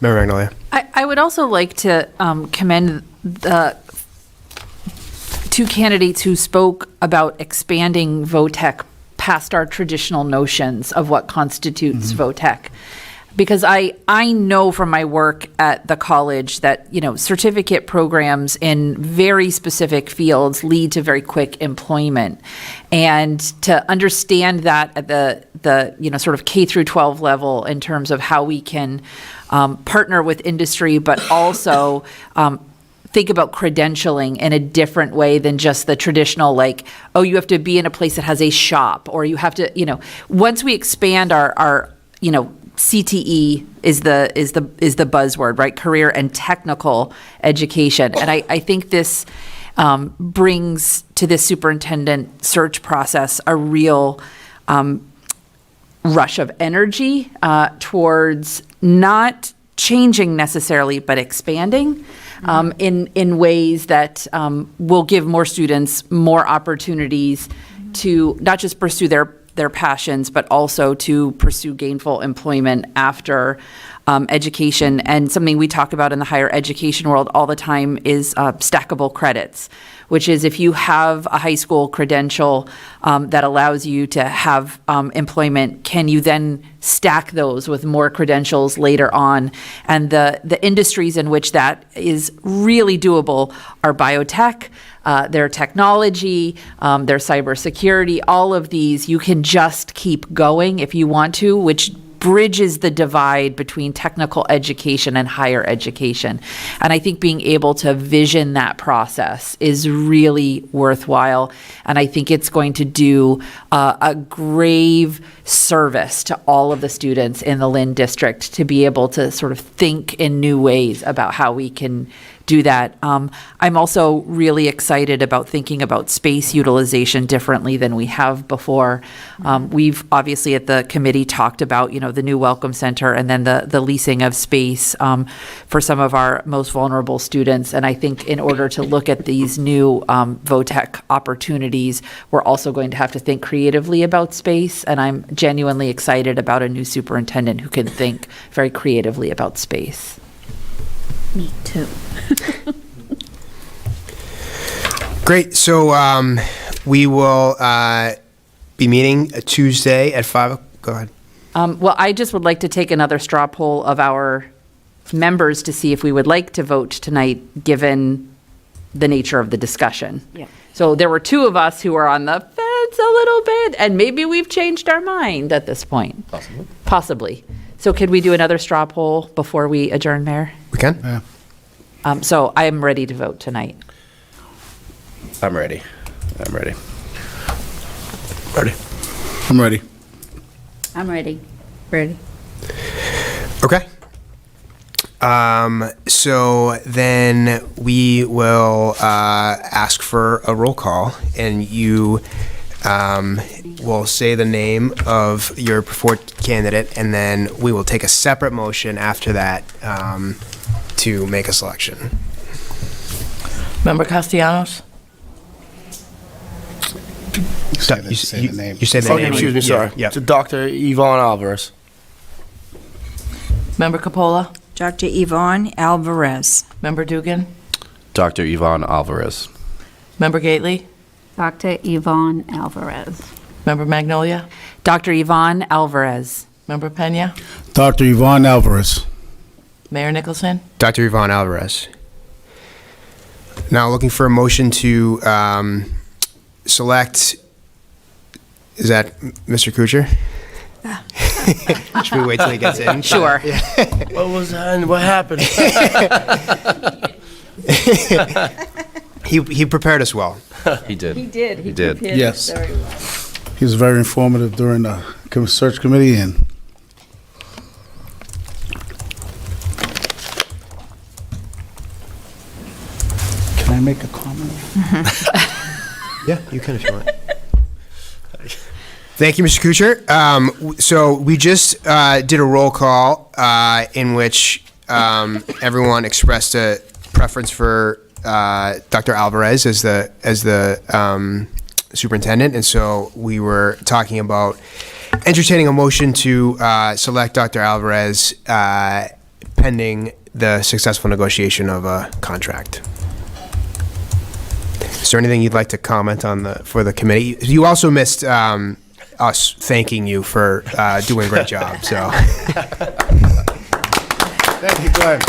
Member Magnolia. I would also like to commend the two candidates who spoke about expanding VOTEC past our traditional notions of what constitutes VOTEC. Because I know from my work at the college that, certificate programs in very specific fields lead to very quick employment. And to understand that at the sort of K through 12 level in terms of how we can partner with industry, but also think about credentialing in a different way than just the traditional, like, oh, you have to be in a place that has a shop, or you have to, once we expand our CTE is the buzzword, right? Career and technical education. And I think this brings to this superintendent search process a real rush of energy towards not changing necessarily, but expanding in ways that will give more students more opportunities to not just pursue their passions, but also to pursue gainful employment after education. And something we talk about in the higher education world all the time is stackable credits, which is if you have a high school credential that allows you to have employment, can you then stack those with more credentials later on? And the industries in which that is really doable are biotech, their technology, their cybersecurity. All of these, you can just keep going if you want to, which bridges the divide between technical education and higher education. And I think being able to vision that process is really worthwhile. And I think it's going to do a grave service to all of the students in the Lynn district to be able to sort of think in new ways about how we can do that. I'm also really excited about thinking about space utilization differently than we have before. We've obviously at the committee talked about, the new Welcome Center and then the leasing of space for some of our most vulnerable students. And I think in order to look at these new VOTEC opportunities, we're also going to have to think creatively about space. And I'm genuinely excited about a new superintendent who can think very creatively about space. Me too. Great. So we will be meeting Tuesday at 5. Go ahead. Well, I just would like to take another straw poll of our members to see if we would like to vote tonight, given the nature of the discussion. Yeah. So there were two of us who were on the fence a little bit, and maybe we've changed our mind at this point. Possibly. So could we do another straw poll before we adjourn, Mayor? We can? Yeah. So I am ready to vote tonight. I'm ready. Ready. I'm ready. I'm ready. Ready? Okay. So then we will ask for a roll call, and you will say the name of your preferred candidate, and then we will take a separate motion after that to make a selection. Member Castellanos? Say the name. You said the Okay, name. excuse me, sorry. Yeah. To Dr. Evonne Alvarez. Member Capola? Dr. Evonne Alvarez. Member Dugan? Dr. Evonne Alvarez. Member Gately? Dr. Evonne Alvarez. Member Magnolia? Dr. Evonne Alvarez. Member Pena? Dr. Evonne Alvarez. Mayor Nicholson? Dr. Evonne Alvarez. Now looking for a motion to select, is that Mr. Kuchar? Should we wait till he gets in? Sure. What was that? What happened? He prepared us well. He did. He did. He did. prepared Yes. very well. He was very informative during the search committee, and can I make a comment? Yeah, you can if you want. Thank you, Mr. Kuchar. So we just did a roll call in which everyone expressed a preference for Dr. Alvarez as the superintendent, and so we were talking about entertaining a motion to select Dr. Alvarez pending the successful negotiation of a contract. Is there anything you'd like to comment on for the committee? You also missed us thanking you for doing a great job. So Thank you, Glenn.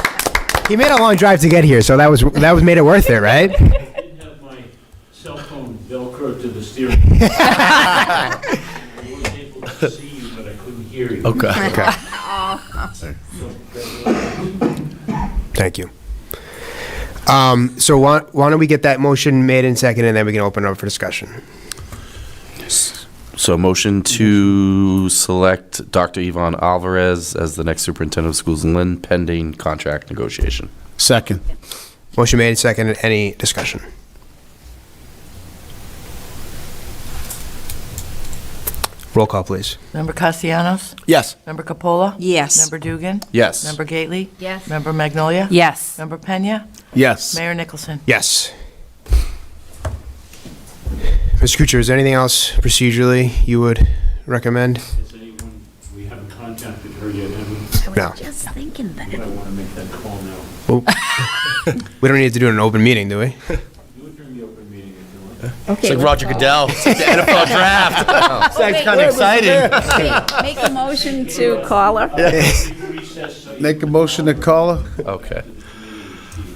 he made a long drive to get here, so that was made it worth it, right? I didn't have my cell phone Velcro to the steering wheel. I was able to see you, but I couldn't hear you. Okay. Thank you. So why don't we get that motion made and seconded, and then we can open it up for discussion. So motion to select Dr. Evonne Alvarez as the next superintendent of schools in Lynn, pending contract negotiation. Second. Motion made and seconded. Any discussion? Roll call, please. Member Castellanos? Yes. Member Capola? Yes. Member Dugan? Yes. Member Gately? Yes. Member Magnolia? Yes. Member Pena? Yes. Mayor Nicholson? Yes. Mr. Kuchar, is there anything else procedurally you would recommend? Is anyone, we haven't contacted her yet, have we? No. Just thinking that. I want to make that call now. We don't need to do it in an open meeting, do we? Do it during the open meeting if you want. It's like Roger Goodell. It's like the NFL draft. Sounds kind of exciting. Make a motion to call her. Recess, so you Make a motion to call her. Okay.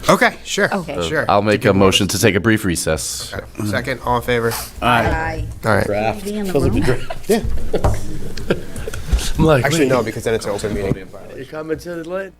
Okay, sure. Okay. Sure. I'll make a motion to take a brief recess. Okay. Second, all in favor? Aye. All right. Draft. Be in the Feels like the room. draft. I'm like, Actually, wait, no, because then it's an open meeting. you coming to the Lynn?